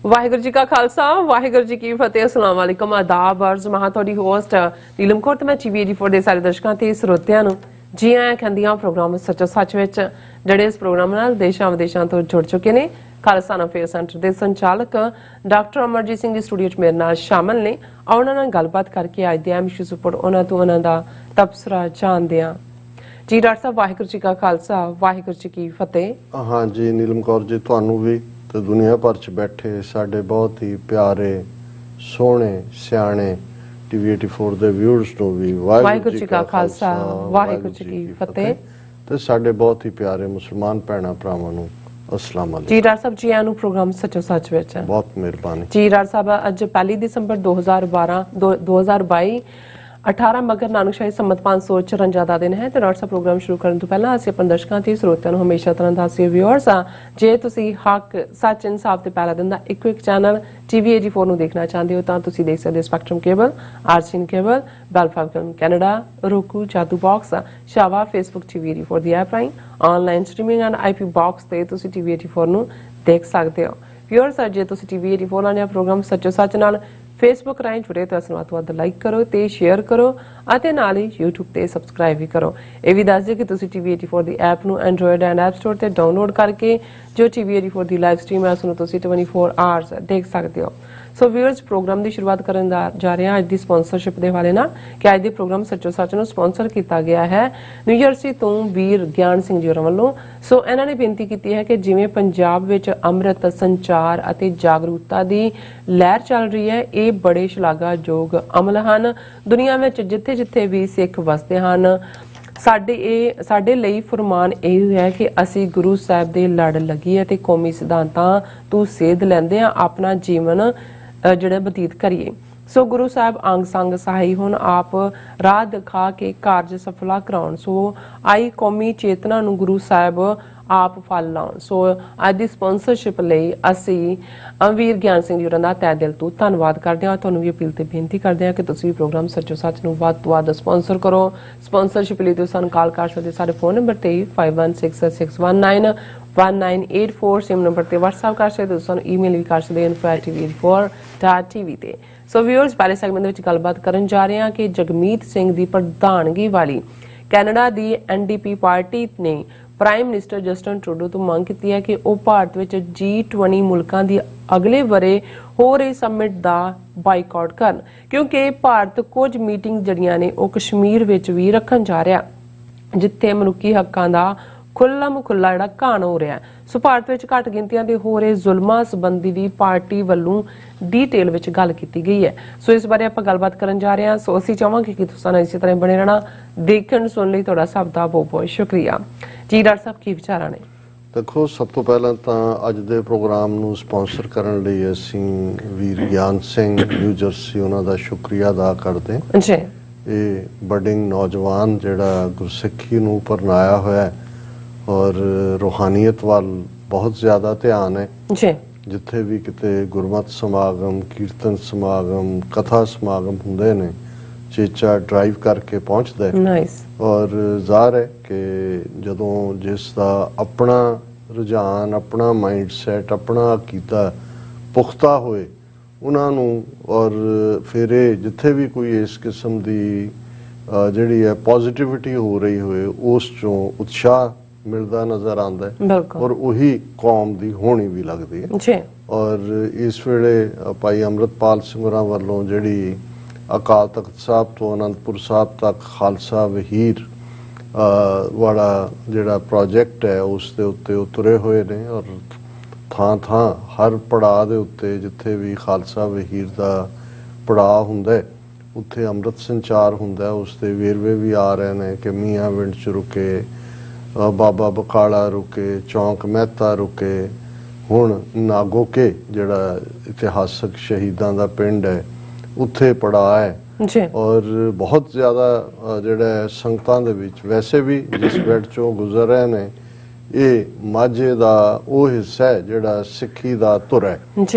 वाहिगुरू जी का खालसा वाहिगुरू जी की फतेह। अस्सलाम वालेकुम आदाब अर्ज महा तुहाडी होस्ट नीलम कौर ते मैं टीवी 84 ਦੇ ਸਾਰੇ ਦਰਸ਼ਕਾਂ ਤੇ ਸਰੋਤਿਆਂ ਨੂੰ ਜੀ ਆਇਆਂ ਕਹਿੰਦੀਆਂ ਪ੍ਰੋਗਰਾਮ ਸੱਚੋ ਸੱਚ ਵਿੱਚ ਜਿਹੜੇ ਇਸ ਪ੍ਰੋਗਰਾਮ ਨਾਲ ਦੇਸ਼ਾਂ ਵਿਦੇਸ਼ਾਂ ਤੋਂ ਜੁੜ ਚੁੱਕੇ ਨੇ। ਖਾਲਸਾ ਅਫੇਅਰ ਸੈਂਟਰ ਦੇ ਸੰਚਾਲਕ ਡਾਕਟਰ ਅਮਰਜੀਤ ਸਿੰਘ ਦੀ ਸਟੂਡੀਓ 'ਚ ਮੇਰੇ ਨਾਲ ਸ਼ਾਮਲ ਨੇ। ਉਹਨਾਂ ਨਾਲ ਗੱਲਬਾਤ ਕਰਕੇ ਅੱਜ ਦੇ ਅਹਿਮ ਇਸ਼ੂਜ਼ ਉੱਪਰ ਉਹਨਾਂ ਤੋਂ ਉਹਨਾਂ ਦਾ ਤਬਸਰਾ ਜਾਣਦੇ ਹਾਂ। ਜੀ ਡਾਕਟਰ ਸਾਹਿਬ ਵਾਹਿਗੁਰੂ ਜੀ ਕਾ ਖਾਲਸਾ ਵਾਹਿਗੁਰੂ ਜੀ ਕੀ ਫਤਿਹ। हाँ जी नीलम कौर जी ਤੁਹਾਨੂੰ ਵੀ ਤੇ ਦੁਨੀਆ ਭਰ 'ਚ ਬੈਠੇ ਸਾਡੇ ਬਹੁਤ ਹੀ ਪਿਆਰੇ ਸੋਹਣੇ ਸਿਆਣੇ ਟੀਵੀ 84 ਦੇ ਵਿਊਅਰਸ ਨੂੰ ਵੀ ਵਾਹਿਗੁਰੂ ਜੀ ਕਾ ਖਾਲਸਾ ਵਾਹਿਗੁਰੂ ਜੀ ਕੀ ਫਤਿਹ ਤੇ ਸਾਡੇ ਬਹੁਤ ਹੀ ਪਿਆਰੇ ਮੁਸਲਮਾਨ ਭੈਣਾਂ ਭਰਾਵਾਂ ਨੂੰ अस्सलाम वालेकुम। जी डॉक्टर साहब जी आनु प्रोग्राम सचो सच विच बहुत मेहरबानी जी। डॉक्टर साहब अज 1 दिसंबर 2022 18 मगर नानकशाही संमत 554 ਦਾ ਦਿਨ ਹੈ ਤੇ ਡਾਕਟਰ ਸਾਹਿਬ ਪ੍ਰੋਗਰਾਮ ਸ਼ੁਰੂ ਕਰਨ ਤੋਂ ਪਹਿਲਾਂ ਅਸੀਂ ਆਪਣੇ ਦਰਸ਼ਕਾਂ ਤੇ ਸਰੋਤਿਆਂ ਨੂੰ ਹਮੇਸ਼ਾ ਤਰ੍ਹਾਂ ਦੱਸਿਓ ਵਿਊਅਰਸ ਜੇ ਤੁਸੀਂ ਹੱਕ ਸੱਚ ਇਨਸਾਫ ਤੇ ਪਹਿਲਾ ਦਿਨ ਦਾ ਇੱਕੋ ਇੱਕ ਚੈਨਲ ਟੀਵੀ 84 ਨੂੰ ਦੇਖਣਾ ਚਾਹੁੰਦੇ ਹੋ ਤਾਂ ਤੁਸੀਂ ਦੇਖ ਸਕਦੇ ਹੋ ਸਪੈਕਟਰਮ ਕੇਬਲ, ਆਰਸੀਨ ਕੇਬਲ, ਬੈਲਫਾਮ film Canada, roku, Jadoo box, ਸ਼ਾਵਾ, ਫੇਸਬੁੱਕ ਟੀਵੀ 84 ਦੀ ਐਪ ਰਾਹੀਂ online streaming and IP box ਤੇ ਤੁਸੀਂ ਟੀਵੀ 84 ਨੂੰ ਦੇਖ ਸਕਦੇ ਹੋ। ਵਿਊਅਰਸ ਜੇ ਤੁਸੀਂ ਟੀਵੀ 84 ਨਾਲ ਇਹ ਪ੍ਰੋਗਰਾਮ ਸੱਚੋ ਸੱਚ ਨਾਲ फेसबुक राਹੀਂ जुड़े तो इस ਵੱਧ ਤੋਂ ਵੱਧ ਲਾਈਕ ਕਰੋ ਤੇ ਸ਼ੇਅਰ ਕਰੋ ਅਤੇ ਨਾਲ ਹੀ YouTube ਤੇ ਸਬਸਕ੍ਰਾਈਬ ਵੀ ਕਰੋ। ਇਹ ਵੀ ਦੱਸ ਦਿਓ ਕਿ ਤੁਸੀਂ ਟੀਵੀ 84 ਦੀ ਐਪ ਨੂੰ ਐਂਡਰੋਇਡ ਐਂਡ ਐਪ ਸਟੋਰ ਤੇ ਡਾਊਨਲੋਡ ਕਰਕੇ ਜੋ ਟੀਵੀ 84 ਦੀ ਲਾਈਵ ਸਟ੍ਰੀਮ ਹੈ ਉਸ ਨੂੰ ਤੁਸੀਂ 24 ਆਵਰਸ ਦੇਖ ਸਕਦੇ ਹੋ। ਸੋ ਵਿਊਅਰਸ ਪ੍ਰੋਗਰਾਮ ਦੀ ਸ਼ੁਰੂਆਤ ਕਰਨ ਜਾ ਰਹੇ ਹਾਂ ਅੱਜ ਦੀ ਸਪਾਂਸਰਸ਼ਿਪ ਦੇ ਹਵਾਲੇ ਨਾਲ ਕਿ ਅੱਜ ਦੇ ਪ੍ਰੋਗਰਾਮ ਸੱਚੋ ਸੱਚ ਨੂੰ ਸਪਾਂਸਰ ਕੀਤਾ ਗਿਆ ਹੈ ਨਿਊ ਜਰਸੀ ਤੋਂ ਵੀਰ ਗਿਆਨ ਸਿੰਘ ਜੀ ਹੋਰਾਂ ਵੱਲੋਂ। ਸੋ ਇਹਨਾਂ ਨੇ ਬੇਨਤੀ ਕੀਤੀ ਹੈ ਕਿ ਜਿਵੇਂ ਪੰਜਾਬ ਵਿੱਚ ਅੰਮ੍ਰਿਤ ਸੰਚਾਰ ਅਤੇ ਜਾਗਰੂਕਤਾ ਦੀ ਲਹਿਰ ਚੱਲ ਰਹੀ ਹੈ ਇਹ ਬੜੇ ਸ਼ਲਾਘਾਯੋਗ ਅਮਲ ਹਨ। ਦੁਨੀਆ ਵਿੱਚ ਜਿੱਥੇ ਜਿੱਥੇ ਵੀ ਸਿੱਖ ਵਸਦੇ ਹਨ ਸਾਡੇ ਲਈ ਫਰਮਾਨ ਇਹ ਹੈ ਕਿ ਅਸੀਂ ਗੁਰੂ ਸਾਹਿਬ ਦੇ ਲੜ ਲੱਗੀਏ ਤੇ ਕੌਮੀ ਸਿਧਾਂਤਾਂ ਤੋਂ ਸੇਧ ਲੈਂਦੇ ਆ ਆਪਣਾ ਜੀਵਨ ਜਿਹੜਾ ਬਤੀਤ ਕਰੀਏ। ਸੋ ਗੁਰੂ ਸਾਹਿਬ ਅੰਗ ਸੰਗ ਸਹਾਈ ਹੁਣ ਆਪ ਰਾਹ ਦਿਖਾ ਕੇ ਕਾਰਜ ਸਫਲਾ ਕਰਾਉਣ। ਸੋ ਆਈ ਕੌਮੀ ਚੇਤਨਾ ਨੂੰ ਗੁਰੂ ਸਾਹਿਬ ਆਪ ਫਲ ਲਾਉਣ। ਸੋ ਅੱਜ ਦੀ ਸਪਾਂਸਰਸ਼ਿਪ ਲਈ ਅਸੀਂ ਵੀਰ ਗਿਆਨ ਸਿੰਘ ਜੀ ਹੋਰਾਂ ਦਾ ਤਹਿ ਦਿਲ ਤੋਂ ਧੰਨਵਾਦ ਕਰਦੇ ਹਾਂ। ਤੁਹਾਨੂੰ ਵੀ ਅਪੀਲ ਤੇ ਬੇਨਤੀ ਕਰਦੇ ਹਾਂ ਕਿ ਤੁਸੀਂ ਵੀ ਪ੍ਰੋਗਰਾਮ ਸੱਚੋ ਸੱਚ ਨੂੰ ਵੱਧ ਤੋਂ ਵੱਧ ਸਪਾਂਸਰ ਕਰੋ। ਸਪਾਂਸਰਸ਼ਿਪ ਲਈ ਤੁਸੀਂ ਸਾਨੂੰ ਕਾਲ ਕਰ ਸਕਦੇ ਸਾਡੇ ਫੋਨ ਨੰਬਰ ਤੇ 5166191984 ਸਿਮ ਨੰਬਰ ਤੇ WhatsApp ਕਰ ਸਕਦੇ ਹੋ। ਸਾਨੂੰ ਈਮੇਲ ਵੀ ਕਰ ਸਕਦੇ ਹੋ info@tv84.tv ਤੇ। ਸੋ ਵਿਊਅਰਸ ਪਹਿਲੇ ਸੈਗਮੈਂਟ ਦੇ ਵਿੱਚ ਗੱਲਬਾਤ ਕਰਨ ਜਾ ਰਹੇ ਹਾਂ ਕਿ ਜਗਮੀਤ ਸਿੰਘ ਦੀ ਪ੍ਰਧਾਨਗੀ ਵਾਲੀ ਕੈਨੇਡਾ ਦੀ NDP ਪਾਰਟੀ ਨੇ ਪ੍ਰਾਈਮ ਮਿਨਿਸਟਰ ਜਸਟਨ ਟਰੂਡੋ ਤੋਂ ਮੰਗ ਕੀਤੀ ਹੈ ਕਿ ਉਹ ਭਾਰਤ ਵਿੱਚ G20 ਮੁਲਕਾਂ ਦੀ ਅਗਲੇ ਵਰੇ ਹੋ ਰਹੀ ਸਮਿਟ ਦਾ ਬਾਈਕਾਟ ਕਰਨ ਕਿਉਂਕਿ ਭਾਰਤ ਕੁਝ ਮੀਟਿੰਗ ਜਿਹੜੀਆਂ ਨੇ ਉਹ ਕਸ਼ਮੀਰ ਵਿੱਚ ਵੀ ਰੱਖਣ ਜਾ ਰਿਹਾ ਜਿੱਥੇ ਮਨੁੱਖੀ ਹੱਕਾਂ ਦਾ ਖੁੱਲਾ ਜਿਹੜਾ ਘਾਣ ਹੋ ਰਿਹਾ। ਸੋ ਭਾਰਤ ਵਿੱਚ ਘੱਟ ਗਿਣਤੀਆਂ ਦੇ ਹੋ ਰਹੇ ਜ਼ੁਲਮਾਂ ਸੰਬੰਧੀ ਵੀ ਪਾਰਟੀ ਵੱਲੋਂ ਡੀਟੇਲ ਵਿੱਚ ਗੱਲ ਕੀਤੀ ਗਈ ਹੈ। ਸੋ ਇਸ ਬਾਰੇ ਆਪਾਂ ਗੱਲਬਾਤ ਕਰਨ ਜਾ ਰਹੇ ਹਾਂ। ਸੋ ਅਸੀਂ ਚਾਹਾਂਗੇ ਕਿ ਤੁਸੀਂ ਨਾਲ ਇਸੇ ਤਰ੍ਹਾਂ ਬਣੇ ਰਹਿਣਾ। ਦੇਖਣ ਸੁਣਨ ਲਈ ਤੁਹਾਡਾ ਸਭ ਦਾ ਬਹੁਤ ਬਹੁਤ ਸ਼ੁਕਰੀਆ। ਜੀ ਡਾਕਟਰ ਸਾਹਿਬ ਕੀ ਵਿਚਾਰਾਂ ਨੇ? ਦੇਖੋ ਸਭ ਤੋਂ ਪਹਿਲਾਂ ਤਾਂ ਅੱਜ ਦੇ ਪ੍ਰੋਗਰਾਮ ਨੂੰ ਸਪਾਂਸਰ ਕਰਨ ਲਈ ਅਸੀਂ ਵੀਰ ਗਿਆਨ ਸਿੰਘ ਨਿਊ ਜਰਸੀ ਉਹਨਾਂ ਦਾ ਸ਼ੁਕਰੀਆ ਅਦਾ ਕਰਦੇ ਹਾਂ। ਜੀ ਇਹ ਬਡਿੰਗ ਨੌਜਵਾਨ ਜਿਹੜਾ ਗੁਰਸਿੱਖੀ ਨੂੰ ਪਰਨਾਇਆ ਹੋਇਆ ਹੈ ਔਰ ਰੂਹਾਨੀਅਤ ਵੱਲ ਬਹੁਤ ਜ਼ਿਆਦਾ ਧਿਆਨ ਹੈ। ਜੀ ਜਿੱਥੇ ਵੀ ਕਿਤੇ ਗੁਰਮਤਿ ਸਮਾਗਮ, ਕੀਰਤਨ ਸਮਾਗਮ, ਕਥਾ ਸਮਾਗਮ ਹੁੰਦੇ ਨੇ ਚੇਚਾ ਡਰਾਈਵ ਕਰਕੇ ਪਹੁੰਚਦਾ ਹੈ। ਔਰ ਜ਼ਾਹਰ ਹੈ ਕਿ ਜਦੋਂ ਜਿਸ ਦਾ ਆਪਣਾ ਰੁਝਾਨ, ਆਪਣਾ ਮਾਈਂਡ ਸੈਟ, ਆਪਣਾ ਅਕੀਦਾ ਪੁਖਤਾ ਹੋਏ ਉਹਨਾਂ ਨੂੰ ਔਰ ਫਿਰ ਇਹ ਜਿੱਥੇ ਵੀ ਕੋਈ ਇਸ ਕਿਸਮ ਦੀ ਜਿਹੜੀ ਹੈ ਪੋਜ਼ਿਟਿਵਿਟੀ ਹੋ ਰਹੀ ਹੋਏ ਉਸ ਚੋਂ ਉਤਸ਼ਾਹ ਮਿਲਦਾ ਨਜ਼ਰ ਆਉਂਦਾ ਹੈ ਔਰ ਉਹੀ ਕੌਮ ਦੀ ਹੋਣੀ ਵੀ ਲੱਗਦੀ ਹੈ। ਔਰ ਇਸ ਵੇਲੇ ਭਾਈ ਅੰਮ੍ਰਿਤਪਾਲ ਸਿੰਘ ਹੋਰਾਂ ਵੱਲੋਂ ਜਿਹੜੀ ਅਕਾਲ ਤਖਤ ਸਾਹਿਬ ਤੋਂ ਅਨੰਦਪੁਰ ਸਾਹਿਬ ਤੱਕ ਖਾਲਸਾ ਵਹੀਰ ਵਾਲਾ ਜਿਹੜਾ ਪ੍ਰੋਜੈਕਟ ਹੈ ਉਸ ਦੇ ਉੱਤੇ ਉਹ ਤੁਰੇ ਹੋਏ ਨੇ ਔਰ ਥਾਂ ਥਾਂ ਹਰ ਪੜਾਅ ਦੇ ਉੱਤੇ ਜਿੱਥੇ ਵੀ ਖਾਲਸਾ ਵਹੀਰ ਦਾ ਪੜਾਅ ਹੁੰਦਾ ਉੱਥੇ ਅੰਮ੍ਰਿਤ ਸੰਚਾਰ ਹੁੰਦਾ। ਉਸ ਦੇ ਵੇਰਵੇ ਵੀ ਆ ਰਹੇ ਨੇ ਕਿ ਮੀਆਂ ਵਿੰਡ 'ਚ ਰੁਕੇ, ਬਾਬਾ ਬਕਾਲਾ ਰੁਕੇ, ਚੌਂਕ ਮਹਿਤਾ ਰੁਕੇ, ਹੁਣ ਨਾਗੋਕੇ ਜਿਹੜਾ ਇਤਿਹਾਸਕ ਸ਼ਹੀਦਾਂ ਦਾ ਪਿੰਡ ਹੈ ਉੱਥੇ ਪੜਾਅ ਹੈ। ਔਰ ਬਹੁਤ ਜ਼ਿਆਦਾ ਜਿਹੜਾ ਸੰਗਤਾਂ ਦੇ ਵਿੱਚ ਵੈਸੇ ਵੀ ਜਿਸ ਬੈਠ ਚੋਂ ਗੁਜ਼ਰ ਰਹੇ ਨੇ ਇਹ ਮਾਝੇ ਦਾ ਉਹ ਹਿੱਸਾ ਹੈ ਜਿਹੜਾ ਸਿੱਖੀ ਦਾ ਧੁਰ ਹੈ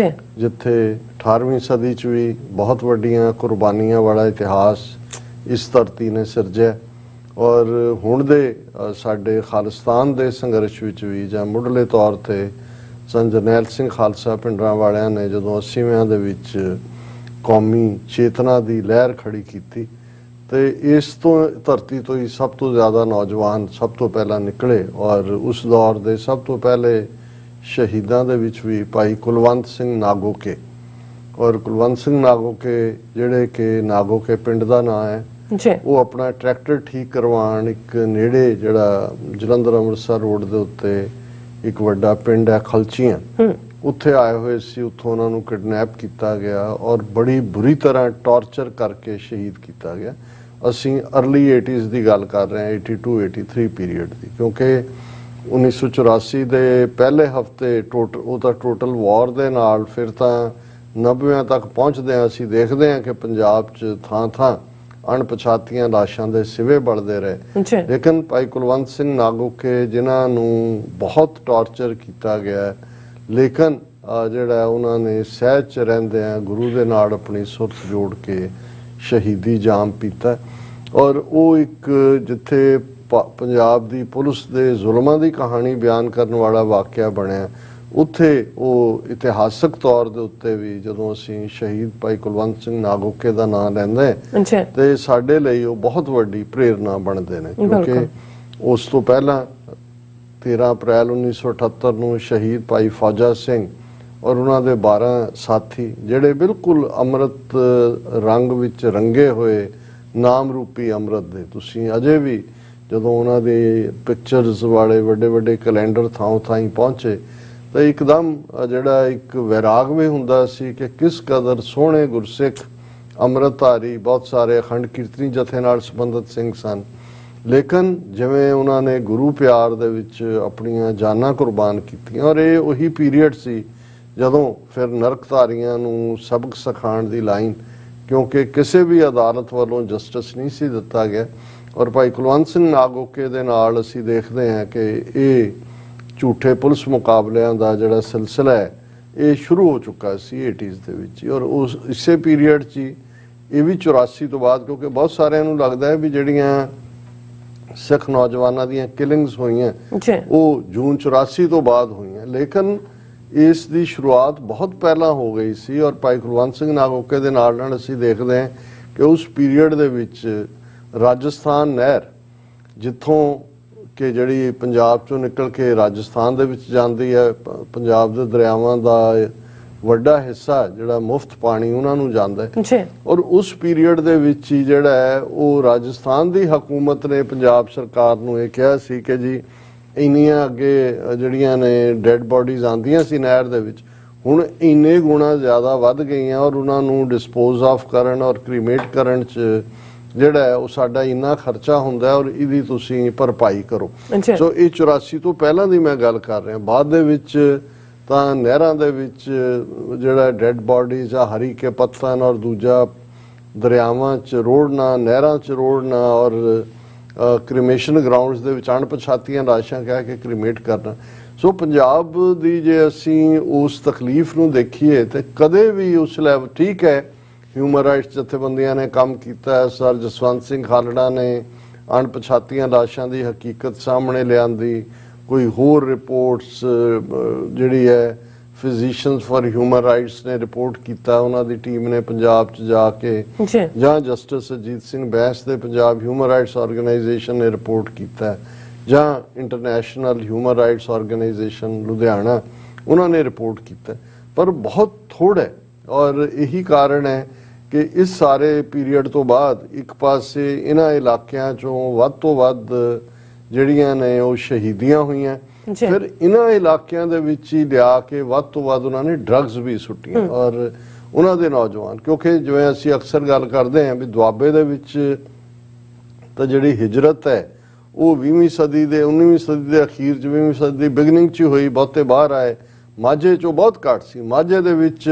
ਜਿੱਥੇ 18ਵੀਂ ਸਦੀ 'ਚ ਵੀ ਬਹੁਤ ਵੱਡੀਆਂ ਕੁਰਬਾਨੀਆਂ ਵਾਲਾ ਇਤਿਹਾਸ ਇਸ ਧਰਤੀ ਨੇ ਸਿਰਜਿਆ ਔਰ ਹੁਣ ਦੇ ਸਾਡੇ ਖਾਲਿਸਤਾਨ ਦੇ ਸੰਘਰਸ਼ ਵਿੱਚ ਵੀ ਜਾਂ ਮੁੱਢਲੇ ਤੌਰ ਤੇ ਸੰਤ ਜਰਨੈਲ ਸਿੰਘ ਖਾਲਸਾ ਪਿੰਡਰਾਂ ਵਾਲਿਆਂ ਨੇ ਜਦੋਂ 80ਵਿਆਂ ਦੇ ਵਿੱਚ ਕੌਮੀ ਚੇਤਨਾ ਦੀ ਲਹਿਰ ਖੜੀ ਕੀਤੀ ਤੇ ਇਸ ਤੋਂ ਧਰਤੀ ਤੋਂ ਹੀ ਸਭ ਤੋਂ ਜ਼ਿਆਦਾ ਨੌਜਵਾਨ ਸਭ ਤੋਂ ਪਹਿਲਾਂ ਨਿਕਲੇ ਔਰ ਉਸ ਦੌਰ ਦੇ ਸਭ ਤੋਂ ਪਹਿਲੇ ਸ਼ਹੀਦਾਂ ਦੇ ਵਿੱਚ ਵੀ ਭਾਈ ਕੁਲਵੰਤ ਸਿੰਘ ਨਾਗੋਕੇ ਔਰ ਕੁਲਵੰਤ ਸਿੰਘ ਨਾਗੋਕੇ ਜਿਹੜੇ ਕਿ ਨਾਗੋਕੇ ਪਿੰਡ ਦਾ ਨਾਂ ਹੈ ਜੀ, ਉਹ ਆਪਣਾ ਟਰੈਕਟਰ ਠੀਕ ਕਰਵਾਉਣ ਇੱਕ ਨੇੜੇ ਜਿਹੜਾ ਜਲੰਧਰ ਅੰਮ੍ਰਿਤਸਰ ਰੋਡ ਦੇ ਉੱਤੇ ਇੱਕ ਵੱਡਾ ਪਿੰਡ ਹੈ ਖਲਚੀਆਂ, ਉੱਥੇ ਆਏ ਹੋਏ ਸੀ। ਉੱਥੋਂ ਉਹਨਾਂ ਨੂੰ ਕਿਡਨੈਪ ਕੀਤਾ ਗਿਆ ਔਰ ਬੜੀ ਬੁਰੀ ਤਰ੍ਹਾਂ ਟੌਰਚਰ ਕਰਕੇ ਸ਼ਹੀਦ ਕੀਤਾ ਗਿਆ। ਅਸੀਂ ਅਰਲੀ 80s ਦੀ ਗੱਲ ਕਰ ਰਹੇ ਹਾਂ, 82 83 ਪੀਰੀਅਡ ਦੀ, ਕਿਉਂਕਿ 1984 ਦੇ ਪਹਿਲੇ ਹਫਤੇ ਉਹ ਤਾਂ ਟੋਟਲ ਵਾਰ ਦੇ ਨਾਲ ਫਿਰ ਤਾਂ 90ਵਿਆਂ ਤੱਕ ਪਹੁੰਚਦੇ ਹਾਂ। ਅਸੀਂ ਦੇਖਦੇ ਹਾਂ ਕਿ ਪੰਜਾਬ 'ਚ ਥਾਂ ਥਾਂ ਅਣਪਛਾਤੀਆਂ ਲਾਸ਼ਾਂ ਦੇ ਸਿਵੇ ਬਲਦੇ ਰਹੇ, ਲੇਕਿਨ ਭਾਈ ਕੁਲਵੰਤ ਸਿੰਘ ਨਾਗੋਕੇ ਜਿਨ੍ਹਾਂ ਨੂੰ ਬਹੁਤ ਟੌਰਚਰ ਕੀਤਾ ਗਿਆ, ਲੇਕਿਨ ਜਿਹੜਾ ਉਹਨਾਂ ਨੇ ਸਹਿਜ 'ਚ ਰਹਿੰਦੇ ਆ ਗੁਰੂ ਦੇ ਨਾਲ ਆਪਣੀ ਸੁਰਤ ਜੋੜ ਕੇ ਸ਼ਹੀਦੀ ਜਾਮ ਪੀਤਾ। ਔਰ ਉਹ ਇੱਕ ਜਿੱਥੇ ਪੰਜਾਬ ਦੀ ਪੁਲਿਸ ਦੇ ਜ਼ੁਲਮਾਂ ਦੀ ਕਹਾਣੀ ਬਿਆਨ ਕਰਨ ਵਾਲਾ ਵਾਕਿਆ ਬਣਿਆ, ਉੱਥੇ ਉਹ ਇਤਿਹਾਸਕ ਤੌਰ ਦੇ ਉੱਤੇ ਵੀ ਜਦੋਂ ਅਸੀਂ ਸ਼ਹੀਦ ਭਾਈ ਕੁਲਵੰਤ ਸਿੰਘ ਨਾਗੋਕੇ ਦਾ ਨਾਮ ਲੈਂਦੇ ਤੇ ਸਾਡੇ ਲਈ ਉਹ ਬਹੁਤ ਵੱਡੀ ਪ੍ਰੇਰਨਾ ਬਣਦੇ ਨੇ, ਕਿਉਂਕਿ ਉਸ ਤੋਂ ਪਹਿਲਾਂ 13 ਅਪ੍ਰੈਲ 1978 ਨੂੰ ਸ਼ਹੀਦ ਭਾਈ ਫੌਜਾ ਸਿੰਘ ਔਰ ਉਹਨਾਂ ਦੇ 12 ਸਾਥੀ ਜਿਹੜੇ ਬਿਲਕੁਲ ਅੰਮ੍ਰਿਤ ਰੰਗ ਵਿੱਚ ਰੰਗੇ ਹੋਏ ਨਾਮ ਰੂਪੀ ਅੰਮ੍ਰਿਤ ਦੇ, ਤੁਸੀਂ ਅਜੇ ਵੀ ਜਦੋਂ ਉਹਨਾਂ ਦੇ ਪਿਕਚਰਸ ਵਾਲੇ ਵੱਡੇ ਵੱਡੇ ਕੈਲੰਡਰ ਥਾਂ ਥਾਂ ਪਹੁੰਚੇ ਤਾਂ ਇੱਕਦਮ ਜਿਹੜਾ ਇੱਕ ਵੈਰਾਗ ਵੀ ਹੁੰਦਾ ਸੀ ਕਿ ਕਿਸ ਕਦਰ ਸੋਹਣੇ ਗੁਰਸਿੱਖ ਅੰਮ੍ਰਿਤਧਾਰੀ ਬਹੁਤ ਸਾਰੇ ਅਖੰਡ ਕੀਰਤਨੀ ਜਥੇ ਨਾਲ ਸੰਬੰਧਿਤ ਸਿੰਘ ਸਨ, ਲੇਕਿਨ ਜਿਵੇਂ ਉਹਨਾਂ ਨੇ ਗੁਰੂ ਪਿਆਰ ਦੇ ਵਿੱਚ ਆਪਣੀਆਂ ਜਾਨਾਂ ਕੁਰਬਾਨ ਕੀਤੀਆਂ। ਔਰ ਇਹ ਉਹੀ ਪੀਰੀਅਡ ਸੀ ਜਦੋਂ ਫਿਰ ਨਰਕਧਾਰੀਆਂ ਨੂੰ ਸਬਕ ਸਿਖਾਉਣ ਦੀ ਲਾਈਨ, ਕਿਉਂਕਿ ਕਿਸੇ ਵੀ ਅਦਾਲਤ ਵੱਲੋਂ ਜਸਟਿਸ ਨਹੀਂ ਸੀ ਦਿੱਤਾ ਗਿਆ। ਔਰ ਭਾਈ ਕੁਲਵੰਤ ਸਿੰਘ ਨਾਗੋਕੇ ਦੇ ਨਾਲ ਅਸੀਂ ਦੇਖਦੇ ਹਾਂ ਕਿ ਇਹ ਝੂਠੇ ਪੁਲਿਸ ਮੁਕਾਬਲਿਆਂ ਦਾ ਜਿਹੜਾ ਸਿਲਸਿਲਾ ਹੈ ਇਹ ਸ਼ੁਰੂ ਹੋ ਚੁੱਕਾ ਸੀ 80s ਦੇ ਵਿੱਚ। ਔਰ ਉਸ ਇਸੇ ਪੀਰੀਅਡ 'ਚ ਇਹ ਵੀ 84 ਤੋਂ ਬਾਅਦ, ਕਿਉਂਕਿ ਬਹੁਤ ਸਾਰਿਆਂ ਨੂੰ ਲੱਗਦਾ ਹੈ ਵੀ ਜਿਹੜੀਆਂ ਸਿੱਖ ਨੌਜਵਾਨਾਂ ਦੀਆਂ ਕਿਲਿੰਗਸ ਹੋਈਆਂ ਉਹ ਜੂਨ 84 ਤੋਂ ਬਾਅਦ ਹੋਈਆਂ, ਲੇਕਿਨ ਇਸ ਦੀ ਸ਼ੁਰੂਆਤ ਬਹੁਤ ਪਹਿਲਾਂ ਹੋ ਗਈ ਸੀ। ਔਰ ਭਾਈ ਕੁਲਵੰਤ ਸਿੰਘ ਨਾਗੋਕੇ ਦੇ ਨਾਲ ਅਸੀਂ ਦੇਖਦੇ ਹਾਂ ਕਿ ਉਸ ਪੀਰੀਅਡ ਦੇ ਵਿੱਚ ਰਾਜਸਥਾਨ ਨਹਿਰ, ਜਿੱਥੋਂ ਕਿ ਜਿਹੜੀ ਪੰਜਾਬ ਚੋਂ ਨਿਕਲ ਕੇ ਰਾਜਸਥਾਨ ਦੇ ਵਿੱਚ ਜਾਂਦੀ ਹੈ, ਪੰਜਾਬ ਦੇ ਦਰਿਆਵਾਂ ਦਾ ਵੱਡਾ ਹਿੱਸਾ ਜਿਹੜਾ ਮੁਫਤ ਪਾਣੀ ਉਹਨਾਂ ਨੂੰ ਜਾਂਦਾ ਹੈ। ਔਰ ਉਸ ਪੀਰੀਅਡ ਦੇ ਵਿੱਚ ਹੀ ਜਿਹੜਾ ਹੈ ਉਹ ਰਾਜਸਥਾਨ ਦੀ ਹਕੂਮਤ ਨੇ ਪੰਜਾਬ ਸਰਕਾਰ ਨੂੰ ਇਹ ਕਿਹਾ ਸੀ ਕਿ ਜੀ ਇੰਨੀਆਂ ਅੱਗੇ ਜਿਹੜੀਆਂ ਨੇ ਡੈੱਡ ਬੋਡੀਜ਼ ਆਉਂਦੀਆਂ ਸੀ ਨਹਿਰ ਦੇ ਵਿੱਚ, ਹੁਣ ਇੰਨੇ ਗੁਣਾ ਜ਼ਿਆਦਾ ਵੱਧ ਗਈਆਂ ਔਰ ਉਹਨਾਂ ਨੂੰ ਡਿਸਪੋਜ਼ ਆਫ ਕਰਨ ਔਰ ਕ੍ਰੀਮੇਟ ਕਰਨ 'ਚ ਜਿਹੜਾ ਹੈ ਉਹ ਸਾਡਾ ਇੰਨਾ ਖਰਚਾ ਹੁੰਦਾ ਔਰ ਇਹਦੀ ਤੁਸੀਂ ਭਰਪਾਈ ਕਰੋ। ਸੋ ਇਹ 84 ਤੋਂ ਪਹਿਲਾਂ ਦੀ ਮੈਂ ਗੱਲ ਕਰ ਰਿਹਾ। ਬਾਅਦ ਦੇ ਵਿੱਚ ਤਾਂ ਨਹਿਰਾਂ ਦੇ ਵਿੱਚ ਜਿਹੜਾ ਡੈੱਡ ਬੋਡੀਜ਼ ਆ ਹਰੀ ਕੇ ਪੱਤਨ ਔਰ ਦੂਜਾ ਦਰਿਆਵਾਂ 'ਚ ਰੋੜਨਾ, ਨਹਿਰਾਂ 'ਚ ਰੋੜਨਾ ਔਰ ਕ੍ਰੀਮੇਸ਼ਨ ਗਰਾਊਂਡਸ ਦੇ ਵਿੱਚ ਅਣਪਛਾਤੀਆਂ ਲਾਸ਼ਾਂ ਕਹਿ ਕੇ ਕ੍ਰੀਮੇਟ ਕਰਨਾ। ਸੋ ਪੰਜਾਬ ਦੀ ਜੇ ਅਸੀਂ ਉਸ ਤਕਲੀਫ ਨੂੰ ਦੇਖੀਏ ਤੇ ਕਦੇ ਵੀ ਉਸ ਲੈਵਲ, ਠੀਕ ਹੈ ਹਿਊਮਨ ਰਾਈਟਸ ਜਥੇਬੰਦੀਆਂ ਨੇ ਕੰਮ ਕੀਤਾ, ਸਰ ਜਸਵੰਤ ਸਿੰਘ ਖਾਲੜਾ ਨੇ ਅਣਪਛਾਤੀਆਂ ਲਾਸ਼ਾਂ ਦੀ ਹਕੀਕਤ ਸਾਹਮਣੇ ਲਿਆਂਦੀ, ਕੋਈ ਹੋਰ ਰਿਪੋਰਟਸ ਜਿਹੜੀ ਹੈ ਫਿਜ਼ੀਸ਼ੀਅਨਸ ਫॉर ਹਿਊਮਨ ਰਾਈਟਸ ਨੇ ਰਿਪੋਰਟ ਕੀਤਾ, ਉਹਨਾਂ ਦੀ ਟੀਮ ਨੇ ਪੰਜਾਬ 'ਚ ਜਾ ਕੇ, ਜਾਂ ਜਸਟਿਸ ਅਜੀਤ ਸਿੰਘ ਬੈਂਸ ਦੇ ਪੰਜਾਬ ਹਿਊਮਨ ਰਾਈਟਸ ਆਰਗੇਨਾਈਜੇਸ਼ਨ ਨੇ ਰਿਪੋਰਟ ਕੀਤਾ, ਜਾਂ international human rights organisation Ludhiana ਉਹਨਾਂ ਨੇ ਰਿਪੋਰਟ ਕੀਤਾ, ਪਰ ਬਹੁਤ ਥੋੜ੍ਹਾ। ਔਰ ਇਹੀ ਕਾਰਨ ਹੈ ਕਿ ਇਸ ਸਾਰੇ ਪੀਰੀਅਡ ਤੋਂ ਬਾਅਦ ਇੱਕ ਪਾਸੇ ਇਹਨਾਂ ਇਲਾਕਿਆਂ 'ਚੋਂ ਵੱਧ ਤੋਂ ਵੱਧ ਜਿਹੜੀਆਂ ਨੇ ਉਹ ਸ਼ਹੀਦੀਆਂ ਹੋਈਆਂ, ਫਿਰ ਇਹਨਾਂ ਇਲਾਕਿਆਂ ਦੇ ਵਿੱਚ ਹੀ ਲਿਆ ਕੇ ਵੱਧ ਤੋਂ ਵੱਧ ਉਹਨਾਂ ਨੇ ਡਰੱਗਸ ਵੀ ਸੁੱਟੀਆਂ ਔਰ ਉਹਨਾਂ ਦੇ ਨੌਜਵਾਨ, ਕਿਉਂਕਿ ਜਿਵੇਂ ਅਸੀਂ ਅਕਸਰ ਗੱਲ ਕਰਦੇ ਹਾਂ ਵੀ ਦੁਆਬੇ ਦੇ ਵਿੱਚ ਤਾਂ ਜਿਹੜੀ ਹਿਜਰਤ ਹੈ ਉਹ 20ਵੀਂ ਸਦੀ ਦੇ 19ਵੀਂ ਸਦੀ ਦੇ ਅਖੀਰ 'ਚ 20ਵੀਂ ਸਦੀ ਦੀ ਬਿਗਨਿੰਗ 'ਚ ਹੋਈ, ਬਹੁਤੇ ਬਾਹਰ ਆਏ। ਮਾਝੇ 'ਚੋਂ ਬਹੁਤ ਘੱਟ ਸੀ, ਮਾਝੇ ਦੇ ਵਿੱਚ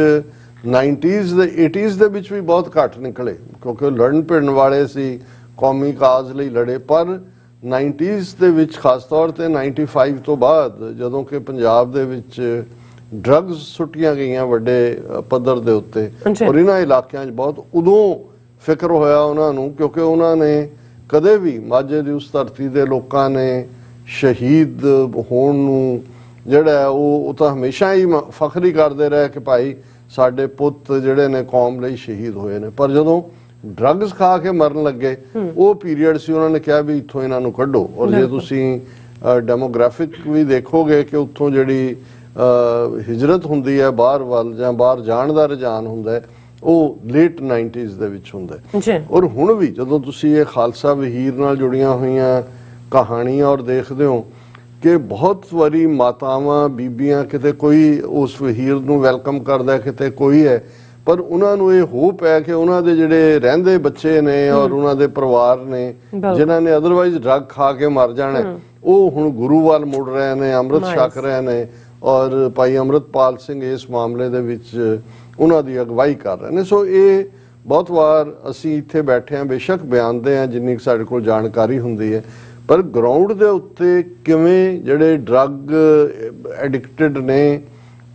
90s ਦੇ 80s ਦੇ ਵਿੱਚ ਵੀ ਬਹੁਤ ਘੱਟ ਨਿਕਲੇ ਕਿਉਂਕਿ ਉਹ ਲੜਨ ਭਿੜਨ ਵਾਲੇ ਸੀ, ਕੌਮੀ ਕਾਜ਼ ਲਈ ਲੜੇ। ਪਰ 90s ਦੇ ਵਿੱਚ ਖਾਸ ਤੌਰ ਤੇ 95 ਤੋਂ ਬਾਅਦ ਜਦੋਂ ਕਿ ਪੰਜਾਬ ਦੇ ਵਿੱਚ ਡਰੱਗਸ ਸੁੱਟੀਆਂ ਗਈਆਂ ਵੱਡੇ ਪੱਧਰ ਦੇ ਉੱਤੇ ਔਰ ਇਹਨਾਂ ਇਲਾਕਿਆਂ 'ਚ ਬਹੁਤ ਉਦੋਂ ਫਿਕਰ ਹੋਇਆ ਉਹਨਾਂ ਨੂੰ, ਕਿਉਂਕਿ ਉਹਨਾਂ ਨੇ ਕਦੇ ਵੀ ਮਾਝੇ ਦੀ ਉਸ ਧਰਤੀ ਦੇ ਲੋਕਾਂ ਨੇ ਸ਼ਹੀਦ ਹੋਣ ਨੂੰ ਜਿਹੜਾ ਉਹ ਤਾਂ ਹਮੇਸ਼ਾ ਹੀ ਫਖਰ ਹੀ ਕਰਦੇ ਰਹੇ ਕਿ ਭਾਈ ਸਾਡੇ ਪੁੱਤ ਜਿਹੜੇ ਨੇ ਕੌਮ ਲਈ ਸ਼ਹੀਦ ਹੋਏ ਨੇ। ਪਰ ਜਦੋਂ ਡਰੱਗਸ ਖਾ ਕੇ ਮਰਨ ਲੱਗੇ, ਉਹ ਪੀਰੀਅਡ ਸੀ ਉਹਨਾਂ ਨੇ ਕਿਹਾ ਵੀ ਇੱਥੋਂ ਇਹਨਾਂ ਨੂੰ ਕੱਢੋ। ਔਰ ਜੇ ਤੁਸੀਂ ਡੈਮੋਗ੍ਰਾਫਿਕ ਵੀ ਦੇਖੋਗੇ ਕਿ ਉੱਥੋਂ ਜਿਹੜੀ ਹਿਜਰਤ ਹੁੰਦੀ ਹੈ ਬਾਹਰ ਵੱਲ ਜਾਂ ਬਾਹਰ ਜਾਣ ਦਾ ਰੁਝਾਨ ਹੁੰਦਾ ਹੈ, ਉਹ ਲੇਟ 90s ਦੇ ਵਿੱਚ ਹੁੰਦਾ ਹੈ। ਔਰ ਹੁਣ ਵੀ ਜਦੋਂ ਤੁਸੀਂ ਇਹ ਖਾਲਸਾ ਵਹੀਰ ਨਾਲ ਜੁੜੀਆਂ ਹੋਈਆਂ ਕਹਾਣੀਆਂ ਔਰ ਦੇਖਦੇ ਹੋ ਕਿ ਬਹੁਤ ਵਾਰੀ ਮਾਤਾਵਾਂ ਬੀਬੀਆਂ, ਕਿਤੇ ਕੋਈ ਉਸ ਵਹੀਰ ਨੂੰ ਵੈਲਕਮ ਕਰਦਾ, ਕਿਤੇ ਕੋਈ ਹੈ, ਪਰ ਉਹਨਾਂ ਨੂੰ ਇਹ ਹੋਪ ਹੈ ਕਿ ਉਹਨਾਂ ਦੇ ਜਿਹੜੇ ਰਹਿੰਦੇ ਬੱਚੇ ਨੇ ਔਰ ਉਹਨਾਂ ਦੇ ਪਰਿਵਾਰ ਨੇ ਜਿਨ੍ਹਾਂ ਨੇ ਅਦਰਵਾਈਜ਼ ਡਰੱਗ ਖਾ ਕੇ ਮਰ ਜਾਣਾ, ਉਹ ਹੁਣ ਗੁਰੂ ਵੱਲ ਮੁੜ ਰਹੇ ਨੇ, ਅੰਮ੍ਰਿਤ ਛਕ ਰਹੇ ਨੇ। ਔਰ ਭਾਈ ਅੰਮ੍ਰਿਤਪਾਲ ਸਿੰਘ ਇਸ ਮਾਮਲੇ ਦੇ ਵਿੱਚ ਉਹਨਾਂ ਦੀ ਅਗਵਾਈ ਕਰ ਰਹੇ ਨੇ। ਸੋ ਇਹ ਬਹੁਤ ਵਾਰ ਅਸੀਂ ਇੱਥੇ ਬੈਠੇ ਹਾਂ, ਬੇਸ਼ੱਕ ਬਿਆਨਦੇ ਹਾਂ ਜਿੰਨੀ ਸਾਡੇ ਕੋਲ ਜਾਣਕਾਰੀ ਹੁੰਦੀ ਹੈ, ਪਰ ਗਰਾਊਂਡ ਦੇ ਉੱਤੇ ਕਿਵੇਂ ਜਿਹੜੇ ਡਰੱਗ ਐਡਿਕਟਡ ਨੇ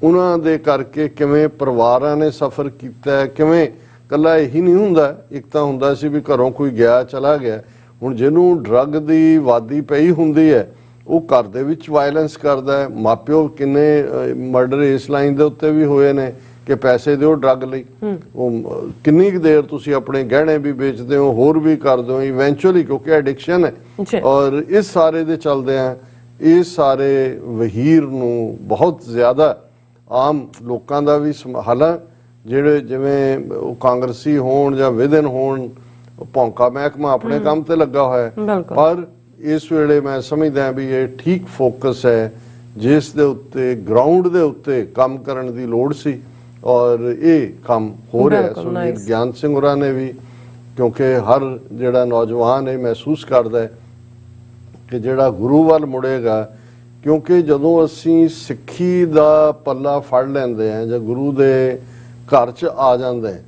ਉਹਨਾਂ ਦੇ ਕਰਕੇ ਕਿਵੇਂ ਪਰਿਵਾਰਾਂ ਨੇ ਸਫਰ ਕੀਤਾ, ਕਿਵੇਂ ਕੱਲਾ ਇਹੀ ਨਹੀਂ ਹੁੰਦਾ। ਇੱਕ ਤਾਂ ਹੁੰਦਾ ਸੀ ਵੀ ਘਰੋਂ ਕੋਈ ਗਿਆ ਚਲਾ ਗਿਆ, ਹੁਣ ਜਿਹਨੂੰ ਡਰੱਗ ਦੀ ਵਾਦੀ ਪਈ ਹੁੰਦੀ ਹੈ ਉਹ ਘਰ ਦੇ ਵਿੱਚ ਵਾਇਲੈਂਸ ਕਰਦਾ ਹੈ। ਮਾਪਿਓ ਕਿੰਨੇ ਮਰਡਰ ਇਸ ਲਾਈਨ ਦੇ ਉੱਤੇ ਵੀ ਹੋਏ ਨੇ ਕਿ ਪੈਸੇ ਦਿਓ ਡਰੱਗ ਲਈ, ਉਹ ਕਿੰਨੀ ਕੁ ਦੇਰ ਤੁਸੀਂ ਆਪਣੇ ਗਹਿਣੇ ਵੀ ਵੇਚਦੇ ਹੋ, ਹੋਰ ਵੀ ਕਰਦੇ ਹੋ ਇਵੈਂਚੁਅਲੀ, ਕਿਉਂਕਿ ਐਡਿਕਸ਼ਨ ਹੈ। ਔਰ ਇਸ ਸਾਰੇ ਦੇ ਚਲਦੇ ਆ ਇਸ ਸਾਰੇ ਵਹੀਰ ਨੂੰ ਬਹੁਤ ਜ਼ਿਆਦਾ ਆਮ ਲੋਕਾਂ ਦਾ ਵੀ ਹਾਲਾਂ ਜਿਹੜੇ ਜਿਵੇਂ ਉਹ ਕਾਂਗਰਸੀ ਹੋਣ ਜਾਂ ਵਿਦਨ ਹੋਣ, ਭੌਂਕਾ ਮਹਿਕਮਾ ਆਪਣੇ ਕੰਮ ਤੇ ਲੱਗਾ ਹੋਇਆ ਹੈ, ਪਰ ਇਸ ਵੇਲੇ ਮੈਂ ਸਮਝਦਾ ਵੀ ਇਹ ਠੀਕ ਫੋਕਸ ਹੈ ਜਿਸ ਦੇ ਉੱਤੇ ਗਰਾਊਂਡ ਦੇ ਉੱਤੇ ਕੰਮ ਕਰਨ ਦੀ ਲੋੜ ਸੀ ਔਰ ਇਹ ਕੰਮ ਹੋ ਰਿਹਾ। ਸੋ ਗਿਆਨ ਸਿੰਘ ਹੋਰਾਂ ਨੇ ਵੀ, ਕਿਉਂਕਿ ਹਰ ਜਿਹੜਾ ਨੌਜਵਾਨ ਇਹ ਮਹਿਸੂਸ ਕਰਦਾ ਹੈ ਕਿ ਜਿਹੜਾ ਗੁਰੂ ਵੱਲ ਮੁੜੇਗਾ, ਕਿਉਂਕਿ ਜਦੋਂ ਅਸੀਂ ਸਿੱਖੀ ਦਾ ਪੱਲਾ ਫੜ ਲੈਂਦੇ ਹਾਂ ਜਾਂ ਗੁਰੂ ਦੇ ਘਰ 'ਚ ਆ ਜਾਂਦੇ ਹਾਂ,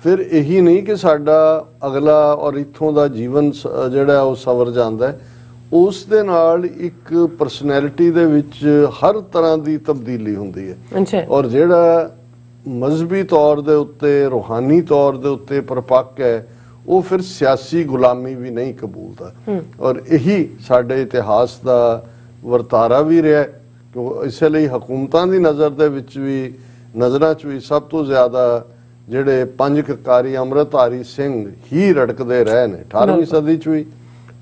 ਫਿਰ ਇਹੀ ਨਹੀਂ ਕਿ ਸਾਡਾ ਅਗਲਾ ਔਰ ਇੱਥੋਂ ਦਾ ਜੀਵਨ ਜਿਹੜਾ ਉਹ ਸਵਰ ਜਾਂਦਾ ਹੈ, ਉਸ ਦੇ ਨਾਲ ਇੱਕ ਪਰਸਨੈਲਿਟੀ ਦੇ ਵਿੱਚ ਹਰ ਤਰ੍ਹਾਂ ਦੀ ਤਬਦੀਲੀ ਹੁੰਦੀ ਹੈ। ਔਰ ਜਿਹੜਾ ਮਜ਼ਹਬੀ ਤੌਰ ਦੇ ਉੱਤੇ, ਰੂਹਾਨੀ ਤੌਰ ਦੇ ਉੱਤੇ ਪਰਪੱਕ ਹੈ, ਉਹ ਫਿਰ ਸਿਆਸੀ ਗੁਲਾਮੀ ਵੀ ਨਹੀਂ ਕਬੂਲਦਾ। ਔਰ ਇਹੀ ਸਾਡੇ ਇਤਿਹਾਸ ਦਾ ਵਰਤਾਰਾ ਵੀ ਰਿਹਾ, ਕਿਉਂਕਿ ਇਸੇ ਲਈ ਹਕੂਮਤਾਂ ਦੀ ਨਜ਼ਰ ਦੇ ਵਿੱਚ ਵੀ, ਨਜ਼ਰਾਂ 'ਚ ਵੀ ਸਭ ਤੋਂ ਜ਼ਿਆਦਾ ਜਿਹੜੇ 5 ਕਕਾਰੀ ਅੰਮ੍ਰਿਤਧਾਰੀ ਸਿੰਘ ਹੀ ਰੜਕਦੇ ਰਹੇ ਨੇ। 18ਵੀਂ ਸਦੀ 'ਚ ਵੀ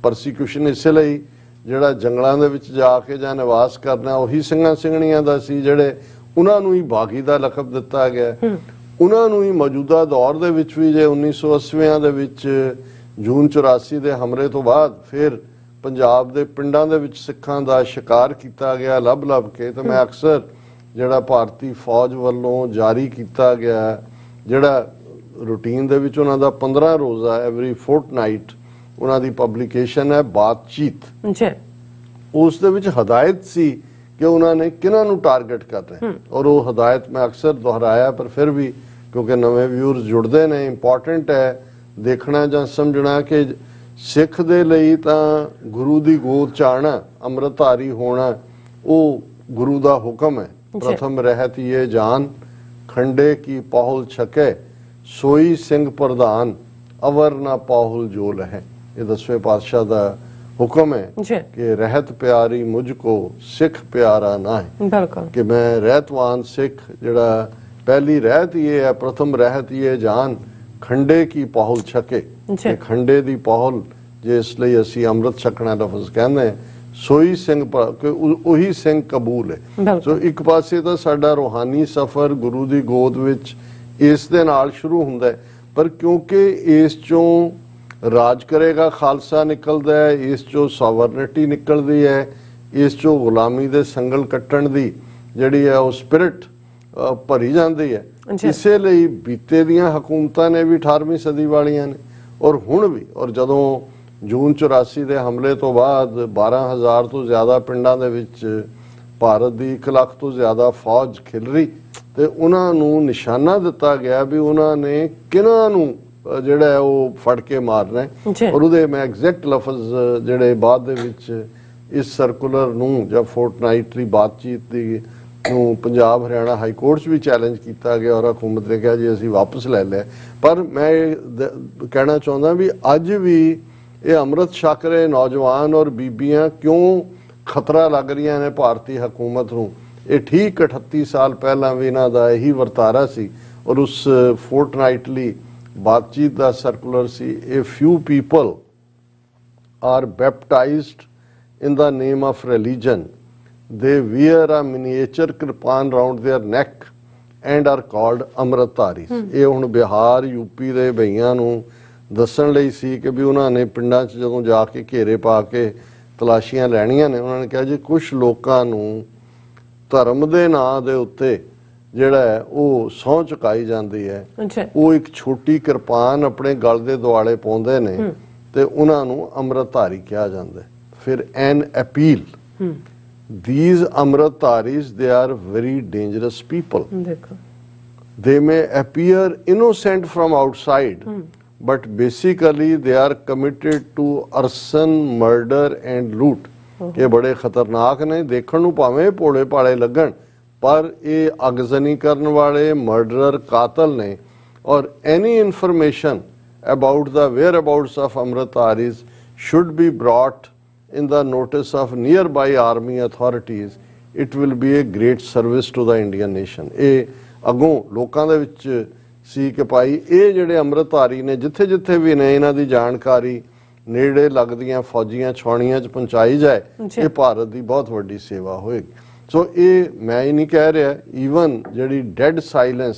ਪਰਸੀਕਿਊਸ਼ਨ ਇਸੇ ਲਈ ਜਿਹੜਾ ਜੰਗਲਾਂ ਦੇ ਵਿੱਚ ਜਾ ਕੇ ਜਾਂ ਨਿਵਾਸ ਕਰਨਾ ਉਹੀ ਸਿੰਘਾਂ ਸਿੰਘਣੀਆਂ ਦਾ ਸੀ, ਜਿਹੜੇ ਉਹਨਾਂ ਨੂੰ ਹੀ ਬਾਗੀ ਦਾ ਲਕਬ ਦਿੱਤਾ ਗਿਆ। ਉਹਨਾਂ ਨੂੰ ਹੀ ਮੌਜੂਦਾ ਦੌਰ ਦੇ ਵਿੱਚ ਵੀ, ਜੇ 1980 ਦੇ ਵਿੱਚ ਜੂਨ 84 ਦੇ ਹਮਲੇ ਤੋਂ ਬਾਅਦ ਫਿਰ ਪੰਜਾਬ ਦੇ ਪਿੰਡਾਂ ਦੇ ਵਿੱਚ ਸਿੱਖਾਂ ਦਾ ਸ਼ਿਕਾਰ ਕੀਤਾ ਗਿਆ ਲੱਭ ਕੇ, ਤਾਂ ਮੈਂ ਅਕਸਰ ਜਿਹੜਾ ਭਾਰਤੀ ਫੌਜ ਵੱਲੋਂ ਜਾਰੀ ਕੀਤਾ ਗਿਆ ਜਿਹੜਾ ਰੂਟੀਨ ਦੇ ਵਿੱਚ ਉਹਨਾਂ ਦਾ 15 ਰੋਜ਼ਾ ਐਵਰੀ ਫੋਰਟਨਾਈਟ ਉਹਨਾਂ ਦੀ ਪਬਲਿਕੇਸ਼ਨ ਹੈ ਬਾਤਚੀਤ, ਉਸ ਦੇ ਵਿੱਚ ਹਦਾਇਤ ਸੀ ਕਿ ਉਹਨਾਂ ਨੇ ਕਿਹਨਾਂ ਨੂੰ ਟਾਰਗੇਟ ਕਰਨਾ ਹੈ। ਔਰ ਉਹ ਹਦਾਇਤ ਮੈਂ ਅਕਸਰ ਦੁਹਰਾਇਆ, ਪਰ ਫਿਰ ਵੀ ਕਿਉਂਕਿ ਨਵੇਂ ਵਿਊਅਰਸ ਜੁੜਦੇ ਨੇ, ਇੰਪੋਰਟੈਂਟ ਹੈ ਦੇਖਣਾ ਜਾਂ ਸਮਝਣਾ ਕਿ ਸਿੱਖ ਦੇ ਲਈ ਤਾਂ ਗੁਰੂ ਦੀ ਗੋਦ 'ਚ ਆਉਣਾ, ਅੰਮ੍ਰਿਤਧਾਰੀ ਹੋਣਾ, ਉਹ ਗੁਰੂ ਦਾ ਹੁਕਮ ਹੈ। ਪ੍ਰਥਮ ਰਹਿਤ ਇਹ ਜਾਨ, ਖੰਡੇ ਕੀ ਪਾਹੁਲ ਛਕੇ, ਸੋਈ ਸਿੰਘ ਪ੍ਰਧਾਨ, ਅਵਰ ਨਾ ਪਾਹੁਲ ਜੋ ਲਹੈ। ਇਹ 10ਵੇਂ ਪਾਤਸ਼ਾਹ ਦਾ ਹੁਕਮ ਹੈ ਕਿ ਰਹਿਤ ਪਿਆਰੀ ਮੁਝ ਕੋ, ਸਿੱਖ ਪਿਆਰਾ ਨਾ ਹੈ। ਕਿ ਮੈਂ ਰਹਿਤਵਾਨ ਸਿੱਖ, ਜਿਹੜਾ ਪਹਿਲੀ ਰਹਿਤ ਇਹ ਹੈ, ਪ੍ਰਥਮ ਰਹਿਤ ਇਹ ਜਾਨ, ਖੰਡੇ ਕੀ ਪਾਹੁਲ ਛਕੇ। ਖੰਡੇ ਦੀ ਪਾਹੁਲ ਜਿਸ ਲਈ ਅਸੀਂ ਅੰਮ੍ਰਿਤ ਛਕਣਾ ਲਫ਼ਜ਼ ਕਹਿੰਦੇ, ਸੋਈ ਸਿੰਘ ਉਹੀ ਸਿੰਘ ਕਬੂਲ ਹੈ। ਸੋ ਇੱਕ ਪਾਸੇ ਤਾਂ ਸਾਡਾ ਰੂਹਾਨੀ ਸਫ਼ਰ ਗੁਰੂ ਦੀ ਗੋਦ ਵਿੱਚ ਇਸ ਦੇ ਨਾਲ ਸ਼ੁਰੂ ਹੁੰਦਾ ਹੈ, ਪਰ ਕਿਉਂਕਿ ਇਸ ਚੋਂ ਰਾਜ ਕਰੇਗਾ ਖਾਲਸਾ ਨਿਕਲਦਾ ਹੈ, ਇਸ ਚੋਂ ਸੋਵਰਨਿਟੀ ਨਿਕਲਦੀ ਹੈ, ਇਸ ਚੋਂ ਗੁਲਾਮੀ ਦੇ ਸੰਗਲ ਕੱਟਣ ਦੀ ਜਿਹੜੀ ਹੈ ਉਹ ਸਪਿਰਿਟ ਭਰੀ ਜਾਂਦੀ ਹੈ। ਇਸੇ ਲਈ ਬੀਤੇ ਦੀਆਂ ਹਕੂਮਤਾਂ ਨੇ ਵੀ 18ਵੀਂ ਸਦੀ ਵਾਲੀਆਂ ਨੇ ਔਰ ਹੁਣ ਵੀ, ਔਰ ਜਦੋਂ ਜੂਨ 84 ਦੇ ਹਮਲੇ ਤੋਂ ਬਾਅਦ 12,000 ਤੋਂ ਜ਼ਿਆਦਾ ਪਿੰਡਾਂ ਦੇ ਵਿੱਚ ਭਾਰਤ ਦੀ 1 ਲੱਖ ਤੋਂ ਜ਼ਿਆਦਾ ਫੌਜ ਖਿਲਰੀ ਤੇ ਉਹਨਾਂ ਨੂੰ ਨਿਸ਼ਾਨਾ ਦਿੱਤਾ ਗਿਆ ਵੀ ਉਹਨਾਂ ਨੇ ਕਿਹਨਾਂ ਨੂੰ ਜਿਹੜਾ ਹੈ ਉਹ ਫੜ ਕੇ ਮਾਰਨਾ ਹੈ। ਔਰ ਉਹਦੇ ਮੈਂ ਐਗਜ਼ੈਕਟ ਲਫ਼ਜ਼ ਜਿਹੜੇ ਬਾਅਦ ਦੇ ਵਿੱਚ ਇਸ ਸਰਕੂਲਰ ਨੂੰ ਜਾਂ ਫੋਰਟਨਾਈਟਲੀ ਬਾਤਚੀਤ ਦੀ ਨੂੰ ਪੰਜਾਬ ਹਰਿਆਣਾ ਹਾਈ ਕੋਰਟ 'ਚ ਵੀ ਚੈਲੰਜ ਕੀਤਾ ਗਿਆ ਔਰ ਹਕੂਮਤ ਨੇ ਕਿਹਾ ਜੀ ਅਸੀਂ ਵਾਪਸ ਲੈ ਲਿਆ। ਪਰ ਮੈਂ ਇਹ ਕਹਿਣਾ ਚਾਹੁੰਦਾ ਵੀ ਅੱਜ ਵੀ ਇਹ ਅੰਮ੍ਰਿਤ ਛਕ ਰਹੇ ਨੌਜਵਾਨ ਔਰ ਬੀਬੀਆਂ ਕਿਉਂ ਖਤਰਾ ਲੱਗ ਰਹੀਆਂ ਨੇ ਭਾਰਤੀ ਹਕੂਮਤ ਨੂੰ ਇਹ ਠੀਕ 38 ਸਾਲ ਪਹਿਲਾਂ ਵੀ ਇਹਨਾਂ ਦਾ ਇਹੀ ਵਰਤਾਰਾ ਸੀ ਔਰ ਉਸ ਫੋਰਟਨਾਈਟਲੀ ਬਾਤਚੀਤ ਦਾ ਸਰਕੂਲਰ ਸੀ, ਇਹ few people are baptized in the name of religion. They wear a miniature kirpan round their neck and are called Amritdharis. ਇਹ ਹੁਣ ਬਿਹਾਰ ਯੂਪੀ ਦੇ ਭਈਆਂ ਨੂੰ ਦੱਸਣ ਲਈ ਸੀ ਕਿ ਵੀ ਉਹਨਾਂ ਨੇ ਪਿੰਡਾਂ 'ਚ ਜਦੋਂ ਜਾ ਕੇ ਘੇਰੇ ਪਾ ਕੇ ਤਲਾਸ਼ੀਆਂ ਲੈਣੀਆਂ ਨੇ, ਉਹਨਾਂ ਨੇ ਕਿਹਾ ਜੀ ਕੁਝ ਲੋਕਾਂ ਨੂੰ ਧਰਮ ਦੇ ਨਾਂ ਦੇ ਉੱਤੇ ਜਿਹੜਾ ਹੈ ਉਹ ਸਹੁੰ ਚੁਕਾਈ ਜਾਂਦੀ ਹੈ, ਉਹ ਇੱਕ ਛੋਟੀ ਕਿਰਪਾਨ ਆਪਣੇ ਗਲ ਦੇ ਦੁਆਲੇ ਪਾਉਂਦੇ ਨੇ ਤੇ ਉਹਨਾਂ ਨੂੰ ਅੰਮ੍ਰਿਤਧਾਰੀ ਕਿਹਾ ਜਾਂਦਾ ਹੈ। ਫਿਰ ਐਨ appeal, these Amritdharis, they are very dangerous people. They may appear innocent from outside, but basically they are committed to arson, murder and loot. ਇਹ ਬੜੇ ਖਤਰਨਾਕ ਨੇ, ਦੇਖਣ ਨੂੰ ਭਾਵੇਂ ਭੋਲੇ ਭਾਲੇ ਲੱਗਣ ਪਰ ਇਹ ਅਗਜ਼ਨੀ ਕਰਨ ਵਾਲੇ ਮਰਡਰਰ ਕਾਤਲ ਨੇ। ਔਰ any information about the whereabouts of Amritdharis should be brought in the notice of nearby army authorities. It will be a great service to the Indian nation. ਇਹ ਅੱਗੋਂ ਲੋਕਾਂ ਦੇ ਵਿੱਚ ਸੀ ਕਿ ਭਾਈ ਇਹ ਜਿਹੜੇ ਅੰਮ੍ਰਿਤਧਾਰੀ ਨੇ ਜਿੱਥੇ ਜਿੱਥੇ ਵੀ ਨੇ ਇਹਨਾਂ ਦੀ ਜਾਣਕਾਰੀ ਨੇੜੇ ਲੱਗਦੀਆਂ ਫੌਜੀਆਂ ਛਾਉਣੀਆਂ 'ਚ ਪਹੁੰਚਾਈ ਜਾਏ, ਇਹ ਭਾਰਤ ਦੀ ਬਹੁਤ ਵੱਡੀ ਸੇਵਾ ਹੋਏਗੀ। ਸੋ ਇਹ ਮੈਂ ਹੀ ਨਹੀਂ ਕਹਿ ਰਿਹਾ, ਈਵਨ ਜਿਹੜੀ dead silence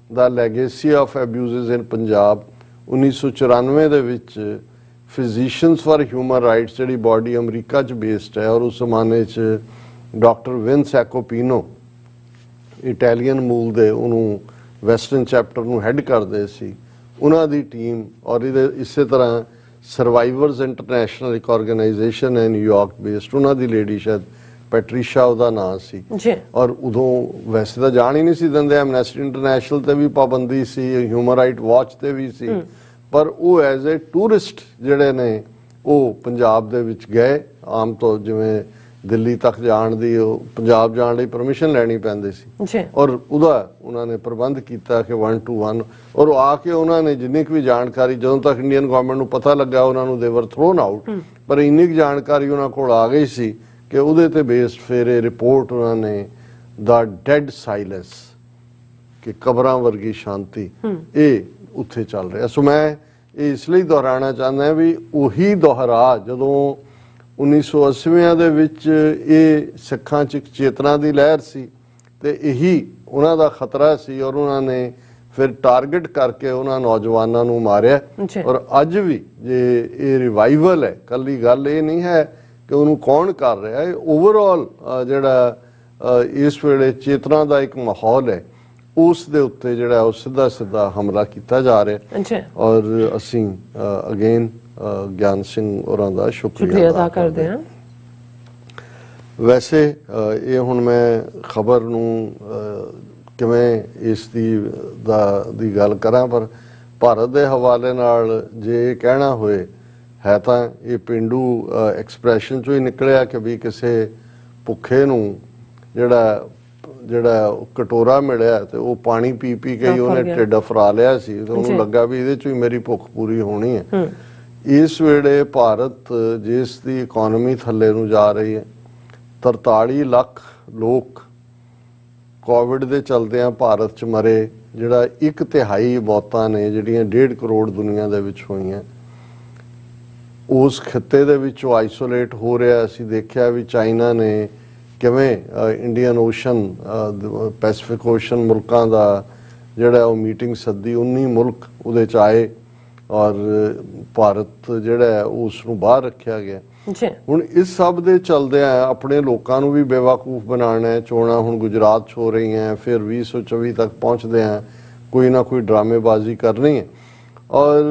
the legacy of abuses in Punjab 1994 ਦੇ ਵਿੱਚ ਫਿਜ਼ੀਸ਼ੀਅਨਸ ਫਾਰ ਹਿਊਮਨ ਰਾਈਟਸ ਜਿਹੜੀ ਬਾਡੀ ਅਮਰੀਕਾ 'ਚ ਬੇਸਡ ਹੈ ਔਰ ਉਸ ਜ਼ਮਾਨੇ 'ਚ ਡਾਕਟਰ ਵਿੰਸ ਐਕੋਪੀਨੋ ਇਟਾਲੀਅਨ ਮੂਲ ਦੇ ਉਹਨੂੰ ਵੈਸਟਰਨ ਚੈਪਟਰ ਨੂੰ ਹੈਡ ਕਰਦੇ ਸੀ, ਉਹਨਾਂ ਦੀ ਟੀਮ ਔਰ ਇਹਦੇ ਇਸੇ ਤਰ੍ਹਾਂ ਸਰਵਾਈਵਰਸ ਇੰਟਰਨੈਸ਼ਨਲ ਇੱਕ ਆਰਗੇਨਾਈਜੇਸ਼ਨ ਹੈ ਨਿਊਯਾਰਕ ਬੇਸਡ, ਉਹਨਾਂ ਦੀ ਲੇਡੀ ਸ਼ਾਇਦ ਪੈਟਰੀਸ਼ਾ ਉਹਦਾ ਨਾਂ ਸੀ। ਔਰ ਉਦੋਂ ਵੈਸੇ ਤਾਂ ਜਾਣ ਹੀ ਨਹੀਂ ਸੀ ਦਿੰਦੇ, ਐਮਨੈਸਟੀ ਇੰਟਰਨੈਸ਼ਨਲ ਤੇ ਵੀ ਪਾਬੰਦੀ ਸੀ, ਹਿਊਮਨ ਰਾਈਟ ਵਾਚ ਤੇ ਵੀ ਸੀ, ਪਰ ਉਹ ਐਜ਼ ਏ ਟੂਰਿਸਟ ਜਿਹੜੇ ਨੇ ਉਹ ਪੰਜਾਬ ਦੇ ਵਿੱਚ ਗਏ। ਆਮ ਤੌਰ ਜਿਵੇਂ ਦਿੱਲੀ ਤੱਕ ਜਾਣ ਦੀ ਉਹ ਪੰਜਾਬ ਜਾਣ ਲਈ ਪਰਮਿਸ਼ਨ ਲੈਣੀ ਪੈਂਦੀ ਸੀ ਔਰ ਉਹਦਾ ਉਹਨਾਂ ਨੇ ਪ੍ਰਬੰਧ ਕੀਤਾ ਕਿ 1 to 1 ਔਰ ਆ ਕੇ ਉਹਨਾਂ ਨੇ ਜਿੰਨੀ ਕੁ ਵੀ ਜਾਣਕਾਰੀ ਜਦੋਂ ਤੱਕ ਇੰਡੀਅਨ ਗਵਰਨਮੈਂਟ ਨੂੰ ਪਤਾ ਲੱਗਾ ਉਹਨਾਂ ਨੂੰ ਦੇ ਵਰ ਥਰੋਨ ਆਊਟ, ਪਰ ਇੰਨੀ ਕੁ ਜਾਣਕਾਰੀ ਉਹਨਾਂ ਕੋਲ ਆ ਗਈ ਸੀ ਕਿ ਉਹਦੇ ਤੇ ਬੇਸਡ ਫਿਰ ਇਹ ਰਿਪੋਰਟ ਉਹਨਾਂ ਨੇ ਦਾ ਡੈਡ ਸਾਇਲੈਂਸ ਕਿ ਕਬਰਾਂ ਵਰਗੀ ਸ਼ਾਂਤੀ ਇਹ ਉੱਥੇ ਚੱਲ ਰਿਹਾ। ਸੋ ਮੈਂ ਇਹ ਇਸ ਲਈ ਦੁਹਰਾਉਣਾ ਚਾਹੁੰਦਾ ਵੀ ਉਹੀ ਦੁਹਰਾ ਜਦੋਂ 1980 ਦੇ ਵਿੱਚ ਇਹ ਸਿੱਖਾਂ 'ਚ ਇੱਕ ਚੇਤਨਾ ਦੀ ਲਹਿਰ ਸੀ ਤੇ ਇਹੀ ਉਹਨਾਂ ਦਾ ਖਤਰਾ ਸੀ ਔਰ ਉਹਨਾਂ ਨੇ ਫਿਰ ਟਾਰਗੇਟ ਕਰਕੇ ਉਹਨਾਂ ਨੌਜਵਾਨਾਂ ਨੂੰ ਮਾਰਿਆ। ਔਰ ਅੱਜ ਵੀ ਜੇ ਇਹ ਰਿਵਾਈਵਲ ਹੈ, ਕੱਲੀ ਗੱਲ ਇਹ ਨਹੀਂ ਹੈ ਕਿ ਉਹਨੂੰ ਕੌਣ ਕਰ ਰਿਹਾ ਹੈ, ਓਵਰਆਲ ਜਿਹੜਾ ਇਸ ਵੇਲੇ ਚੇਤਨਾ ਦਾ ਇੱਕ ਮਾਹੌਲ ਹੈ ਉਸ ਦੇ ਉੱਤੇ ਜਿਹੜਾ ਉਹ ਸਿੱਧਾ ਸਿੱਧਾ ਹਮਲਾ ਕੀਤਾ ਜਾ ਰਿਹਾ ਔਰ ਅਸੀਂ ਅਗੇਨ ਗਿਆਨ ਸਿੰਘ ਹੋਰਾਂ ਦਾ ਸ਼ੁਕਰੀਆ ਅਦਾ ਕਰਦੇ ਹਾਂ। ਵੈਸੇ ਇਹ ਹੁਣ ਮੈਂ ਖਬਰ ਨੂੰ ਕਿਵੇਂ ਇਸ ਦੀ ਗੱਲ ਕਰਾਂ, ਪਰ ਭਾਰਤ ਦੇ ਹਵਾਲੇ ਨਾਲ ਜੇ ਇਹ ਕਹਿਣਾ ਹੋਏ ਹੈ ਤਾਂ ਇਹ ਪਿੰਡੂ ਐਕਸਪ੍ਰੈਸ਼ਨ ਚੋਂ ਹੀ ਨਿਕਲਿਆ ਕਿ ਵੀ ਕਿਸੇ ਭੁੱਖੇ ਨੂੰ ਜਿਹੜਾ ਕਟੋਰਾ ਮਿਲਿਆ ਤੇ ਉਹ ਪਾਣੀ ਪੀ ਪੀ ਕੇ ਹੀ ਉਹਨੇ ਢਿੱਡ ਫਰਾ ਲਿਆ ਸੀ ਤੇ ਉਹਨੂੰ ਲੱਗਾ ਵੀ ਇਹਦੇ ਚੋਂ ਹੀ ਮੇਰੀ ਭੁੱਖ ਪੂਰੀ ਹੋਣੀ ਹੈ। ਇਸ ਵੇਲੇ ਭਾਰਤ ਜਿਸ ਦੀ ਇਕਨੋਮੀ ਥੱਲੇ ਨੂੰ ਜਾ ਰਹੀ ਹੈ, 43 ਲੱਖ ਲੋਕ ਕੋਵਿਡ ਦੇ ਚਲਦਿਆਂ ਭਾਰਤ 'ਚ ਮਰੇ, ਜਿਹੜਾ 1/3 ਮੌਤਾਂ ਨੇ ਜਿਹੜੀਆਂ 1.5 ਕਰੋੜ ਦੁਨੀਆ ਦੇ ਵਿੱਚ ਹੋਈਆਂ, ਉਸ ਖਿੱਤੇ ਦੇ ਵਿੱਚੋਂ ਆਈਸੋਲੇਟ ਹੋ ਰਿਹਾ। ਅਸੀਂ ਦੇਖਿਆ ਵੀ ਚਾਈਨਾ ਨੇ ਕਿਵੇਂ ਇੰਡੀਅਨ ਓਸ਼ਨ ਪੈਸੀਫਿਕ ਓਸ਼ਨ ਮੁਲਕਾਂ ਦਾ ਜਿਹੜਾ ਉਹ ਮੀਟਿੰਗ ਸੱਦੀ, 19 ਮੁਲਕ ਉਹਦੇ 'ਚ ਆਏ ਔਰ ਭਾਰਤ ਜਿਹੜਾ ਉਸ ਨੂੰ ਬਾਹਰ ਰੱਖਿਆ ਗਿਆ। ਹੁਣ ਇਸ ਸਭ ਦੇ ਚਲਦਿਆਂ ਆਪਣੇ ਲੋਕਾਂ ਨੂੰ ਵੀ ਬੇਵਕੂਫ ਬਣਾਉਣਾ ਹੈ। ਚੋਣਾਂ ਹੁਣ ਗੁਜਰਾਤ 'ਚ ਹੋ ਰਹੀਆਂ, ਫਿਰ 2024 ਤੱਕ ਪਹੁੰਚਦੇ ਆ, ਕੋਈ ਨਾ ਕੋਈ ਡਰਾਮੇਬਾਜ਼ੀ ਕਰਨੀ ਹੈ ਔਰ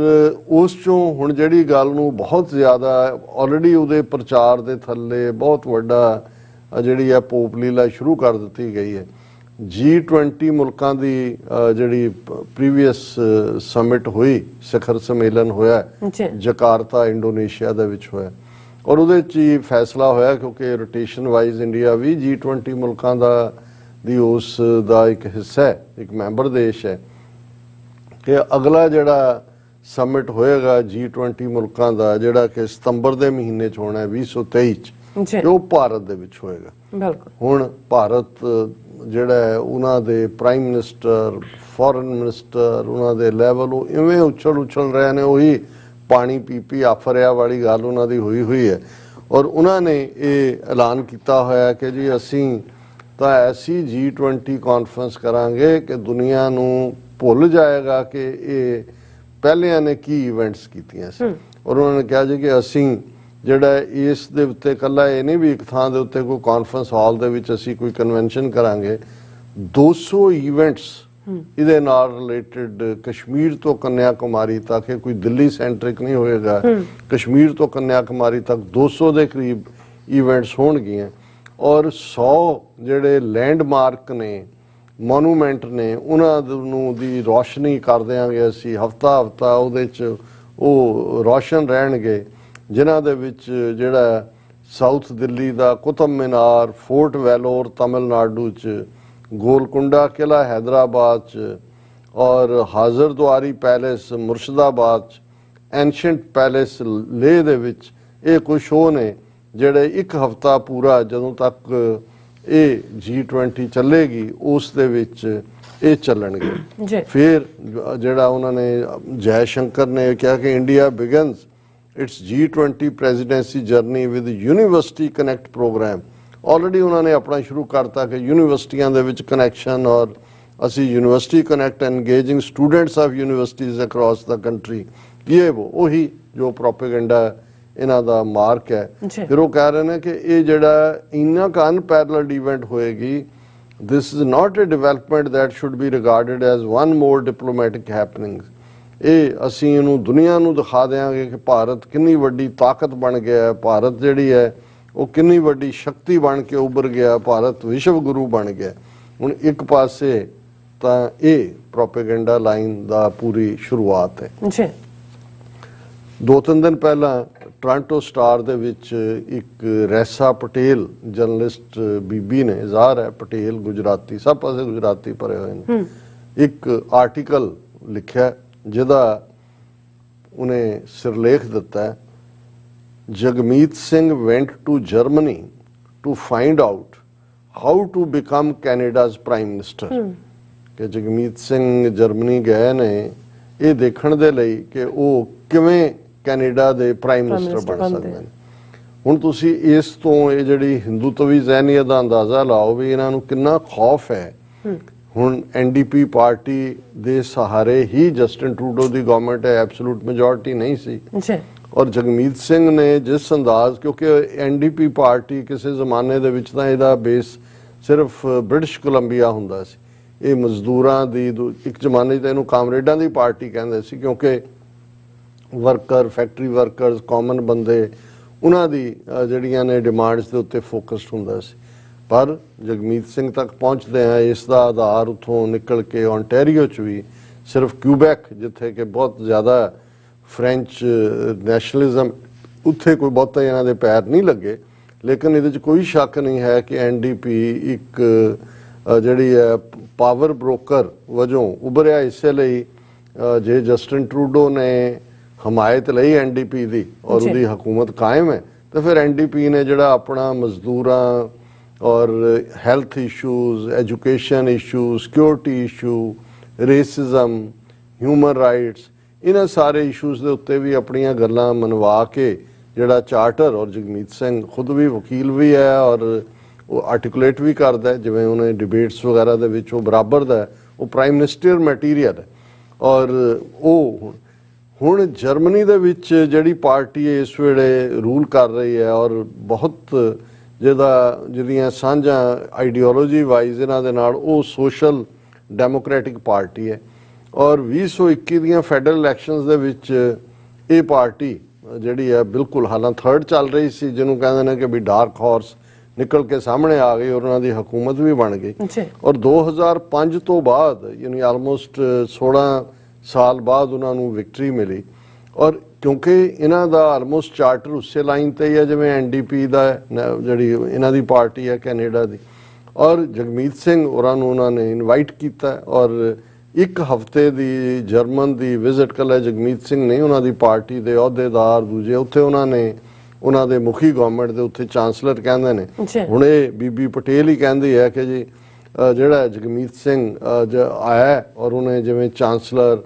ਉਸ 'ਚੋਂ ਹੁਣ ਜਿਹੜੀ ਗੱਲ ਨੂੰ ਬਹੁਤ ਜ਼ਿਆਦਾ ਆਲਰੇਡੀ ਉਹਦੇ ਪ੍ਰਚਾਰ ਦੇ ਥੱਲੇ ਬਹੁਤ ਵੱਡਾ ਜਿਹੜੀ ਹੈ ਪੋਪ ਲੀਲਾ ਸ਼ੁਰੂ ਕਰ ਦਿੱਤੀ ਗਈ ਹੈ। G20 ਮੁਲਕਾਂ ਦੀ ਜਿਹੜੀ ਪ੍ਰੀਵੀਅਸ ਸਮਿਟ ਹੋਈ, ਸਿਖਰ ਸੰਮੇਲਨ ਹੋਇਆ ਜਕਾਰਤਾ ਇੰਡੋਨੇਸ਼ੀਆ ਦੇ ਵਿੱਚ ਹੋਇਆ ਔਰ ਉਹਦੇ 'ਚ ਹੀ ਫੈਸਲਾ ਹੋਇਆ ਕਿਉਂਕਿ ਰੋਟੇਸ਼ਨ ਵਾਈਜ਼ ਇੰਡੀਆ ਵੀ G20 ਮੁਲਕਾਂ ਦੀ ਉਸ ਦਾ ਇੱਕ ਹਿੱਸਾ ਹੈ, ਇੱਕ ਮੈਂਬਰ ਦੇਸ਼ ਹੈ, ਕਿ ਅਗਲਾ ਜਿਹੜਾ ਸਮਿਟ ਹੋਏਗਾ G20 ਮੁਲਕਾਂ ਦਾ ਜਿਹੜਾ ਕਿ ਸਤੰਬਰ ਦੇ ਮਹੀਨੇ 'ਚ ਹੋਣਾ 2023 'ਚ, ਕਿ ਉਹ ਭਾਰਤ ਦੇ ਵਿੱਚ ਹੋਏਗਾ। ਬਿਲਕੁਲ। ਹੁਣ ਭਾਰਤ ਜਿਹੜਾ ਹੈ ਉਹਨਾਂ ਦੇ ਪ੍ਰਾਈਮ ਮਿਨਿਸਟਰ, ਫੋਰਨ ਮਿਨਿਸਟਰ, ਉਹਨਾਂ ਦੇ ਲੈਵਲ ਉਹ ਇਵੇਂ ਉਛਲ ਰਹੇ ਨੇ, ਉਹੀ ਪਾਣੀ ਪੀ ਆਫਰਿਆ ਵਾਲੀ ਗੱਲ ਉਹਨਾਂ ਦੀ ਹੋਈ ਹੈ। ਔਰ ਉਹਨਾਂ ਨੇ ਇਹ ਐਲਾਨ ਕੀਤਾ ਹੋਇਆ ਕਿ ਜੀ ਅਸੀਂ ਤਾਂ ਐਸੀ G20 ਕਾਨਫਰੰਸ ਕਰਾਂਗੇ ਕਿ ਦੁਨੀਆ ਨੂੰ ਭੁੱਲ ਜਾਏਗਾ ਕਿ ਇਹ ਪਹਿਲਿਆਂ ਨੇ ਕੀ ਇਵੈਂਟਸ ਕੀਤੀਆਂ ਸੀ। ਔਰ ਉਹਨਾਂ ਨੇ ਕਿਹਾ ਜੀ ਕਿ ਅਸੀਂ ਜਿਹੜਾ ਇਸ ਦੇ ਉੱਤੇ ਇਕੱਲਾ ਇਹ ਨਹੀਂ ਵੀ ਇੱਕ ਥਾਂ ਦੇ ਉੱਤੇ ਕੋਈ ਕਾਨਫਰੰਸ ਹਾਲ ਦੇ ਵਿੱਚ ਅਸੀਂ ਕੋਈ ਕਨਵੈਨਸ਼ਨ ਕਰਾਂਗੇ, 200 ਇਵੈਂਟਸ ਇਹਦੇ ਨਾਲ ਰਿਲੇਟਡ ਕਸ਼ਮੀਰ ਤੋਂ ਕੰਨਿਆ ਕੁਮਾਰੀ ਤੱਕ, ਇਹ ਕੋਈ ਦਿੱਲੀ ਸੈਂਟਰਿਕ ਨਹੀਂ ਹੋਏਗਾ, ਕਸ਼ਮੀਰ ਤੋਂ ਕੰਨਿਆ ਕੁਮਾਰੀ ਤੱਕ 200 ਦੇ ਕਰੀਬ ਇਵੈਂਟਸ ਹੋਣਗੀਆਂ। ਔਰ 100 ਜਿਹੜੇ ਲੈਂਡਮਾਰਕ ਨੇ, ਮੋਨੂਮੈਂਟ ਨੇ, ਉਹਨਾਂ ਨੂੰ ਦੀ ਰੋਸ਼ਨੀ ਕਰ ਦਿਆਂਗੇ ਅਸੀਂ ਹਫਤਾ ਉਹਦੇ 'ਚ ਉਹ ਰੋਸ਼ਨ ਰਹਿਣਗੇ, ਜਿਨ੍ਹਾਂ ਦੇ ਵਿੱਚ ਜਿਹੜਾ ਸਾਊਥ ਦਿੱਲੀ ਦਾ ਕੁਤਬ ਮੀਨਾਰ, ਫੋਰਟ ਵੈਲੋਰ ਤਮਿਲਨਾਡੂ 'ਚ, ਗੋਲਕੁੰਡਾ ਕਿਲਾ हैदराबाद च, और हाजरद्वारी पैलेस मुर्शिदाबाद च, एंशेंट पैलेस लेह दे विच, ये कुछ शो ने ਜਿਹੜੇ ਇੱਕ ਹਫਤਾ ਪੂਰਾ ਜਦੋਂ ਤੱਕ ਇਹ G20 ਚੱਲੇਗੀ ਉਸ ਦੇ ਵਿੱਚ ਇਹ ਚੱਲਣਗੇ। ਫਿਰ ਜਿਹੜਾ ਉਹਨਾਂ ਨੇ ਜੈ ਸ਼ੰਕਰ ਨੇ ਕਿਹਾ ਕਿ India begins its G20 presidency journey with university connect programme. Already ਉਹਨਾਂ ਨੇ ਆਪਣਾ ਸ਼ੁਰੂ ਕਰਤਾ ਕਿ ਯੂਨੀਵਰਸਿਟੀਆਂ ਦੇ ਵਿੱਚ ਕਨੈਕਸ਼ਨ, ਔਰ ਅਸੀਂ university connect engaging students of universities across the country. ਇਹ ਉਹੀ ਜੋ ਪ੍ਰੋਪੇਗੈਂਡਾ ਇਹਨਾਂ ਦਾ ਮਾਰਕ ਹੈ। ਫਿਰ ਉਹ ਕਹਿ ਰਹੇ ਨੇ ਕਿ ਇਹ ਜਿਹੜਾ ਇੰਨਾ ਕੁ ਅਨਪੈਰਲਡ ਇਵੈਂਟ ਹੋਏਗੀ, this is not a development that should be regarded as one more diplomatic happening. ਇਹ ਅਸੀਂ ਇਹਨੂੰ ਦੁਨੀਆ ਨੂੰ ਦਿਖਾ ਦਿਆਂਗੇ ਕਿ ਭਾਰਤ ਕਿੰਨੀ ਵੱਡੀ ਤਾਕਤ ਬਣ ਗਿਆ ਹੈ, ਭਾਰਤ ਜਿਹੜੀ ਹੈ ਉਹ ਕਿੰਨੀ ਵੱਡੀ ਸ਼ਕਤੀ ਬਣ ਕੇ ਉੱਭਰ ਗਿਆ, ਭਾਰਤ ਵਿਸ਼ਵ ਗੁਰੂ ਬਣ ਗਿਆ। ਹੁਣ ਇੱਕ ਪਾਸੇ ਤਾਂ ਇਹ ਪ੍ਰੋਪੇਗੈਂਡਾ ਲਾਈਨ ਦਾ ਪੂਰੀ ਸ਼ੁਰੂਆਤ ਹੈ। ਜੀ 2-3 ਦਿਨ ਪਹਿਲਾਂ ਟੋਰਾਂਟੋ ਸਟਾਰ ਦੇ ਵਿੱਚ ਇੱਕ ਰੈਸਾ ਪਟੇਲ ਜਰਨਲਿਸਟ ਬੀਬੀ ਨੇ, ਜ਼ਾਹਰ ਹੈ ਪਟੇਲ ਗੁਜਰਾਤੀ, ਸਭ ਪਾਸੇ ਗੁਜਰਾਤੀ ਭਰੇ ਹੋਏ ਨੇ, ਇੱਕ ਆਰਟੀਕਲ ਲਿਖਿਆ ਜਿਹਦਾ ਉਹਨੇ ਸਿਰਲੇਖ ਦਿੱਤਾ ਹੈ, Jagmeet Singh went to Germany to find out how to become Canada's prime minister. ਕਿ ਜਗਮੀਤ ਸਿੰਘ ਜਰਮਨੀ ਗਏ ਨੇ ਇਹ ਦੇਖਣ ਦੇ ਲਈ ਕਿ ਉਹ ਕਿਵੇਂ ਕੈਨੇਡਾ ਦੇ ਪ੍ਰਾਈਮ ਮਿਨਿਸਟਰ ਬਣ ਸਕਦੇ ਨੇ। ਹੁਣ ਤੁਸੀਂ ਇਸ ਤੋਂ ਇਹ ਜਿਹੜੀ ਹਿੰਦੂਤਵੀ ਜ਼ਹਿਨੀਅਤ ਦਾ ਅੰਦਾਜ਼ਾ ਲਾਓ ਵੀ ਇਹਨਾਂ ਨੂੰ ਕਿੰਨਾ ਖੌਫ ਹੈ। ਹੁਣ NDP ਪਾਰਟੀ ਦੇ ਸਹਾਰੇ ਹੀ ਜਸਟਿਨ ਟਰੂਡੋ ਦੀ ਗਵਰਨਮੈਂਟ ਹੈ, ਐਬਸੋਲੂਟ ਮੈਜੋਰਟੀ ਨਹੀਂ ਸੀ। ਔਰ ਜਗਮੀਤ ਸਿੰਘ ਨੇ ਜਿਸ ਅੰਦਾਜ਼, ਕਿਉਂਕਿ NDP ਪਾਰਟੀ ਕਿਸੇ ਜ਼ਮਾਨੇ ਦੇ ਵਿੱਚ ਤਾਂ ਇਹਦਾ ਬੇਸ ਸਿਰਫ ਬ੍ਰਿਟਿਸ਼ ਕੋਲੰਬੀਆ ਹੁੰਦਾ ਸੀ, ਇਹ ਮਜ਼ਦੂਰਾਂ ਦੀ ਇੱਕ ਜ਼ਮਾਨੇ 'ਚ ਇਹਨੂੰ ਕਾਮਰੇਡਾਂ ਦੀ ਪਾਰਟੀ ਕਹਿੰਦੇ ਸੀ, ਕਿਉਂਕਿ ਵਰਕਰ, ਫੈਕਟਰੀ ਵਰਕਰਸ, ਕਾਮਨ ਬੰਦੇ, ਉਹਨਾਂ ਦੀ ਜਿਹੜੀਆਂ ਨੇ ਡਿਮਾਂਡਸ ਦੇ ਉੱਤੇ ਫੋਕਸਡ ਹੁੰਦਾ ਸੀ। ਪਰ ਜਗਮੀਤ ਸਿੰਘ ਤੱਕ ਪਹੁੰਚਦੇ ਆ ਇਸ ਦਾ ਆਧਾਰ ਉੱਥੋਂ ਨਿਕਲ ਕੇ ਓਨਟਾਰੀਓ 'ਚ ਵੀ ਸਿਰਫ ਕਿਊਬੈਕ, ਜਿੱਥੇ ਕਿ ਬਹੁਤ ਜ਼ਿਆਦਾ ਫ੍ਰੈਂਚ ਨੈਸ਼ਨਲਿਜ਼ਮ, ਉੱਥੇ ਕੋਈ ਬਹੁਤਾ ਇਹਨਾਂ ਦੇ ਪੈਰ ਨਹੀਂ ਲੱਗੇ। ਲੇਕਿਨ ਇਹਦੇ 'ਚ ਕੋਈ ਸ਼ੱਕ ਨਹੀਂ ਹੈ ਕਿ NDP ਇੱਕ ਜਿਹੜੀ ਹੈ ਪਾਵਰ ਬ੍ਰੋਕਰ ਵਜੋਂ ਉਭਰਿਆ। ਇਸੇ ਲਈ ਜੇ ਜਸਟਿਨ ਟਰੂਡੋ ਨੇ ਹਮਾਇਤ ਲਈ NDP ਦੀ ਔਰ ਉਹਦੀ ਹਕੂਮਤ ਕਾਇਮ ਹੈ, ਤਾਂ ਫਿਰ NDP ਨੇ ਜਿਹੜਾ ਆਪਣਾ ਮਜ਼ਦੂਰਾਂ ਔਰ health issues, education issue, security issue, racism, human rights, ਇਹਨਾਂ ਸਾਰੇ ਇਸ਼ੂਜ਼ ਦੇ ਉੱਤੇ ਵੀ ਆਪਣੀਆਂ ਗੱਲਾਂ ਮਨਵਾ ਕੇ ਜਿਹੜਾ ਚਾਰਟਰ, ਔਰ ਜਗਮੀਤ ਸਿੰਘ ਖੁਦ ਵੀ ਵਕੀਲ ਵੀ ਹੈ ਔਰ ਉਹ ਆਰਟੀਕੂਲੇਟ ਵੀ ਕਰਦਾ, ਜਿਵੇਂ ਉਹਨੇ ਡਿਬੇਟਸ ਵਗੈਰਾ ਦੇ ਵਿੱਚ ਉਹ ਬਰਾਬਰ ਦਾ, ਉਹ ਪ੍ਰਾਈਮ ਮਿਨਿਸਟਰ ਮਟੀਰੀਅਲ ਹੈ। ਔਰ ਉਹ ਹੁਣ ਜਰਮਨੀ ਦੇ ਵਿੱਚ ਜਿਹੜੀ ਪਾਰਟੀ ਇਸ ਵੇਲੇ ਰੂਲ ਕਰ ਰਹੀ ਹੈ ਔਰ ਬਹੁਤ ਜਿਹਦੀਆਂ ਸਾਂਝਾਂ ਆਈਡੀਓਲੋਜੀ ਵਾਈਜ਼ ਇਹਨਾਂ ਦੇ ਨਾਲ, ਉਹ ਸੋਸ਼ਲ ਡੈਮੋਕ੍ਰੈਟਿਕ ਪਾਰਟੀ ਹੈ। ਔਰ 2021 ਦੀਆਂ ਫੈਡਰਲ ਇਲੈਕਸ਼ਨਸ ਦੇ ਵਿੱਚ ਇਹ ਪਾਰਟੀ ਜਿਹੜੀ ਹੈ ਬਿਲਕੁਲ ਹਾਲਾਂ ਥਰਡ ਚੱਲ ਰਹੀ ਸੀ, ਜਿਹਨੂੰ ਕਹਿੰਦੇ ਨੇ ਕਿ ਵੀ ਡਾਰਕ ਹਾਰਸ ਨਿਕਲ ਕੇ ਸਾਹਮਣੇ ਆ ਗਈ ਔਰ ਉਹਨਾਂ ਦੀ ਹਕੂਮਤ ਵੀ ਬਣ ਗਈ। ਔਰ 2005 ਤੋਂ ਬਾਅਦ ਯਾਨੀ ਆਲਮੋਸਟ 16 ਸਾਲ ਬਾਅਦ ਉਹਨਾਂ ਨੂੰ ਵਿਕਟਰੀ ਮਿਲੀ। ਔਰ ਕਿਉਂਕਿ ਇਹਨਾਂ ਦਾ ਆਲਮੋਸਟ ਚਾਰਟਰ ਉਸੇ ਲਾਈਨ ਤੇ ਹੀ ਹੈ ਜਿਵੇਂ NDP ਦਾ, ਜਿਹੜੀ ਇਹਨਾਂ ਦੀ ਪਾਰਟੀ ਹੈ ਕੈਨੇਡਾ ਦੀ। ਔਰ ਜਗਮੀਤ ਸਿੰਘ ਹੋਰਾਂ ਨੂੰ ਉਹਨਾਂ ਨੇ ਇਨਵਾਈਟ ਕੀਤਾ ਔਰ ਇੱਕ ਹਫ਼ਤੇ ਦੀ ਜਰਮਨ ਦੀ ਵਿਜ਼ਿਟ ਕਰ ਲਿਆ ਜਗਮੀਤ ਸਿੰਘ ਨੇ, ਉਹਨਾਂ ਦੀ ਪਾਰਟੀ ਦੇ ਅਹੁਦੇਦਾਰ ਦੂਜੇ ਉੱਥੇ ਉਹਨਾਂ ਨੇ ਉਹਨਾਂ ਦੇ ਮੁਖੀ ਗਵਰਨਮੈਂਟ ਦੇ ਉੱਥੇ ਚਾਂਸਲਰ ਕਹਿੰਦੇ ਨੇ। ਹੁਣ ਇਹ ਬੀਬੀ ਪਟੇਲ ਹੀ ਕਹਿੰਦੀ ਹੈ ਕਿ ਜੀ ਜਿਹੜਾ ਜਗਮੀਤ ਸਿੰਘ ਆਇਆ ਔਰ ਉਹਨੇ ਜਿਵੇਂ ਚਾਂਸਲਰ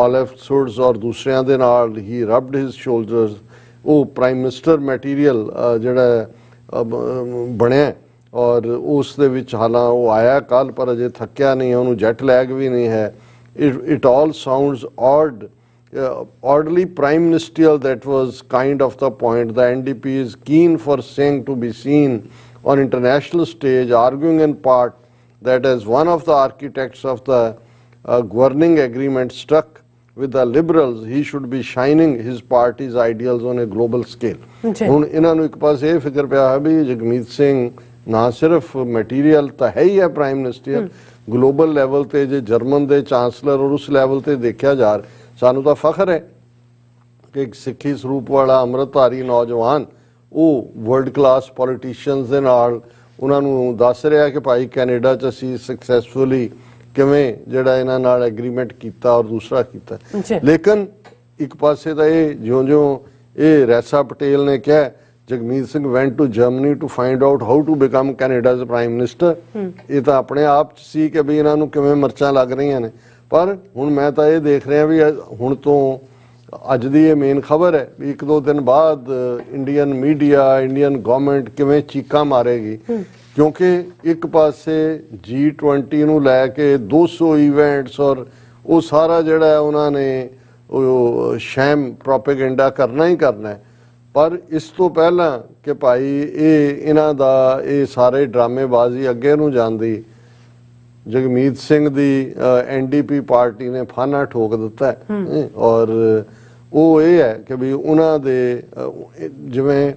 ਆਲਿਵ ਸੁਡਸ ਔਰ ਦੂਸਰਿਆਂ ਦੇ ਨਾਲ ਹੀ ਰਬਡ ਹਿਸ ਸ਼ੋਲਡਰਸ, ਉਹ ਪ੍ਰਾਈਮ ਮਿਨਿਸਟਰ ਮਟੀਰੀਅਲ ਜਿਹੜਾ ਬਣਿਆ ਔਰ ਉਸ ਦੇ ਵਿੱਚ ਹਾਲਾਂ ਉਹ ਆਇਆ ਕੱਲ ਪਰ ਅਜੇ ਥੱਕਿਆ ਨਹੀਂ, ਉਹਨੂੰ ਜੈਟ ਲੈਗ ਵੀ ਨਹੀਂ ਹੈ। It all sounds odd orderly prime ministerial. That was kind of the point. The NDP is keen for Singh to be seen on international stage arguing in part that as one of the architects of the governing agreement struck with the liberals, he should be shining his party's ideals on a global scale. ਹੁਣ ਇਹਨਾਂ ਨੂੰ ਇੱਕ ਪਾਸੇ ਇਹ ਫਿਕਰ ਪਿਆ ਹੈ ਵੀ ਜਗਮੀਤ ਸਿੰਘ ਨਾ ਸਿਰਫ ਮਟੀਰੀਅਲ ਤਾਂ ਹੈ ਹੀ ਹੈ ਪ੍ਰਾਈਮ ਮਿਨਿਸਟਰ, ਗਲੋਬਲ ਲੈਵਲ ਤੇ ਜੇ ਜਰਮਨ ਦੇ ਚਾਂਸਲਰ ਔਰ ਉਸ ਲੈਵਲ ਤੇ ਦੇਖਿਆ ਜਾ ਸਾਨੂੰ ਤਾਂ ਫਖਰ ਹੈ ਕਿ ਇੱਕ ਸਿੱਖੀ ਸਰੂਪ ਵਾਲਾ ਅੰਮ੍ਰਿਤਧਾਰੀ ਨੌਜਵਾਨ ਉਹ ਵਰਲਡ ਕਲਾਸ ਪੋਲੀਟੀਸ਼ੀਅਨਸ ਦੇ ਨਾਲ ਉਹਨਾਂ ਨੂੰ ਦੱਸ ਰਿਹਾ ਕਿ ਭਾਈ ਕੈਨੇਡਾ 'ਚ ਅਸੀਂ ਸਕਸੈਸਫੁਲੀ ਕਿਵੇਂ ਜਿਹੜਾ ਇਹਨਾਂ ਨਾਲ ਐਗਰੀਮੈਂਟ ਕੀਤਾ ਔਰ ਦੂਸਰਾ ਕੀਤਾ। ਲੇਕਿਨ ਇੱਕ ਪਾਸੇ ਤਾਂ ਇਹ ਜਿਉਂ-ਜਿਉਂ ਇਹ ਰੈਸਾ ਪਟੇਲ ਨੇ ਕਿਹਾ Jagmeet Singh went to Germany to find out how to become Canada's prime minister, ਇਹ ਤਾਂ ਆਪਣੇ ਆਪ 'ਚ ਸੀ ਕਿ ਵੀ ਇਹਨਾਂ ਨੂੰ ਕਿਵੇਂ ਮਿਰਚਾਂ ਲੱਗ ਰਹੀਆਂ ਨੇ। ਪਰ ਹੁਣ ਮੈਂ ਤਾਂ ਇਹ ਦੇਖ ਰਿਹਾ ਵੀ ਹੁਣ ਤੋਂ ਅੱਜ ਦੀ ਇਹ ਮੇਨ ਖਬਰ ਹੈ ਵੀ ਇੱਕ ਦੋ ਦਿਨ ਬਾਅਦ ਇੰਡੀਅਨ ਮੀਡੀਆ ਇੰਡੀਅਨ ਗਵਰਨਮੈਂਟ ਕਿਵੇਂ ਚੀਕਾਂ ਮਾਰੇਗੀ, ਕਿਉਂਕਿ ਇੱਕ ਪਾਸੇ G20 ਨੂੰ ਲੈ ਕੇ 200 ਇਵੈਂਟਸ ਔਰ ਉਹ ਸਾਰਾ ਜਿਹੜਾ ਉਹਨਾਂ ਨੇ ਉਹ ਸ਼ੈਮ ਪ੍ਰੋਪੇਗੈਂਡਾ ਕਰਨਾ ਹੀ ਕਰਨਾ ਹੈ। ਪਰ ਇਸ ਤੋਂ ਪਹਿਲਾਂ ਕਿ ਭਾਈ ਇਹਨਾਂ ਦਾ ਇਹ ਸਾਰੇ ਡਰਾਮੇਬਾਜ਼ੀ ਅੱਗੇ ਨੂੰ ਜਾਂਦੀ, ਜਗਮੀਤ ਸਿੰਘ ਦੀ NDP ਪਾਰਟੀ ਨੇ ਫਾਨਾ ਠੋਕ ਦਿੱਤਾ ਔਰ ਉਹ ਇਹ ਹੈ ਕਿ ਵੀ ਉਹਨਾਂ ਦੇ ਜਿਵੇਂ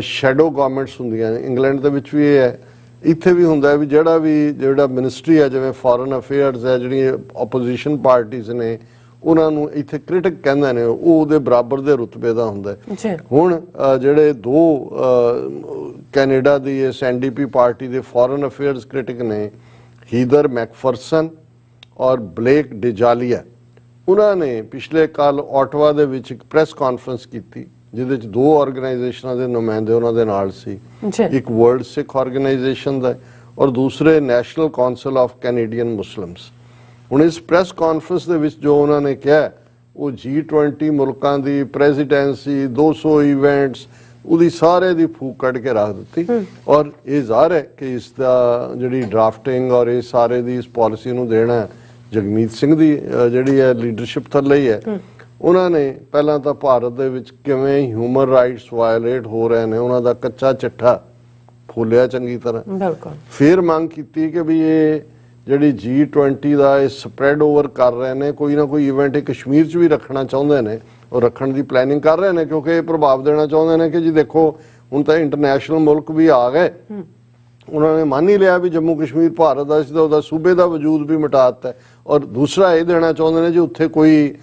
ਸ਼ੈਡੋ ਗਵਰਨਮੈਂਟਸ ਹੁੰਦੀਆਂ ਨੇ, ਇੰਗਲੈਂਡ ਦੇ ਵਿੱਚ ਵੀ ਇਹ ਹੈ, ਇੱਥੇ ਵੀ ਹੁੰਦਾ ਵੀ ਜਿਹੜਾ ਮਿਨਿਸਟਰੀ ਹੈ ਜਿਵੇਂ ਫੋਰਨ ਅਫੇਅਰਸ ਹੈ, ਜਿਹੜੀਆਂ ਆਪੋਜੀਸ਼ਨ ਪਾਰਟੀਜ਼ ਨੇ ਉਹਨਾਂ ਨੂੰ ਇੱਥੇ ਕ੍ਰਿਟਿਕ ਕਹਿੰਦੇ ਨੇ, ਉਹ ਉਹਦੇ ਬਰਾਬਰ ਦੇ ਰੁਤਬੇ ਦਾ ਹੁੰਦਾ। ਹੁਣ ਜਿਹੜੇ ਦੋ ਕੈਨੇਡਾ ਦੀ ਇਸ NDP ਪਾਰਟੀ ਦੇ ਫੋਰਨ ਅਫੇਅਰਸ ਕ੍ਰਿਟਿਕ ਨੇ ਹੀਦਰ ਮੈਕਫਰਸਨ ਔਰ ਬਲੇਕ ਡਿਜਾਲੀਆ, ਉਹਨਾਂ ਨੇ ਪਿਛਲੇ ਕੱਲ ਆਟਵਾ ਦੇ ਵਿੱਚ ਇੱਕ ਪ੍ਰੈਸ ਕਾਨਫਰੰਸ ਕੀਤੀ ਜਿਹਦੇ ਵਿੱਚ ਦੋ ਆਰਗੇਨਾਈਜੇਸ਼ਨਾਂ ਦੇ ਨੁਮਾਇੰਦੇ ਉਹਨਾਂ ਦੇ ਨਾਲ ਸੀ, ਇੱਕ ਵਰਲਡ ਸਿੱਖ ਆਰਗੇਨਾਈਜੇਸ਼ਨ ਦਾ ਔਰ ਦੂਸਰੇ national council of Canadian Muslims. ਹੁਣ ਇਸ ਪ੍ਰੈਸ ਕਾਨਫਰੰਸ ਦੇ ਵਿੱਚ ਜੋ ਉਹਨਾਂ ਨੇ ਕਿਹਾ ਉਹ G20 ਮੁਲਕਾਂ ਦੀ ਪ੍ਰੈਜ਼ੀਡੈਂਸੀ 200 ਇਵੈਂਟਸ ਉਹਦੀ ਸਾਰੇ ਦੀ ਫੂਕ ਕੱਢ ਕੇ ਰੱਖ ਦਿੱਤੀ ਔਰ ਇਹ ਜ਼ਾਹਰ ਹੈ ਕਿ ਇਸ ਦਾ ਜਿਹੜੀ ਡਰਾਫਟਿੰਗ ਔਰ ਇਹ ਸਾਰੇ ਦੀ ਇਸ ਪਾਲਿਸੀ ਨੂੰ ਦੇਣਾ ਜਗਮੀਤ ਸਿੰਘ ਦੀ ਜਿਹੜੀ ਹੈ ਲੀਡਰਸ਼ਿਪ ਥੱਲੇ ਹੀ ਹੈ। ਉਹਨਾਂ ਨੇ ਪਹਿਲਾਂ ਤਾਂ ਭਾਰਤ ਦੇ ਵਿੱਚ ਕਿਵੇਂ ਹਿਊਮਨ ਰਾਈਟਸ ਵਾਇਲੇਟ ਹੋ ਰਹੇ ਨੇ ਉਹਨਾਂ ਦਾ ਕੱਚਾ ਚਿੱਠਾ ਫੋਲਿਆ ਚੰਗੀ ਤਰ੍ਹਾਂ, ਫਿਰ ਮੰਗ ਕੀਤੀ ਕਿ ਵੀ ਇਹ ਜਿਹੜੀ G20 ਦਾ ਇਹ ਸਪਰੈਡ ਓਵਰ ਕਰ ਰਹੇ ਨੇ, ਕੋਈ ਨਾ ਕੋਈ ਇਵੈਂਟ ਕਸ਼ਮੀਰ 'ਚ ਵੀ ਰੱਖਣਾ ਚਾਹੁੰਦੇ ਨੇ ਔਰ ਰੱਖਣ ਦੀ ਪਲੈਨਿੰਗ ਕਰ ਰਹੇ ਨੇ, ਕਿਉਂਕਿ ਇਹ ਪ੍ਰਭਾਵ ਦੇਣਾ ਚਾਹੁੰਦੇ ਨੇ ਕਿ ਜੀ ਦੇਖੋ ਹੁਣ ਤਾਂ ਇੰਟਰਨੈਸ਼ਨਲ ਮੁਲਕ ਵੀ ਆ ਗਏ, ਉਹਨਾਂ ਨੇ ਮੰਨ ਹੀ ਲਿਆ ਵੀ ਜੰਮੂ ਕਸ਼ਮੀਰ ਭਾਰਤ ਦਾ ਸੀ ਤਾਂ ਉਹਦਾ ਸੂਬੇ ਦਾ ਵਜੂਦ ਵੀ ਮਿਟਾ ਦਿੱਤਾ ਔਰ ਦੂਸਰਾ ਇਹ ਦੇਣਾ ਚਾਹੁੰਦੇ ਨੇ ਜੀ ਉੱਥੇ ਕੋਈ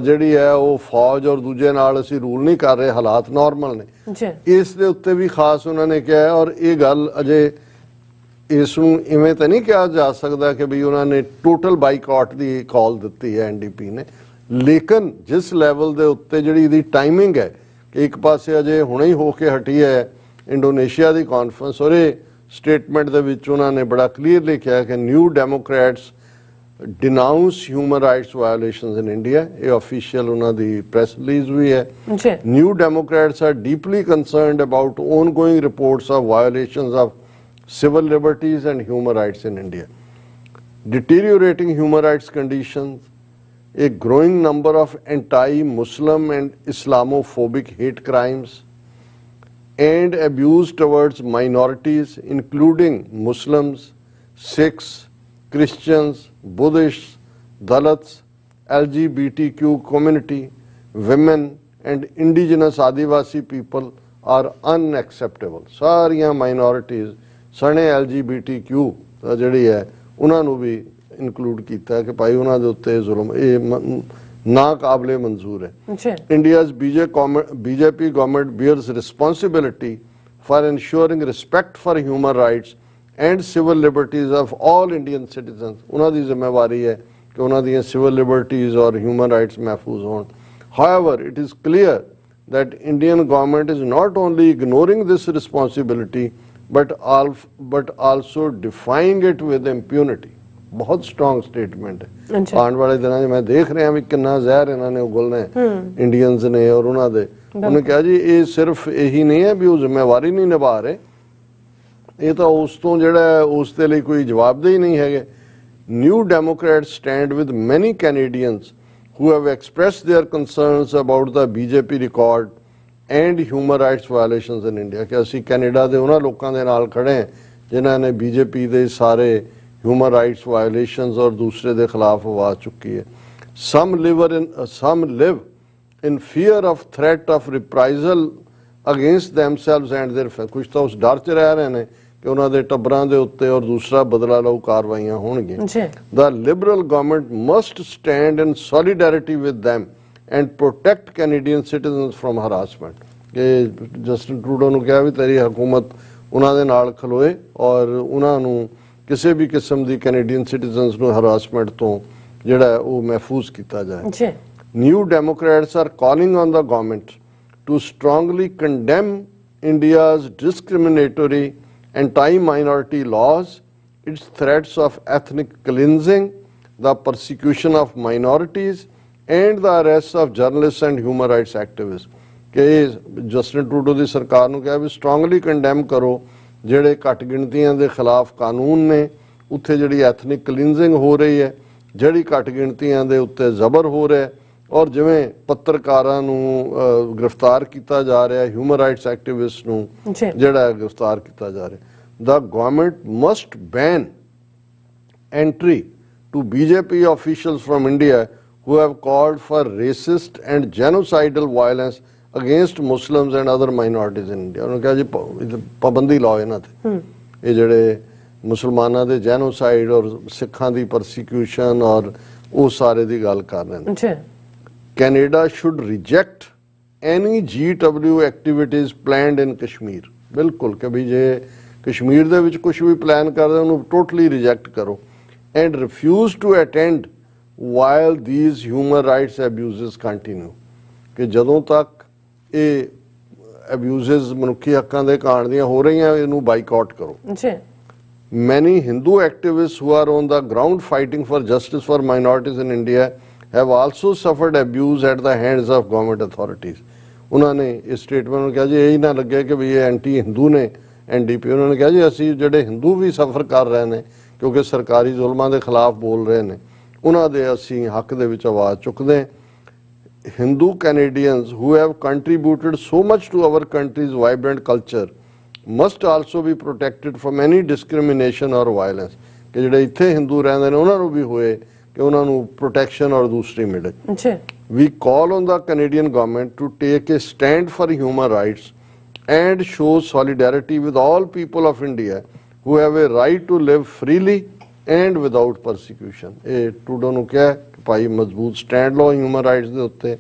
ਜਿਹੜੀ ਹੈ ਉਹ ਫੌਜ ਔਰ ਦੂਜੇ ਨਾਲ ਅਸੀਂ ਰੂਲ ਨਹੀਂ ਕਰ ਰਹੇ, ਹਾਲਾਤ ਨਾਰਮਲ ਨੇ। ਇਸ ਦੇ ਉੱਤੇ ਵੀ ਖਾਸ ਉਹਨਾਂ ਨੇ ਕਿਹਾ ਔਰ ਇਹ ਗੱਲ ਅਜੇ ਇਸ ਨੂੰ ਇਵੇਂ ਤਾਂ ਨਹੀਂ ਕਿਹਾ ਜਾ ਸਕਦਾ ਕਿ ਵੀ ਉਹਨਾਂ ਨੇ ਟੋਟਲ ਬਾਈਕਾਟ ਦੀ ਕਾਲ ਦਿੱਤੀ ਹੈ NDP ਨੇ, ਲੇਕਿਨ ਜਿਸ ਲੈਵਲ ਦੇ ਉੱਤੇ ਜਿਹੜੀ ਇਹਦੀ ਟਾਈਮਿੰਗ ਹੈ ਕਿ ਇੱਕ ਪਾਸੇ ਅਜੇ ਹੁਣੇ ਹੀ ਹੋ ਕੇ ਹਟੀ ਹੈ ਇੰਡੋਨੇਸ਼ੀਆ ਦੀ ਕਾਨਫਰੰਸ ਔਰ ਇਹ ਸਟੇਟਮੈਂਟ ਦੇ ਵਿੱਚ ਉਹਨਾਂ ਨੇ ਬੜਾ ਕਲੀਅਰਲੀ ਕਿਹਾ ਕਿ new Democrats denounce human rights violations in India, ਇਹ official ਉਹਨਾਂ ਦੀ press release ਵੀ ਹੈ। New Democrats are deeply concerned about ongoing reports of violations of civil liberties and human rights in India, deteriorating human rights conditions, a growing number of anti-Muslim and Islamophobic hate crimes, and abuse towards minorities including Muslims, Sikhs, Christians, Buddhists, Dalits, LGBTQ community, women and indigenous Adivasi people are unacceptable. ਸਾਰੀਆਂ minorities ਸਣੇ LGBTQ ਜਿਹੜੀ ਹੈ ਉਹਨਾਂ ਨੂੰ ਵੀ include ਕੀਤਾ ਕਿ ਭਾਈ ਉਹਨਾਂ ਦੇ ਉੱਤੇ ਜ਼ੁਲਮ ਇਹ ਨਾ ਕਾਬਲੇ ਮਨਜ਼ੂਰ ਹੈ। India's BJP government bears responsibility for ensuring respect for human rights and civil liberties of all Indian citizens. ਉਹਨਾਂ ਦੀ ਜ਼ਿੰਮੇਵਾਰੀ ਹੈ ਕਿ ਉਹਨਾਂ ਦੀਆਂ civil liberties or human rights ਮਹਿਫੂਜ਼ ਹੋਣ। However, it is clear that Indian government is not only ignoring this responsibility but also defying it with impunity. बहुत strong statement है। आने वाले दिनों में मैं देख रहा भी कितना जहर इन्होंने उगलना है इंडियंस ने और उन्होंने उन्होंने कहा जी ये सिर्फ यही नहीं है भी वो जिम्मेवारी नहीं निभा रहे, ये तो उस तो जिहड़ा उस दे लई कोई जवाबदेही नहीं है। New Democrats stand with many Canadians who have expressed their concerns about the BJP record and human rights violations in India कि ਅਸੀਂ ਕੈਨੇਡਾ ਦੇ ਉਹਨਾਂ ਲੋਕਾਂ ਦੇ ਨਾਲ ਖੜੇ ਹਾਂ ਜਿਨ੍ਹਾਂ ਨੇ BJP ਦੇ ਸਾਰੇ human rights violations और दूसरे ਦੇ ਖਿਲਾਫ ਆਵਾਜ਼ ਚੁੱਕੀ ਹੈ। some live in fear of threat of reprisal against themselves and their family, ਕੁਝ ਤਾਂ ਉਸ ਡਰ 'ਚ ਰਹਿ ਰਹੇ ਨੇ ਕਿ ਉਹਨਾਂ ਦੇ ਟੱਬਰਾਂ ਦੇ ਉੱਤੇ ਔਰ ਦੂਸਰਾ ਬਦਲਾ ਲਊ ਕਾਰਵਾਈਆਂ ਹੋਣਗੀਆਂ। The liberal government must stand in solidarity with them and protect Canadian citizens from harassment। ਕਿ ਜਸਟਿਨ ਟਰੂਡੋ ਨੂੰ ਕਿਹਾ ਵੀ ਤੇਰੀ ਹਕੂਮਤ ਉਹਨਾਂ ਦੇ ਨਾਲ ਖਲੋਏ ਔਰ ਉਹਨਾਂ ਨੂੰ ਕਿਸੇ ਵੀ ਕਿਸਮ ਦੀ ਕੈਨੇਡੀਅਨ ਸਿਟੀਜ਼ਨਸ ਨੂੰ ਹਰਾਸਮੈਂਟ ਤੋਂ ਜਿਹੜਾ ਉਹ ਮਹਿਫੂਜ਼ ਕੀਤਾ ਜਾਏ। New Democrats are calling on the government to strongly condemn India's discriminatory anti-minority laws, its threats of ethnic cleansing, the persecution of minorities, and the arrests of journalists and human rights activists। कि Justin Trudeau ਦੀ ਸਰਕਾਰ ਨੂੰ ਕਿਹਾ ਵੀ strongly condemn ਕਰੋ ਜਿਹੜੇ ਘੱਟ ਗਿਣਤੀਆਂ ਦੇ ਖਿਲਾਫ ਕਾਨੂੰਨ ਨੇ, ਉੱਥੇ ਜਿਹੜੀ ਐਥਨਿਕ ਕਲੀਨਜ਼ਿੰਗ ਹੋ ਰਹੀ ਹੈ, ਜਿਹੜੀ ਘੱਟ ਗਿਣਤੀਆਂ ਦੇ ਉੱਤੇ ਜ਼ਬਰ ਹੋ ਰਿਹਾ ਔਰ ਜਿਵੇਂ ਪੱਤਰਕਾਰਾਂ ਨੂੰ ਗ੍ਰਿਫਤਾਰ ਕੀਤਾ ਜਾ ਰਿਹਾ, ਹਿਊਮਨ ਰਾਈਟਸ ਐਕਟਿਵਿਸਟ ਨੂੰ ਜਿਹੜਾ ਗ੍ਰਿਫਤਾਰ ਕੀਤਾ ਜਾ ਰਿਹਾ। The government must ban entry to BJP officials from India who have called for racist and genocidal violence against Muslims and other minorities in India। उन्होंने कहा जी पाबंदी लाओ इन्हां ते, ये ਜਿਹੜੇ ਮੁਸਲਮਾਨਾਂ ਦੇ ਜੈਨੋਸਾਈਡ ਔਰ ਸਿੱਖਾਂ ਦੀ ਪਰਸੀਕਿਊਸ਼ਨ ਔਰ ਉਹ ਸਾਰੇ ਦੀ ਗੱਲ ਕਰ ਰਹੇ ਨੇ। Canada should reject any GW activities planned in Kashmir। ਬਿਲਕੁਲ ਕਿ ਵੀ ਜੇ ਕਸ਼ਮੀਰ ਦੇ ਵਿੱਚ ਕੁਝ ਵੀ ਪਲਾਨ ਕਰਦੇ ਉਹਨੂੰ ਟੋਟਲੀ ਰਿਜੈਕਟ ਕਰੋ। And refuse to attend while these human rights abuses continue ਕਿ ਜਦੋਂ ਤੱਕ ਇਹ ਅਬਿਊਜ਼ਸ ਮਨੁੱਖੀ ਹੱਕਾਂ ਦੇ ਘਾਣ ਦੀਆਂ ਹੋ ਰਹੀਆਂ ਇਹਨੂੰ ਬਾਈਕਾਟ ਕਰੋ। Many Hindu activists who are on the ground fighting for justice for minorities in India have also suffered abuse at the hands of government authorities। उन्होंने इस स्टेटमेंट में कहा जी यही ना लगे कि भी ये एंटी हिंदू ने NDP। उन्होंने कहा जी असी ਜਿਹੜੇ ਹਿੰਦੂ ਵੀ ਸਫਰ ਕਰ ਰਹੇ ਨੇ ਕਿਉਂਕਿ ਸਰਕਾਰੀ ਜ਼ੁਲਮਾਂ ਦੇ ਖਿਲਾਫ ਬੋਲ ਰਹੇ ਨੇ ਉਹਨਾਂ ਦੇ ਅਸੀਂ ਹੱਕ ਦੇ ਵਿੱਚ ਆਵਾਜ਼ ਚੁੱਕਦੇ ਹਾਂ। Hindu Canadians who have contributed so much to our country's vibrant culture must also be protected from any discrimination or violence। ਕਿ ਜਿਹੜੇ ਇੱਥੇ ਹਿੰਦੂ ਰਹਿੰਦੇ ਨੇ ਉਹਨਾਂ ਨੂੰ ਵੀ ਹੋਏ ਕਿ ਉਹਨਾਂ ਨੂੰ ਪ੍ਰੋਟੈਕਸ਼ਨ ਔਰ ਦੂਸਰੀ ਮਿਲੇ। We call on the Canadian government to take a stand for human rights and show solidarity with all people of India who have a right to live freely and without persecution। ਇਹ Trudeau ਨੂੰ ਕਿਹਾ ਕਿ ਭਾਈ ਮਜ਼ਬੂਤ stand ਲਓ human rights ਦੇ ਉੱਤੇ,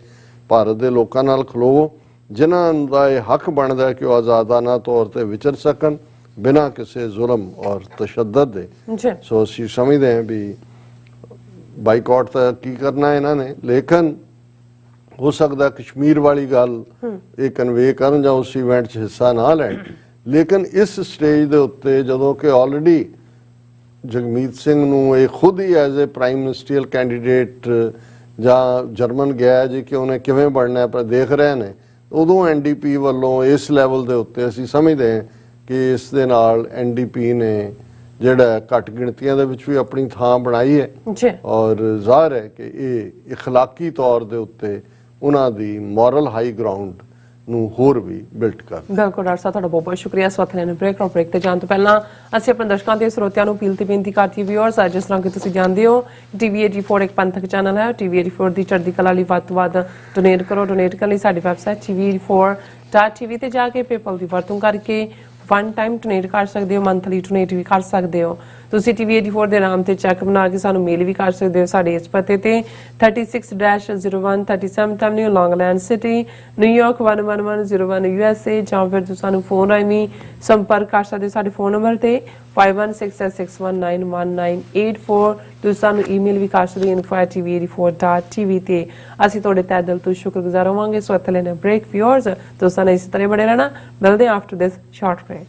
ਭਾਰਤ ਦੇ ਲੋਕਾਂ ਨਾਲ ਖਲੋਵੋ ਜਿਨ੍ਹਾਂ ਦਾ ਇਹ ਹੱਕ ਬਣਦਾ ਕਿ ਉਹ ਆਜ਼ਾਦਾਨਾ ਤੌਰ ਤੇ ਵਿਚਰ ਸਕਣ ਬਿਨਾਂ ਕਿਸੇ ਜ਼ੁਲਮ ਔਰ ਤਸ਼ੱਦਦ ਦੇ। ਸੋ ਅਸੀਂ ਸਮਝਦੇ ਹਾਂ ਵੀ ਬਾਈਕਾਟ ਤਾਂ ਕੀ ਕਰਨਾ ਇਹਨਾਂ ਨੇ, ਲੇਕਿਨ ਹੋ ਸਕਦਾ ਕਸ਼ਮੀਰ ਵਾਲੀ ਗੱਲ ਇਹ ਕਨਵੇ ਕਰਨ ਜਾਂ ਉਸ ਇਵੈਂਟ 'ਚ ਹਿੱਸਾ ਨਾ ਲੈਣ। ਲੇਕਿਨ ਇਸ ਸਟੇਜ ਦੇ ਉੱਤੇ ਜਦੋਂ ਕਿ ਆਲਰੇਡੀ ਜਗਮੀਤ ਸਿੰਘ ਨੂੰ ਇਹ ਖੁਦ ਹੀ as a prime ministerial candidate ਜਾਂ ਜਰਮਨ ਗਿਆ ਜੀ ਕਿ ਉਹਨੇ ਕਿਵੇਂ ਬਣਨਾ ਪਰ ਦੇਖ ਰਹੇ ਨੇ, ਉਦੋਂ NDP ਵੱਲੋਂ ਇਸ ਲੈਵਲ ਦੇ ਉੱਤੇ ਅਸੀਂ ਸਮਝਦੇ ਹਾਂ ਕਿ ਇਸ ਦੇ ਨਾਲ NDP ਨੇ ਜਿਹੜਾ ਘੱਟ ਗਿਣਤੀਆਂ ਦੇ ਵਿੱਚ ਵੀ ਆਪਣੀ ਥਾਂ ਬਣਾਈ ਹੈ ਔਰ ਜ਼ਾਹਰ ਹੈ ਕਿ ਇਹ ਇਖਲਾਕੀ ਤੌਰ ਦੇ ਉੱਤੇ ਉਹਨਾਂ ਦੀ ਮੋਰਲ ਹਾਈ ਗਰਾਊਂਡ ਨੂੰ ਹੋਰ ਵੀ ਬਿਲਡ ਕਰ। ਬਿਲਕੁਲ ਡਾਕਟਰ ਸਾਹਿਬ ਤੁਹਾਡਾ ਬਹੁਤ ਬਹੁਤ ਸ਼ੁਕਰੀਆ। ਇਸ ਵਕਤ ਲੈਣੇ ਬ੍ਰੇਕ ਤੇ ਜਾਣ ਤੋਂ ਪਹਿਲਾਂ ਅਸੀਂ ਆਪਣੇ ਦਰਸ਼ਕਾਂ ਤੇ ਸਰੋਤਿਆਂ ਨੂੰ ਅਪੀਲ ਤੇ ਬੇਨਤੀ ਕਰਦੀ ਵਿਊਅਰਸ, ਜਿਸ ਤਰ੍ਹਾਂ ਕਿ ਤੁਸੀਂ ਜਾਣਦੇ ਹੋ TV84 ਇੱਕ ਪੰਥਕ ਚੈਨਲ ਹੈ। TV84 ਦੀ ਚੜ੍ਹਦੀ ਕਲਾ ਲਈ ਵੱਧ ਤੋਂ ਵੱਧ ਡੋਨੇਟ ਕਰੋ। ਡੋਨੇਟ ਕਰਨ ਲਈ ਸਾਡੀ ਵੈਬਸਾਈਟ TV84.tv ਤੇ ਜਾ ਕੇ ਪੇਪਲ ਦੀ ਵਰਤੋਂ ਕਰਕੇ वन टाइम डोनेट कर सकते हो, मंथली डोनेट भी कर सकते हो। तुसी TV84 ਦੇ ਨਾਮ ਤੇ ਚੈੱਕ ਬਣਾ ਕੇ ਸਾਨੂੰ ਮੇਲ ਵੀ ਕਰ ਸਕਦੇ ਹੋ ਸਾਡੇ ਇਸ ਪਤੇ ਤੇ 36-01 37th Avenue Long Island City New York 11101 USA ਜਾਂ ਫਿਰ ਤੁਸੀਂ ਸਾਨੂੰ ਫੋਨ ਰਾਹੀਂ ਸੰਪਰਕ ਕਰ ਸਕਦੇ ਹੋ ਸਾਡੇ ਫੋਨ ਨੰਬਰ ਤੇ 5166191984 ਤੁਸੀਂ ਸਾਨੂੰ ਈਮੇਲ ਵੀ ਕਰ ਸਕਦੇ info@tv84.tv ਤੇ ਅਸੀਂ ਤੁਹਾਡੇ ਤਹਿ ਦਿਲ ਤੋਂ ਸ਼ੁਕਰਗੁਜ਼ਾਰ ਹੋਵਾਂਗੇ। ਸੋ ਇੱਥੇ ਲੈਣਾ ਬ੍ਰੇਕ ਵਿਊਅਰਸ, ਤੁਸੀਂ ਸਾਨੂੰ ਇਸੇ ਤਰ੍ਹਾਂ ਬਣੇ ਰਹਿਣਾ। ਮਿਲਦੇ ਹਾਂ ਆਫਟਰ ਦਿਸ ਸ਼ਾਰਟ ਬ੍ਰੇਕ।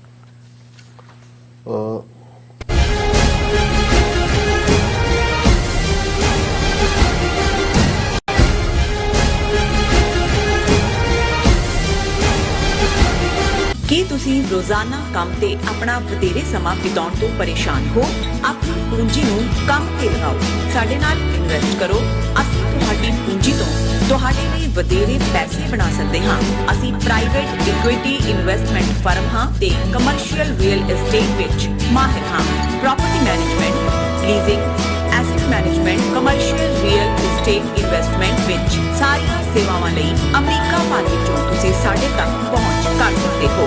ਕੀ ਤੁਸੀਂ ਰੋਜ਼ਾਨਾ ਕੰਮ ਤੇ ਆਪਣਾ ਵਧੇਰੇ ਸਮਾਂ ਬਿਤਾਉਣ ਤੋਂ ਪਰੇਸ਼ਾਨ ਹੋ? ਆਪਣੀ ਪੂੰਜੀ ਨੂੰ ਕੰਮ ਤੇ ਲਗਾਓ, ਸਾਡੇ ਨਾਲ ਇਨਵੈਸਟ ਕਰੋ। ਅਸੀਂ ਤੁਹਾਡੀ ਪੂੰਜੀ ਤੋਂ ਤੁਹਾਡੇ ਲਈ ਵਧੇਰੇ ਪੈਸੇ ਬਣਾ ਸਕਦੇ ਹਾਂ। ਅਸੀਂ ਪ੍ਰਾਈਵੇਟ ਇਕੁਇਟੀ ਇਨਵੈਸਟਮੈਂਟ ਫਰਮ ਹਾਂ ਤੇ ਕਮਰਸ਼ੀਅਲ ਰੀਅਲ ਏਸਟੇਟ ਵਿੱਚ ਮਾਹਿਰ ਹਾਂ। Property management, leasing, asset management, commercial real estate investment ਵਿੱਚ ਸਾਰੀਆਂ ਸੇਵਾਵਾਂ ਲਈ ਅਮਰੀਕਾ ਭਰ ਵਿੱਚੋਂ ਤੁਸੀਂ ਸਾਡੇ ਤੱਕ ਪਹੁੰਚ ਕਰ ਸਕਦੇ ਹੋ।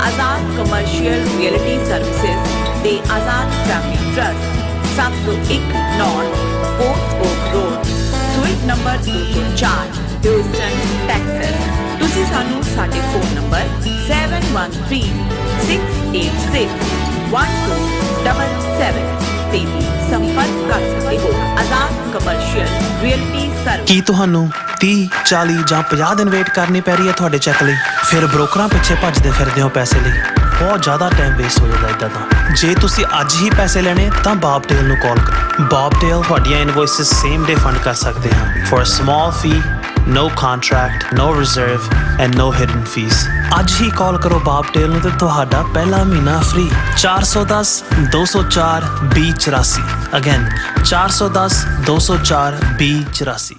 ਆਜ਼ਾਦ ਕਮਰਸ਼ੀਅਲ ਰੀਅਲਟੀ ਸਰਵਿਸਿਜ਼ ਤੇ Azad family trust 701 North Post Oak Road, suite number 204, Houston, Texas. ਤੁਸੀਂ ਸਾਨੂੰ ਸਾਡੇ ਫੋਨ ਨੰਬਰ 7136861277 ਤੇ ਵੀ ਸੰਪਰਕ ਕਰ ਸਕਦੇ ਹੋ। Azad Commercial realty service. ਕੀ ਤੁਹਾਨੂੰ 30, 40 ਜਾਂ 50 ਦਿਨ ਵੇਟ ਕਰਨੀ ਪੈ ਰਹੀ ਹੈ ਤੁਹਾਡੇ ਚੈੱਕ ਲਈ? ਫਿਰ ਬ੍ਰੋਕਰਾਂ ਪਿੱਛੇ ਭੱਜਦੇ ਫਿਰਦੇ ਹੋ ਪੈਸੇ ਲਈ। ਬਹੁਤ ਜ਼ਿਆਦਾ ਟਾਈਮ ਵੇਸਟ ਹੋ ਜਾਂਦਾ ਇੱਦਾਂ ਤਾਂ। ਜੇ ਤੁਸੀਂ ਅੱਜ ਹੀ ਪੈਸੇ ਲੈਣੇ ਤਾਂ ਬੌਬਟੇਲ ਨੂੰ ਕਾਲ ਕਰੋ। ਬੌਬਟੇਲ ਤੁਹਾਡੀਆਂ ਇਨਵੋਇਸਿਸ ਸੇਮ ਡੇ ਫੰਡ ਕਰ ਸਕਦੇ ਹਾਂ for a small fee, no contract, no reserve and no hidden fees। ਅੱਜ ਹੀ ਕਾਲ ਕਰੋ ਬੌਬਟੇਲ ਨੂੰ ਤੇ ਤੁਹਾਡਾ ਪਹਿਲਾ ਮਹੀਨਾ free. 410 204 2084। Again 410 204 2084।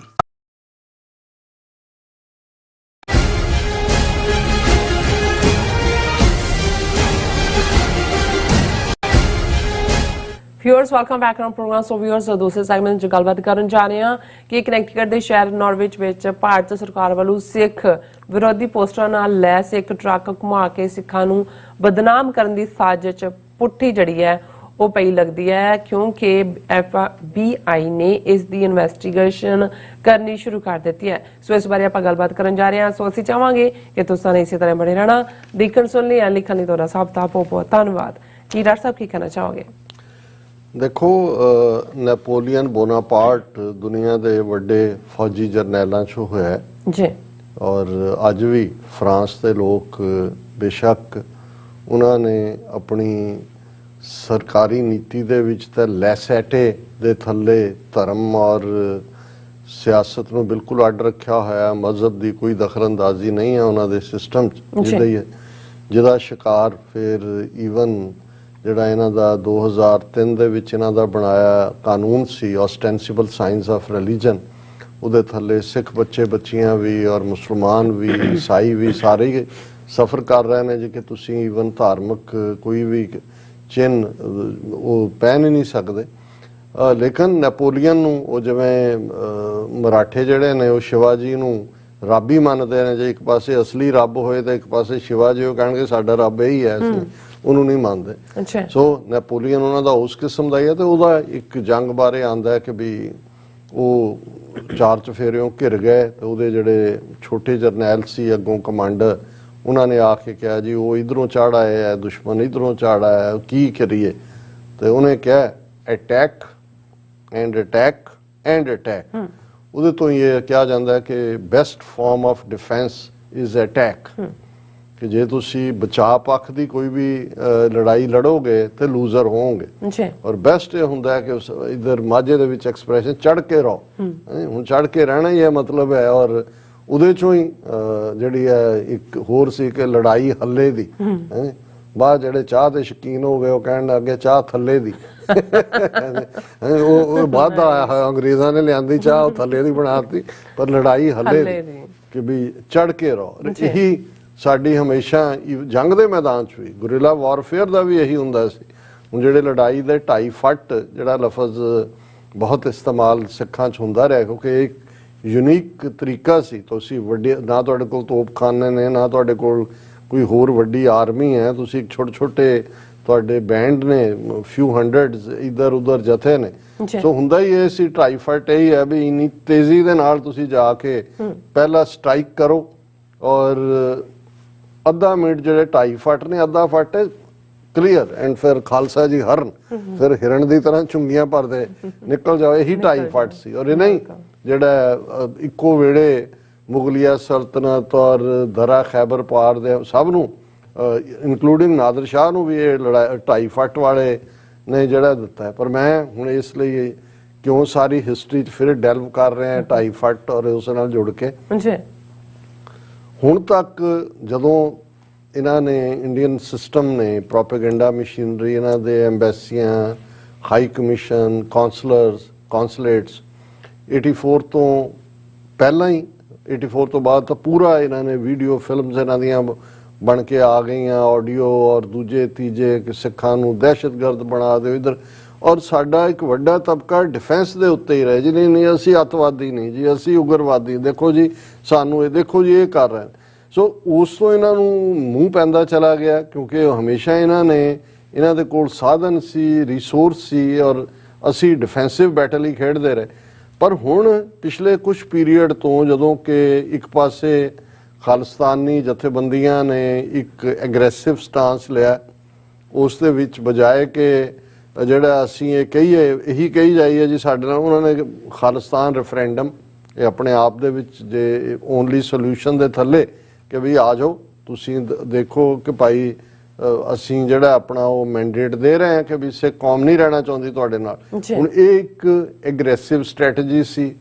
Viewers welcome back on programme. So viewers ਦੂਸਰੇ ਸੈਗਮੈਂਟ 'ਚ ਗੱਲਬਾਤ ਕਰਨ ਜਾ ਰਹੇ ਹਾਂ ਕਿ ਕਨੈਕਟੀਕਟ ਦੇ ਸ਼ਹਿਰ ਨਾਰਵਿਚ ਵਿੱਚ ਭਾਰਤ ਸਰਕਾਰ ਵੱਲੋਂ ਸਿੱਖ ਵਿਰੋਧੀ ਪੋਸਟਰਾਂ ਨਾਲ ਲੈਸ ਇੱਕ ਟਰੱਕ ਘੁਮਾ ਕੇ ਸਿੱਖਾਂ ਨੂੰ ਬਦਨਾਮ ਕਰਨ ਦੀ ਸਾਜ਼ਿਸ਼ ਪੁੱਠੀ ਜੜੀ ਹੈ ਉਹ ਪਈ ਲੱਗਦੀ ਹੈ, ਕਿਉਂਕਿ FBI ਨੇ ਇਸ ਦੀ ਇਨਵੈਸਟੀਗੇਸ਼ਨ ਕਰਨੀ ਸ਼ੁਰੂ ਕਰ ਦਿੱਤੀ ਹੈ। ਸੋ ਇਸ ਬਾਰੇ ਆਪਾਂ ਗੱਲਬਾਤ ਕਰਨ ਜਾ ਰਹੇ ਹਾਂ। ਸੋ ਅਸੀਂ ਚਾਹਾਂਗੇ ਕਿ ਤੁਸੀਂ ਇਸੇ ਤਰ੍ਹਾਂ ਬਣੇ ਰਹਿਣਾ। ਦੇਖਣ ਸੁਣ ਲਈ ਲਿਖਣ ਲਈ ਤੁਹਾਡਾ ਸਭ ਦਾ ਬਹੁਤ ਬਹੁਤ ਧੰਨਵਾਦ। ਕੀ ਡਾਕਟਰ ਸਾਹਿਬ ਕੀ ਕਹਿਣਾ ਚਾਹੋਗੇ? ਦੇਖੋ, ਨੈਪੋਲੀਅਨ ਬੋਨਾਪਾਰਟ ਦੁਨੀਆ ਦੇ ਵੱਡੇ ਫੌਜੀ ਜਰਨੈਲਾਂ 'ਚੋਂ ਹੋਇਆ ਜੀ, ਔਰ ਅੱਜ ਵੀ ਫਰਾਂਸ ਦੇ ਲੋਕ ਬੇਸ਼ੱਕ ਉਹਨਾਂ ਨੇ ਆਪਣੀ ਸਰਕਾਰੀ ਨੀਤੀ ਦੇ ਵਿੱਚ ਤਾਂ ਲੈਸੈਟੇ ਦੇ ਥੱਲੇ ਧਰਮ ਔਰ ਸਿਆਸਤ ਨੂੰ ਬਿਲਕੁਲ ਅੱਡ ਰੱਖਿਆ ਹੋਇਆ। ਮਜ਼ਹਬ ਦੀ ਕੋਈ ਦਖਲਅੰਦਾਜ਼ੀ ਨਹੀਂ ਹੈ ਉਹਨਾਂ ਦੇ ਸਿਸਟਮ 'ਚ, ਜਿਹਦਾ ਸ਼ਿਕਾਰ ਫਿਰ ਈਵਨ ਜਿਹੜਾ ਇਹਨਾਂ ਦਾ 2003 ਦੇ ਵਿੱਚ ਇਹਨਾਂ ਦਾ ਬਣਾਇਆ ਕਾਨੂੰਨ ਸੀ ਔਸਟੈਂਸੀਬਲ ਸਾਈਨਸ ਆਫ ਰਿਲੀਜਨ, ਉਹਦੇ ਥੱਲੇ ਸਿੱਖ ਬੱਚੇ ਬੱਚੀਆਂ ਵੀ ਔਰ ਮੁਸਲਮਾਨ ਵੀ ਈਸਾਈ ਵੀ ਸਾਰੇ ਸਫਰ ਕਰ ਰਹੇ ਨੇ ਜੀ ਕਿ ਤੁਸੀਂ ਈਵਨ ਧਾਰਮਿਕ ਕੋਈ ਵੀ ਚਿੰਨ੍ਹ ਉਹ ਪਹਿਨ ਹੀ ਨਹੀਂ ਸਕਦੇ। ਲੇਕਿਨ ਨੈਪੋਲੀਅਨ ਨੂੰ ਉਹ ਜਿਵੇਂ ਮਰਾਠੇ ਜਿਹੜੇ ਨੇ ਉਹ ਸ਼ਿਵਾਜੀ ਨੂੰ ਰੱਬ ਹੀ ਮੰਨਦੇ ਨੇ। ਜੇ ਇੱਕ ਪਾਸੇ ਅਸਲੀ ਰੱਬ ਹੋਏ ਤਾਂ ਇੱਕ ਪਾਸੇ ਸ਼ਿਵਾਜੀ ਉਹ ਕਹਿਣਗੇ ਸਾਡਾ ਰੱਬ ਇਹੀ ਹੈ, ਅਸੀਂ ਉਹਨੂੰ ਨਹੀਂ ਮੰਨਦੇ। ਸੋ ਨੈਪੋਲੀਅਨ ਉਹਨਾਂ ਦਾ ਉਸ ਕਿਸਮ ਦਾ ਹੀ ਹੈ। ਤੇ ਉਹਦਾ ਇੱਕ ਜੰਗ ਬਾਰੇ ਆਉਂਦਾ ਹੈ ਕਿ ਵੀ ਉਹ 4 ਚੁਫੇਰਿਓਂ ਘਿਰ ਗਏ ਤੇ ਉਹਦੇ ਜਿਹੜੇ ਛੋਟੇ ਜਰਨੈਲ ਸੀ ਅੱਗੋਂ ਕਮਾਂਡਰ, ਉਹਨਾਂ ਨੇ ਆ ਕੇ ਕਿਹਾ ਜੀ ਉਹ ਇਧਰੋਂ ਚੜ੍ਹ ਆਏ ਹੈ, ਦੁਸ਼ਮਣ ਇਧਰੋਂ ਚੜ੍ਹ ਆਇਆ, ਕੀ ਕਰੀਏ? ਤੇ ਉਹਨੇ ਕਿਹਾ attack and attack and attack. ਉਹਦੇ ਤੋਂ ਇਹ ਕਿਹਾ ਜਾਂਦਾ ਕਿ best farm of defence is attack, ਕਿ ਜੇ ਤੁਸੀਂ ਬਚਾਅ ਪੱਖ ਦੀ ਕੋਈ ਵੀ ਲੜਾਈ ਲੜੋਗੇ ਤੇ ਲੂਜ਼ਰ ਹੋਵੋਗੇ। ਔਰ ਬੈਸਟ ਇਹ ਹੁੰਦਾ ਹੈ ਕਿ ਇਧਰ ਮਾਝੇ ਦੇ ਵਿੱਚ ਐਕਸਪ੍ਰੈਸ਼ਨ ਚੜ ਕੇ ਰਹੋ। ਹੁਣ ਚੜ ਕੇ ਰਹਿਣਾ ਹੀ ਇਹ ਮਤਲਬ ਹੈ। ਔਰ ਉਹਦੇ ਚੋਂ ਹੀ ਜਿਹੜੀ ਹੈ ਇੱਕ ਹੋਰ ਸੀ ਕਿ ਲੜਾਈ ਹੱਲੇ ਦੀ। ਬਾਅਦ ਜਿਹੜੇ ਚਾਹ ਦੇ ਸ਼ੌਕੀਨ ਹੋ ਗਏ ਉਹ ਕਹਿਣ ਲੱਗੇ ਚਾਹ ਥੱਲੇ ਦੀ। ਉਹ ਬਾਅਦ ਆਇਆ ਹੋਇਆ, ਅੰਗਰੇਜ਼ਾਂ ਨੇ ਲਿਆਂਦੀ ਚਾਹ ਉਹ ਥੱਲੇ ਦੀ ਬਣਾਤੀ, ਪਰ ਲੜਾਈ ਹੱਲੇ ਦੀ ਕਿ ਵੀ ਚੜ ਕੇ ਰਹੋ। ਇਹੀ ਸਾਡੀ ਹਮੇਸ਼ਾ ਜੰਗ ਦੇ ਮੈਦਾਨ 'ਚ ਵੀ ਗੁਰੀਲਾ ਵਾਰਫੇਅਰ ਦਾ ਵੀ ਇਹੀ ਹੁੰਦਾ ਸੀ। ਹੁਣ ਜਿਹੜੇ ਲੜਾਈ ਦੇ 2.5 ਫੁੱਟ ਜਿਹੜਾ ਲਫ਼ਜ਼ ਬਹੁਤ ਇਸਤੇਮਾਲ ਸਿੱਖਾਂ 'ਚ ਹੁੰਦਾ ਰਿਹਾ, ਕਿਉਂਕਿ ਇੱਕ ਯੂਨੀਕ ਤਰੀਕਾ ਸੀ। ਤੁਸੀਂ ਵੱਡੇ ਨਾ ਤੁਹਾਡੇ ਕੋਲ ਤੋਪਖਾਨੇ ਨੇ, ਨਾ ਤੁਹਾਡੇ ਕੋਲ ਕੋਈ ਹੋਰ ਵੱਡੀ ਆਰਮੀ ਹੈ, ਤੁਸੀਂ ਛੋਟੇ ਛੋਟੇ ਤੁਹਾਡੇ ਬੈਂਡ ਨੇ, ਫਿਊ ਹੰਡਰਡਸ ਇੱਧਰ ਉੱਧਰ ਜਥੇ ਨੇ। ਸੋ ਹੁੰਦਾ ਹੀ ਇਹ ਸੀ 2.5 ਫੁੱਟ ਇਹੀ ਹੈ ਵੀ ਇੰਨੀ ਤੇਜ਼ੀ ਦੇ ਨਾਲ ਤੁਸੀਂ ਜਾ ਕੇ ਪਹਿਲਾ ਸਟ੍ਰਾਈਕ ਕਰੋ ਔਰ ਅੱਧਾ ਮਿੰਟ ਜਿਹੜੇ 2.5 ਫੁੱਟ ਨੇ ਅੱਧਾ ਫੁੱਟ ਕਲੀਅਰ ਐਂਡ ਫਿਰ ਖਾਲਸਾ ਜੀ ਹਰਨ, ਫਿਰ ਹਿਰਨ ਦੀ ਤਰ੍ਹਾਂ ਚੁੰਗੀਆਂ ਭਰਦੇ ਨਿਕਲ ਜਾਓ, ਇਹੀ 2.5 ਫੁੱਟ ਸੀ। ਔਰ ਇਹ ਨਹੀਂ ਜਿਹੜਾ ਇੱਕੋ ਵੇੜੇ ਮੁਗਲਿਆ ਸਲਤਨਤ ਔਰ ਦਰਾ ਖੈਬਰ ਪਾਰ ਦੇ ਸਭ ਨੂੰ ਇਨਕਲੂਡਿੰਗ ਨਾਦਰ ਸ਼ਾਹ ਨੂੰ ਵੀ ਇਹ 2.5 ਫੁੱਟ ਵਾਲੇ ਨੇ ਜਿਹੜਾ ਦਿੱਤਾ ਹੈ। ਪਰ ਮੈਂ ਹੁਣ ਇਸ ਲਈ ਕਿਉਂ ਸਾਰੀ ਹਿਸਟਰੀ 'ਚ ਫਿਰ ਡੈਲਵ ਕਰ ਰਹੇ ਹਾਂ 2.5 ਫੁੱਟ ਔਰ ਉਸ ਨਾਲ ਜੁੜ ਕੇ, ਹੁਣ ਤੱਕ ਜਦੋਂ ਇਹਨਾਂ ਨੇ ਇੰਡੀਅਨ ਸਿਸਟਮ ਨੇ ਪ੍ਰੋਪੇਗੈਂਡਾ ਮਸ਼ੀਨਰੀ, ਇਹਨਾਂ ਦੇ ਐਮਬੈਸੀਆਂ, ਹਾਈ ਕਮਿਸ਼ਨ, ਕੌਂਸਲੇਟਸ 84 ਤੋਂ ਪਹਿਲਾਂ ਹੀ, 84 ਤੋਂ ਬਾਅਦ ਤਾਂ ਪੂਰਾ ਇਹਨਾਂ ਨੇ ਵੀਡੀਓ ਫਿਲਮਸ ਇਹਨਾਂ ਦੀਆਂ ਬਣ ਕੇ ਆ ਗਈਆਂ, ਆਡੀਓ ਔਰ ਦੂਜੇ ਤੀਜੇ ਕਿ ਸਿੱਖਾਂ ਨੂੰ ਦਹਿਸ਼ਤਗਰਦ ਬਣਾ ਦਿਓ ਇੱਧਰ। ਔਰ ਸਾਡਾ ਇੱਕ ਵੱਡਾ ਤਬਕਾ ਡਿਫੈਂਸ ਦੇ ਉੱਤੇ ਹੀ ਰਹੇ ਜੀ, ਨਹੀਂ ਅਸੀਂ ਅੱਤਵਾਦੀ ਨਹੀਂ ਜੀ, ਅਸੀਂ ਉਗਰਵਾਦੀ, ਦੇਖੋ ਜੀ ਸਾਨੂੰ ਇਹ, ਦੇਖੋ ਜੀ ਇਹ ਕਰ ਰਹੇ। ਸੋ ਉਸ ਤੋਂ ਇਹਨਾਂ ਨੂੰ ਮੂੰਹ ਪੈਂਦਾ ਚਲਾ ਗਿਆ, ਕਿਉਂਕਿ ਹਮੇਸ਼ਾ ਇਹਨਾਂ ਦੇ ਕੋਲ ਸਾਧਨ ਸੀ, ਰਿਸੋਰਸ ਸੀ ਔਰ ਅਸੀਂ ਡਿਫੈਂਸਿਵ ਬੈਟਲ ਹੀ ਖੇਡਦੇ ਰਹੇ। ਪਰ ਹੁਣ ਪਿਛਲੇ ਕੁਝ ਪੀਰੀਅਡ ਤੋਂ ਜਦੋਂ ਕਿ ਇੱਕ ਪਾਸੇ ਖਾਲਿਸਤਾਨੀ ਜਥੇਬੰਦੀਆਂ ਨੇ ਇੱਕ ਐਗਰੈਸਿਵ ਸਟਾਂਸ ਲਿਆ, ਉਸ ਦੇ ਵਿੱਚ ਬਜਾਏ ਕਿ ਜਿਹੜਾ ਅਸੀਂ ਇਹ ਇਹੀ ਕਹੀ ਜਾਈਏ ਜੀ ਸਾਡੇ ਨਾਲ, ਉਹਨਾਂ ਨੇ ਖਾਲਿਸਤਾਨ ਰੈਫਰੈਂਡਮ ਇਹ ਆਪਣੇ ਆਪ ਦੇ ਵਿੱਚ ਜੇ ਓਨਲੀ ਸੋਲੂਸ਼ਨ ਦੇ ਥੱਲੇ ਕਿ ਵੀ ਆ ਜਾਓ ਤੁਸੀਂ ਦੇਖੋ ਕਿ ਭਾਈ ਅਸੀਂ ਜਿਹੜਾ ਆਪਣਾ ਉਹ ਮੈਂਡੇਟ ਦੇ ਰਹੇ ਹਾਂ ਕਿ ਵੀ ਸਿੱਖ ਕੌਮ ਨਹੀਂ ਰਹਿਣਾ ਚਾਹੁੰਦੀ ਤੁਹਾਡੇ ਨਾਲ। ਹੁਣ ਇਹ ਇੱਕ ਐਗਰੈਸਿਵ ਸਟ੍ਰੈਟਜੀ ਸੀ,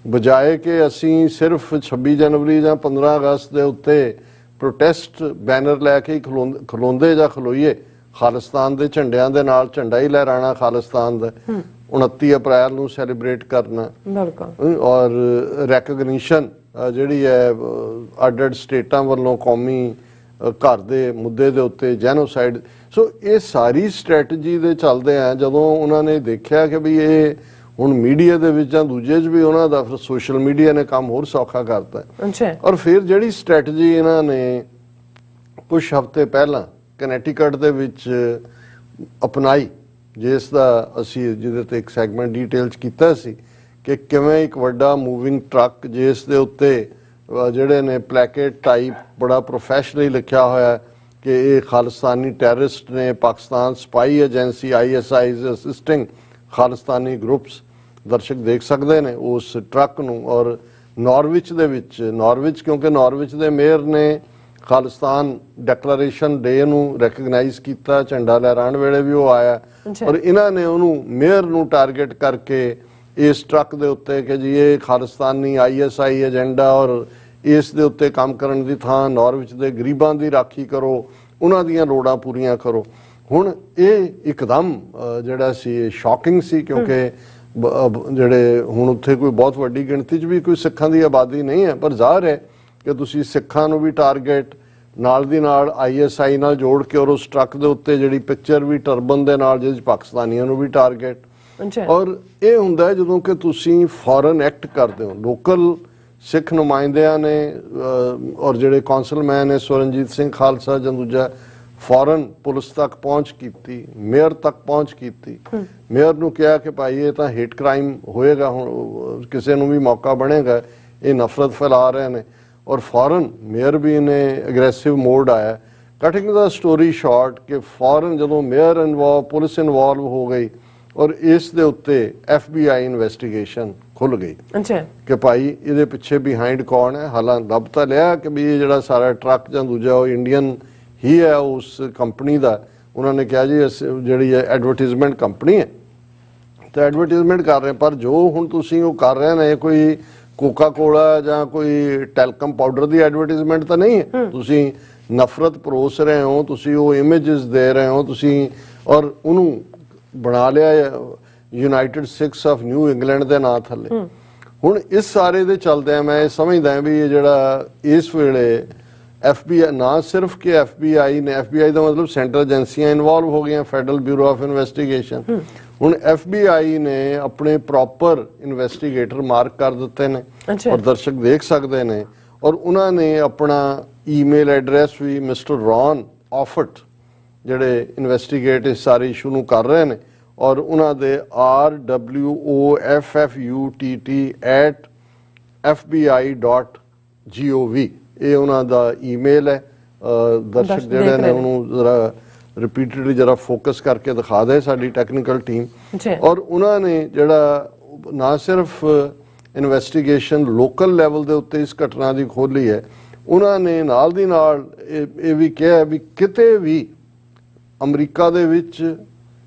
ਬਜਾਏ ਕਿ ਅਸੀਂ ਸਿਰਫ 26 ਜਨਵਰੀ ਜਾਂ 15 ਅਗਸਤ ਦੇ ਉੱਤੇ ਪ੍ਰੋਟੈਸਟ ਬੈਨਰ ਲੈ ਕੇ ਖਲੋਂਦੇ ਜਾਂ ਖਲੋਈਏ ਖਾਲਿਸਤਾਨ ਦੇ ਝੰਡਿਆਂ ਦੇ ਨਾਲ, ਝੰਡਾ ਹੀ ਲਹਿਰਾਣਾ ਖਾਲਿਸਤਾਨ ਦਾ, 29 ਅਪ੍ਰੈਲ ਨੂੰ ਸੈਲੀਬ੍ਰੇਟ ਕਰਨਾ ਔਰ ਰੈਕਗਨੀਸ਼ਨ ਜਿਹੜੀ ਹੈ ਅੱਡ-ਅੱਡ ਸਟੇਟਾਂ ਵੱਲੋਂ ਕੌਮੀ ਘਰ ਦੇ ਮੁੱਦੇ ਦੇ ਉੱਤੇ ਜੈਨੋਸਾਈਡ। ਸੋ ਇਹ ਸਾਰੀ ਸਟ੍ਰੈਟਜੀ ਦੇ ਚੱਲਦੇ ਆ ਜਦੋਂ ਉਹਨਾਂ ਨੇ ਦੇਖਿਆ ਕਿ ਵੀ ਇਹ ਹੁਣ ਮੀਡੀਆ ਦੇ ਵਿੱਚ ਜਾਂ ਦੂਜੇ 'ਚ ਵੀ ਉਹਨਾਂ ਦਾ ਫਿਰ ਸੋਸ਼ਲ ਮੀਡੀਆ ਨੇ ਕੰਮ ਹੋਰ ਸੌਖਾ ਕਰਤਾ। ਔਰ ਫਿਰ ਜਿਹੜੀ ਸਟ੍ਰੈਟਜੀ ਇਹਨਾਂ ਨੇ ਕੁਝ ਹਫ਼ਤੇ ਪਹਿਲਾਂ ਕਨੈਟੀਕਟ ਦੇ ਵਿੱਚ ਅਪਣਾਈ, ਜਿਸ ਦਾ ਅਸੀਂ ਜਿਹਦੇ ਤੇ ਇੱਕ ਸੈਗਮੈਂਟ ਡਿਟੇਲ 'ਚ ਕੀਤਾ ਸੀ ਕਿ ਕਿਵੇਂ ਇੱਕ ਵੱਡਾ ਮੂਵਿੰਗ ਟਰੱਕ ਜਿਸ ਦੇ ਉੱਤੇ ਜਿਹੜੇ ਨੇ ਪਲੈਕੇਟ ਟਾਈਪ ਬੜਾ ਪ੍ਰੋਫੈਸ਼ਨਲੀ ਲਿਖਿਆ ਹੋਇਆ ਕਿ ਇਹ ਖਾਲਿਸਤਾਨੀ ਟੈਰਰਿਸਟ ਨੇ, Pakistan spy agency ISI is assisting Khalistani groups, ਦਰਸ਼ਕ ਦੇਖ ਸਕਦੇ ਨੇ ਉਸ ਟਰੱਕ ਨੂੰ। ਔਰ ਨਾਰਵਿਚ ਦੇ ਵਿੱਚ, ਕਿਉਂਕਿ ਨਾਰਵਿਚ ਦੇ ਮੇਅਰ ਨੇ ਖਾਲਿਸਤਾਨ ਡੈਕਲੇਰੇਸ਼ਨ ਡੇ ਨੂੰ ਰੈਕਗਨਾਈਜ਼ ਕੀਤਾ, ਝੰਡਾ ਲਹਿਰਾਉਣ ਵੇਲੇ ਵੀ ਉਹ ਆਇਆ ਔਰ ਇਹਨਾਂ ਨੇ ਉਹਨੂੰ ਮੇਅਰ ਨੂੰ ਟਾਰਗੇਟ ਕਰਕੇ ਇਸ ਟਰੱਕ ਦੇ ਉੱਤੇ ਕਿ ਜੀ ਇਹ ਖਾਲਿਸਤਾਨੀ ISI ਏਜੰਡਾ ਔਰ ਇਸ ਦੇ ਉੱਤੇ ਕੰਮ ਕਰਨ ਦੀ ਥਾਂ ਨਾਰਵਿਚ ਦੇ ਗਰੀਬਾਂ ਦੀ ਰਾਖੀ ਕਰੋ, ਉਹਨਾਂ ਦੀਆਂ ਲੋੜਾਂ ਪੂਰੀਆਂ ਕਰੋ। ਹੁਣ ਇਹ ਇੱਕਦਮ ਜਿਹੜਾ ਸੀ ਸ਼ੌਕਿੰਗ ਸੀ, ਕਿਉਂਕਿ ਜਿਹੜੇ ਹੁਣ ਉੱਥੇ ਕੋਈ ਬਹੁਤ ਵੱਡੀ ਗਿਣਤੀ 'ਚ ਵੀ ਕੋਈ ਸਿੱਖਾਂ ਦੀ ਆਬਾਦੀ ਨਹੀਂ ਹੈ, ਪਰ ਜ਼ਾਹਰ ਹੈ ਕਿ ਤੁਸੀਂ ਸਿੱਖਾਂ ਨੂੰ ਵੀ ਟਾਰਗੇਟ ਨਾਲ ਦੀ ਨਾਲ ISI ਨਾਲ ਜੋੜ ਕੇ ਔਰ ਉਸ ਟਰੱਕ ਦੇ ਉੱਤੇ ਜਿਹੜੀ ਪਿਕਚਰ ਵੀ ਟਰਬਨ ਦੇ ਨਾਲ ਜਿਹਦੇ 'ਚ ਪਾਕਿਸਤਾਨੀਆਂ ਨੂੰ ਵੀ ਟਾਰਗੇਟ। ਔਰ ਇਹ ਹੁੰਦਾ ਜਦੋਂ ਕਿ ਤੁਸੀਂ ਫੋਰਨ ਐਕਟ ਕਰਦੇ ਹੋ। ਲੋਕਲ ਸਿੱਖ ਨੁਮਾਇੰਦਿਆਂ ਨੇ ਔਰ ਜਿਹੜੇ ਕੌਂਸਲਮੈਨ ਨੇ ਸਵਰਨਜੀਤ ਸਿੰਘ ਖਾਲਸਾ ਜਾਂ ਦੂਜਾ ਫੌਰਨ ਪੁਲਿਸ ਤੱਕ ਪਹੁੰਚ ਕੀਤੀ, ਮੇਅਰ ਤੱਕ ਪਹੁੰਚ ਕੀਤੀ, ਮੇਅਰ ਨੂੰ ਕਿਹਾ ਕਿ ਭਾਈ ਇਹ ਤਾਂ ਹੇਟ ਕ੍ਰਾਈਮ ਹੋਏਗਾ, ਹੁਣ ਕਿਸੇ ਨੂੰ ਵੀ ਮੌਕਾ ਬਣੇਗਾ, ਇਹ ਨਫ਼ਰਤ ਫੈਲਾ ਰਹੇ ਨੇ। ਔਰ ਫੌਰਨ ਮੇਅਰ ਵੀ ਨੇ ਐਗਰੈਸਿਵ ਮੋਡ ਆਇਆ। ਕਟਿੰਗ ਦਾ ਸਟੋਰੀ ਸ਼ਾਰਟ ਕਿ ਫੌਰਨ ਜਦੋਂ ਮੇਅਰ ਇਨਵੋਲਵ, ਪੁਲਿਸ ਇਨਵੋਲਵ ਹੋ ਗਈ ਔਰ ਇਸ ਦੇ ਉੱਤੇ FBI ਇਨਵੈਸਟੀਗੇਸ਼ਨ ਖੁੱਲ ਗਈ ਕਿ ਭਾਈ ਇਹਦੇ ਪਿੱਛੇ ਬਿਹਾਈਂਡ ਕੌਣ ਹੈ। ਹਾਲਾਂ ਲੱਭ ਤਾਂ ਲਿਆ ਕਿ ਵੀ ਇਹ ਜਿਹੜਾ ਸਾਰਾ ਟਰੱਕ ਜਾਂ ਦੂਜਾ ਉਹ ਇੰਡੀਅਨ ਹੀ ਹੈ ਉਸ ਕੰਪਨੀ ਦਾ। ਉਹਨਾਂ ਨੇ ਕਿਹਾ ਜੀ ਜਿਹੜੀ ਹੈ ਐਡਵਰਟਾਈਜ਼ਮੈਂਟ ਕੰਪਨੀ ਹੈ ਤਾਂ ਐਡਵਰਟਾਈਜ਼ਮੈਂਟ ਕਰ ਰਹੇ, ਪਰ ਜੋ ਹੁਣ ਤੁਸੀਂ ਉਹ ਕਰ ਰਹੇ ਨੇ ਕੋਈ ਕੋਕਾ ਕੋਲਾ ਜਾਂ ਕੋਈ ਟੈਲਕਮ ਪਾਊਡਰ ਦੀ ਐਡਵਰਟਾਈਜ਼ਮੈਂਟ ਤਾਂ ਨਹੀਂ ਹੈ। ਤੁਸੀਂ ਨਫ਼ਰਤ ਪਰੋਸ ਰਹੇ ਹੋ, ਤੁਸੀਂ ਉਹ ਇਮੇजेस ਦੇ ਰਹੇ ਹੋ ਤੁਸੀਂ, ਔਰ ਉਹਨੂੰ ਬਣਾ ਲਿਆ United Sikhs of new England ਦੇ ਨਾਂ ਥੱਲੇ। ਹੁਣ ਇਸ ਸਾਰੇ ਦੇ ਚੱਲਦਿਆਂ ਮੈਂ ਇਹ ਸਮਝਦਾ ਵੀ ਇਹ ਜਿਹੜਾ ਇਸ ਵੇਲੇ FBI ਨਾ ਸਿਰਫ ਕਿ FBI ਨੇ, FBI ਦਾ ਮਤਲਬ ਸੈਂਟਰਲ ਏਜੰਸੀਆਂ ਇਨਵੋਲਵ ਹੋ ਗਈਆਂ, ਫੈਡਰਲ ਬਿਊਰੋ ਆਫ ਇਨਵੈਸਟੀਗੇਸ਼ਨ। ਹੁਣ FBI ਨੇ ਆਪਣੇ ਪ੍ਰੋਪਰ ਇਨਵੈਸਟੀਗੇਟਰ ਮਾਰਕ ਕਰ ਦਿੱਤੇ ਨੇ ਔਰ ਦਰਸ਼ਕ ਦੇਖ ਸਕਦੇ ਨੇ। ਔਰ ਉਹਨਾਂ ਨੇ ਆਪਣਾ ਈਮੇਲ ਐਡਰੈਸ ਵੀ ਮਿਸਟਰ ਰੌਨ ਆਫਟ ਜਿਹੜੇ ਇਨਵੈਸਟੀਗੇਟ ਇਸ ਸਾਰੇ ਇਸ਼ੂ ਨੂੰ ਕਰ ਰਹੇ ਨੇ ਔਰ ਉਹਨਾਂ ਦੇ RWOFFUTT@fbi.gov ਇਹ ਉਹਨਾਂ ਦਾ ਈਮੇਲ ਹੈ। ਦਰਸ਼ਕ ਜਿਹੜੇ ਨੇ ਉਹਨੂੰ ਜ਼ਰਾ ਰਿਪੀਟਡਲੀ ਜਰਾ ਫੋਕਸ ਕਰਕੇ ਦਿਖਾ ਦੇ ਸਾਡੀ ਟੈਕਨੀਕਲ ਟੀਮ। ਜੀ। ਔਰ ਉਹਨਾਂ ਨੇ ਜਿਹੜਾ ਨਾ ਸਿਰਫ ਇਨਵੈਸਟੀਗੇਸ਼ਨ ਲੋਕਲ ਲੈਵਲ ਦੇ ਉੱਤੇ ਇਸ ਘਟਨਾ ਦੀ ਖੋਲ੍ਹੀ ਹੈ, ਉਹਨਾਂ ਨੇ ਨਾਲ ਦੀ ਨਾਲ ਇਹ ਵੀ ਕਿਹਾ ਵੀ ਕਿਤੇ ਵੀ ਅਮਰੀਕਾ ਦੇ ਵਿੱਚ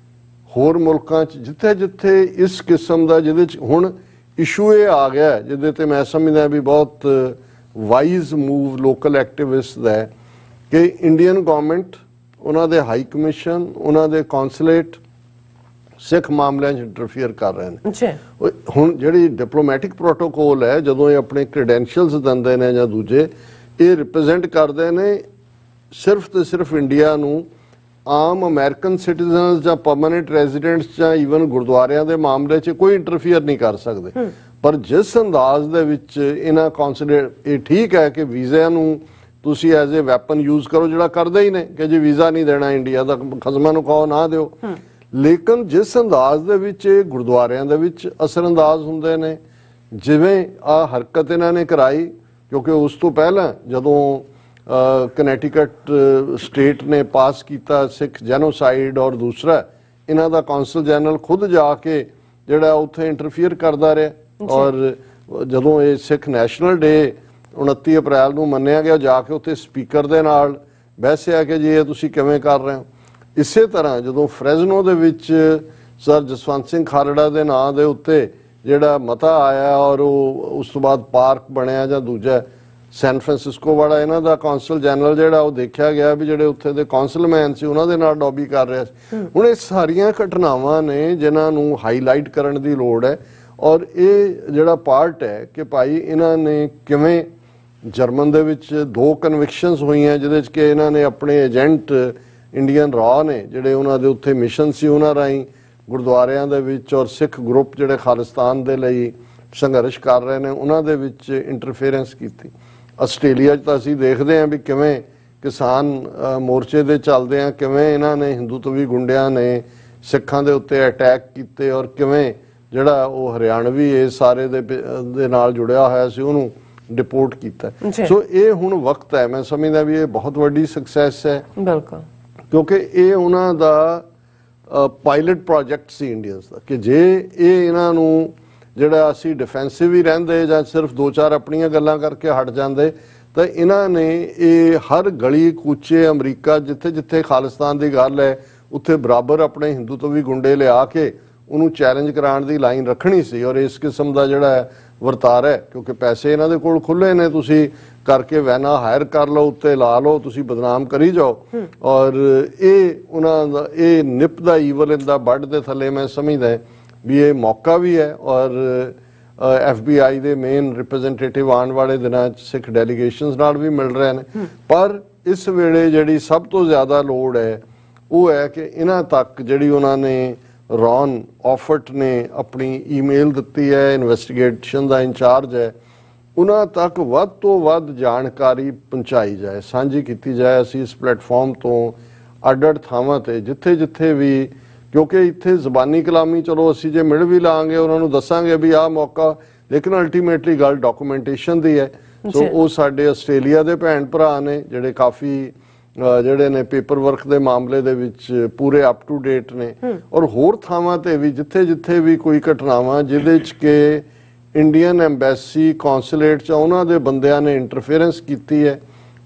ਹੋਰ ਮੁਲਕਾਂ 'ਚ ਜਿੱਥੇ ਜਿੱਥੇ ਇਸ ਕਿਸਮ ਦਾ ਜਿਹਦੇ 'ਚ ਹੁਣ ਇਸ਼ੂ ਇਹ ਆ ਗਿਆ ਜਿਹਦੇ ਤੇ ਮੈਂ ਸਮਝਦਾ ਵੀ ਬਹੁਤ ਵਾਈਜ਼ ਮੂਵ ਲੋਕਲ ਐਕਟਿਵਿਸਟ ਦਾ ਹੈ ਕਿ ਇੰਡੀਅਨ ਗਵਰਨਮੈਂਟ, ਉਹਨਾਂ ਦੇ ਹਾਈ ਕਮਿਸ਼ਨ, ਉਹਨਾਂ ਦੇ ਕੌਂਸੂਲੇਟ ਸਿੱਖ ਮਾਮਲਿਆਂ 'ਚ ਇੰਟਰਫੀਅਰ ਕਰ ਰਹੇ ਨੇ। ਹੁਣ ਜਿਹੜੀ ਡਿਪਲੋਮੈਟਿਕ ਪ੍ਰੋਟੋਕੋਲ ਹੈ, ਜਦੋਂ ਇਹ ਆਪਣੇ ਕ੍ਰੈਡੈਂਸ਼ੀਅਲਸ ਦਿੰਦੇ ਨੇ ਜਾਂ ਦੂਜੇ, ਇਹ ਰਿਪਰੈਜ਼ੈਂਟ ਕਰਦੇ ਨੇ ਸਿਰਫ ਤੇ ਸਿਰਫ ਇੰਡੀਆ ਨੂੰ। ਆਮ ਅਮਰੀਕਨ ਸਿਟੀਜ਼ਨਸ ਜਾਂ ਪਰਮਾਨੈਂਟ ਰੈਜ਼ੀਡੈਂਟਸ ਜਾਂ ਈਵਨ ਗੁਰਦੁਆਰਿਆਂ ਦੇ ਮਾਮਲੇ 'ਚ ਕੋਈ ਇੰਟਰਫੀਅਰ ਨਹੀਂ ਕਰ ਸਕਦੇ। ਪਰ ਜਿਸ ਅੰਦਾਜ਼ ਦੇ ਵਿੱਚ ਇਹਨਾਂ ਕੌਂਸੂਲੇਟ, ਇਹ ਠੀਕ ਹੈ ਕਿ ਵੀਜ਼ਿਆਂ ਨੂੰ ਤੁਸੀਂ ਐਜ਼ ਏ ਵੈਪਨ ਯੂਜ਼ ਕਰੋ, ਜਿਹੜਾ ਕਰਦੇ ਹੀ ਨੇ ਕਿ ਜੀ ਵੀਜ਼ਾ ਨਹੀਂ ਦੇਣਾ ਇੰਡੀਆ ਦਾ, ਖਸਮਾਂ ਨੂੰ ਕਹੋ ਨਾ ਦਿਓ, ਲੇਕਿਨ ਜਿਸ ਅੰਦਾਜ਼ ਦੇ ਵਿੱਚ ਇਹ ਗੁਰਦੁਆਰਿਆਂ ਦੇ ਵਿੱਚ ਅਸਰਅੰਦਾਜ਼ ਹੁੰਦੇ ਨੇ, ਜਿਵੇਂ ਆ ਹਰਕਤ ਇਹਨਾਂ ਨੇ ਕਰਾਈ, ਕਿਉਂਕਿ ਉਸ ਤੋਂ ਪਹਿਲਾਂ ਜਦੋਂ ਕਨੈਟੀਕਟ ਸਟੇਟ ਨੇ ਪਾਸ ਕੀਤਾ ਸਿੱਖ ਜੈਨੋਸਾਈਡ, ਔਰ ਦੂਸਰਾ ਇਹਨਾਂ ਦਾ ਕੌਂਸਲ ਜਨਰਲ ਖੁਦ ਜਾ ਕੇ ਜਿਹੜਾ ਉੱਥੇ ਇੰਟਰਫੀਅਰ ਕਰਦਾ ਰਿਹਾ। ਔਰ ਜਦੋਂ ਇਹ ਸਿੱਖ ਨੈਸ਼ਨਲ ਡੇ 29 ਅਪ੍ਰੈਲ ਨੂੰ ਮੰਨਿਆ ਗਿਆ, ਜਾ ਕੇ ਉੱਥੇ ਸਪੀਕਰ ਦੇ ਨਾਲ ਬਹਿਸਿਆ ਕਿ ਜੀ ਇਹ ਤੁਸੀਂ ਕਿਵੇਂ ਕਰ ਰਹੇ ਹੋ। ਇਸੇ ਤਰ੍ਹਾਂ ਜਦੋਂ ਫਰੈਜ਼ਨੋ ਦੇ ਵਿੱਚ ਸਰ ਜਸਵੰਤ ਸਿੰਘ ਖਾਲੜਾ ਦੇ ਨਾਂ ਦੇ ਉੱਤੇ ਜਿਹੜਾ ਮਤਾ ਆਇਆ ਔਰ ਉਹ ਉਸ ਤੋਂ ਬਾਅਦ ਪਾਰਕ ਬਣਿਆ, ਜਾਂ ਦੂਜਾ ਸੈਨ ਫਰਾਂਸਿਸਕੋ ਵਾਲਾ ਇਹਨਾਂ ਦਾ ਕੌਂਸਲ ਜਨਰਲ ਜਿਹੜਾ, ਉਹ ਦੇਖਿਆ ਗਿਆ ਵੀ ਜਿਹੜੇ ਉੱਥੇ ਦੇ ਕੌਂਸਲਮੈਨ ਸੀ ਉਹਨਾਂ ਦੇ ਨਾਲ ਡੌਬੀ ਕਰ ਰਿਹਾ ਸੀ। ਹੁਣ ਇਹ ਸਾਰੀਆਂ ਘਟਨਾਵਾਂ ਨੇ ਜਿਨ੍ਹਾਂ ਨੂੰ ਹਾਈਲਾਈਟ ਕਰਨ ਦੀ ਲੋੜ ਹੈ। ਔਰ ਇਹ ਜਿਹੜਾ ਪਾਰਟ ਹੈ ਕਿ ਭਾਈ ਇਹਨਾਂ ਨੇ ਕਿਵੇਂ ਜਰਮਨ ਦੇ ਵਿੱਚ 2 ਕਨਵਿਕਸ਼ਨਸ ਹੋਈਆਂ, ਜਿਹਦੇ 'ਚ ਕਿ ਇਹਨਾਂ ਨੇ ਆਪਣੇ ਏਜੰਟ ਇੰਡੀਅਨ ਰਾ ਨੇ ਜਿਹੜੇ ਉਹਨਾਂ ਦੇ ਉੱਥੇ ਮਿਸ਼ਨ ਸੀ, ਉਹਨਾਂ ਰਾਹੀਂ ਗੁਰਦੁਆਰਿਆਂ ਦੇ ਵਿੱਚ ਔਰ ਸਿੱਖ ਗਰੁੱਪ ਜਿਹੜੇ ਖਾਲਿਸਤਾਨ ਦੇ ਲਈ ਸੰਘਰਸ਼ ਕਰ ਰਹੇ ਨੇ ਉਹਨਾਂ ਦੇ ਵਿੱਚ ਇੰਟਰਫੇਰੈਂਸ ਕੀਤੀ। ਆਸਟ੍ਰੇਲੀਆ 'ਚ ਤਾਂ ਅਸੀਂ ਦੇਖਦੇ ਹਾਂ ਵੀ ਕਿਵੇਂ ਕਿਸਾਨ ਮੋਰਚੇ ਦੇ ਚੱਲਦੇ ਆ, ਕਿਵੇਂ ਇਹਨਾਂ ਨੇ ਹਿੰਦੂਤਵੀ ਗੁੰਡਿਆਂ ਨੇ ਸਿੱਖਾਂ ਦੇ ਉੱਤੇ ਅਟੈਕ ਕੀਤੇ, ਔਰ ਕਿਵੇਂ ਜਿਹੜਾ ਉਹ ਹਰਿਆਣਵੀ ਇਸ ਸਾਰੇ ਦੇ ਨਾਲ ਜੁੜਿਆ ਹੋਇਆ ਸੀ ਉਹਨੂੰ ਡਿਪੋਰਟ ਕੀਤਾ। ਸੋ ਇਹ ਹੁਣ ਵਕਤ ਹੈ, ਮੈਂ ਸਮਝਦਾ ਵੀ ਇਹ ਬਹੁਤ ਵੱਡੀ ਸਕਸੈਸ ਹੈ, ਬਿਲਕੁਲ, ਕਿਉਂਕਿ ਇਹ ਉਹਨਾਂ ਦਾ ਪਾਇਲਟ ਪ੍ਰੋਜੈਕਟ ਸੀ ਇੰਡੀਅਨਸ ਦਾ, ਕਿ ਜੇ ਇਹ ਇਹਨਾਂ ਨੂੰ ਜਿਹੜਾ ਅਸੀਂ ਡਿਫੈਂਸਿਵ ਹੀ ਰਹਿੰਦੇ ਜਾਂ ਸਿਰਫ 2-4 ਆਪਣੀਆਂ ਗੱਲਾਂ ਕਰਕੇ ਹਟ ਜਾਂਦੇ, ਤਾਂ ਇਹਨਾਂ ਨੇ ਇਹ ਹਰ ਗਲੀ ਕੂਚੇ ਅਮਰੀਕਾ ਜਿੱਥੇ ਜਿੱਥੇ ਖਾਲਿਸਤਾਨ ਦੀ ਗੱਲ ਹੈ ਉੱਥੇ ਬਰਾਬਰ ਆਪਣੇ ਹਿੰਦੂਤਵੀ ਗੁੰਡੇ ਲਿਆ ਕੇ ਉਹਨੂੰ ਚੈਲੰਜ ਕਰਾਉਣ ਦੀ ਲਾਈਨ ਰੱਖਣੀ ਸੀ। ਔਰ ਇਸ ਕਿਸਮ ਦਾ ਜਿਹੜਾ ਵਰਤਾਰਾ ਹੈ, ਕਿਉਂਕਿ ਪੈਸੇ ਇਹਨਾਂ ਦੇ ਕੋਲ ਖੁੱਲੇ ਨੇ, ਤੁਸੀਂ ਕਰਕੇ ਵੈਨਾ ਹਾਇਰ ਕਰ ਲਓ, ਉੱਤੇ ਲਾ ਲਓ, ਤੁਸੀਂ ਬਦਨਾਮ ਕਰੀ ਜਾਓ। ਔਰ ਇਹ ਉਹਨਾਂ ਦਾ ਇਹ ਨਿਪ ਦਾ ਈਵਲ ਇਨ ਦਾ ਬਡ ਦੇ ਥੱਲੇ ਮੈਂ ਸਮਝਦਾ ਵੀ ਇਹ ਮੌਕਾ ਵੀ ਹੈ। ਔਰ FBI ਦੇ ਮੇਨ ਰਿਪਰੈਜ਼ੈਂਟੇਟਿਵ ਆਉਣ ਵਾਲੇ ਦਿਨਾਂ 'ਚ ਸਿੱਖ ਡੈਲੀਗੇਸ਼ਨਸ ਨਾਲ ਵੀ ਮਿਲ ਰਹੇ ਨੇ। ਪਰ ਇਸ ਵੇਲੇ ਜਿਹੜੀ ਸਭ ਤੋਂ ਜ਼ਿਆਦਾ ਲੋੜ ਹੈ ਉਹ ਹੈ ਕਿ ਇਹਨਾਂ ਤੱਕ ਜਿਹੜੀ ਉਹਨਾਂ ਨੇ ਰੌਨ ਆਫਟ ਨੇ ਆਪਣੀ ਈਮੇਲ ਦਿੱਤੀ ਹੈ, ਇਨਵੈਸਟੀਗੇਸ਼ਨ ਦਾ ਇੰਚਾਰਜ ਹੈ, ਉਹਨਾਂ ਤੱਕ ਵੱਧ ਤੋਂ ਵੱਧ ਜਾਣਕਾਰੀ ਪਹੁੰਚਾਈ ਜਾਏ, ਸਾਂਝੀ ਕੀਤੀ ਜਾਏ। ਅਸੀਂ ਇਸ ਪਲੇਟਫਾਰਮ ਤੋਂ ਅੱਡ-ਅੱਡ ਥਾਵਾਂ ਤੇ ਜਿੱਥੇ ਜਿੱਥੇ ਵੀ, ਕਿਉਂਕਿ ਇੱਥੇ ਜ਼ਬਾਨੀ ਕਲਾਮੀ ਚਲੋ ਅਸੀਂ ਜੇ ਮਿਲ ਵੀ ਲਾਂਗੇ ਉਹਨਾਂ ਨੂੰ ਦੱਸਾਂਗੇ ਵੀ ਆਹ ਮੌਕਾ, ਲੇਕਿਨ ਅਲਟੀਮੇਟਲੀ ਗੱਲ ਡਾਕੂਮੈਂਟੇਸ਼ਨ ਦੀ ਹੈ। ਸੋ ਉਹ ਸਾਡੇ ਆਸਟ੍ਰੇਲੀਆ ਦੇ ਭੈਣ ਭਰਾ ਨੇ ਜਿਹੜੇ ਕਾਫੀ ਜਿਹੜੇ ਨੇ ਪੇਪਰ ਵਰਕ ਦੇ ਮਾਮਲੇ ਦੇ ਵਿੱਚ ਪੂਰੇ ਅਪ ਟੂ ਡੇਟ ਨੇ, ਔਰ ਹੋਰ ਥਾਵਾਂ ਤੇ ਵੀ ਜਿੱਥੇ ਜਿੱਥੇ ਵੀ ਕੋਈ ਘਟਨਾਵਾਂ ਜਿਹਦੇ 'ਚ ਕਿ ਇੰਡੀਅਨ ਐਮਬੈਸੀ ਕੌਂਸੂਲੇਟ 'ਚ ਉਹਨਾਂ ਦੇ ਬੰਦਿਆਂ ਨੇ ਇੰਟਰਫੇਰੈਂਸ ਕੀਤੀ ਹੈ,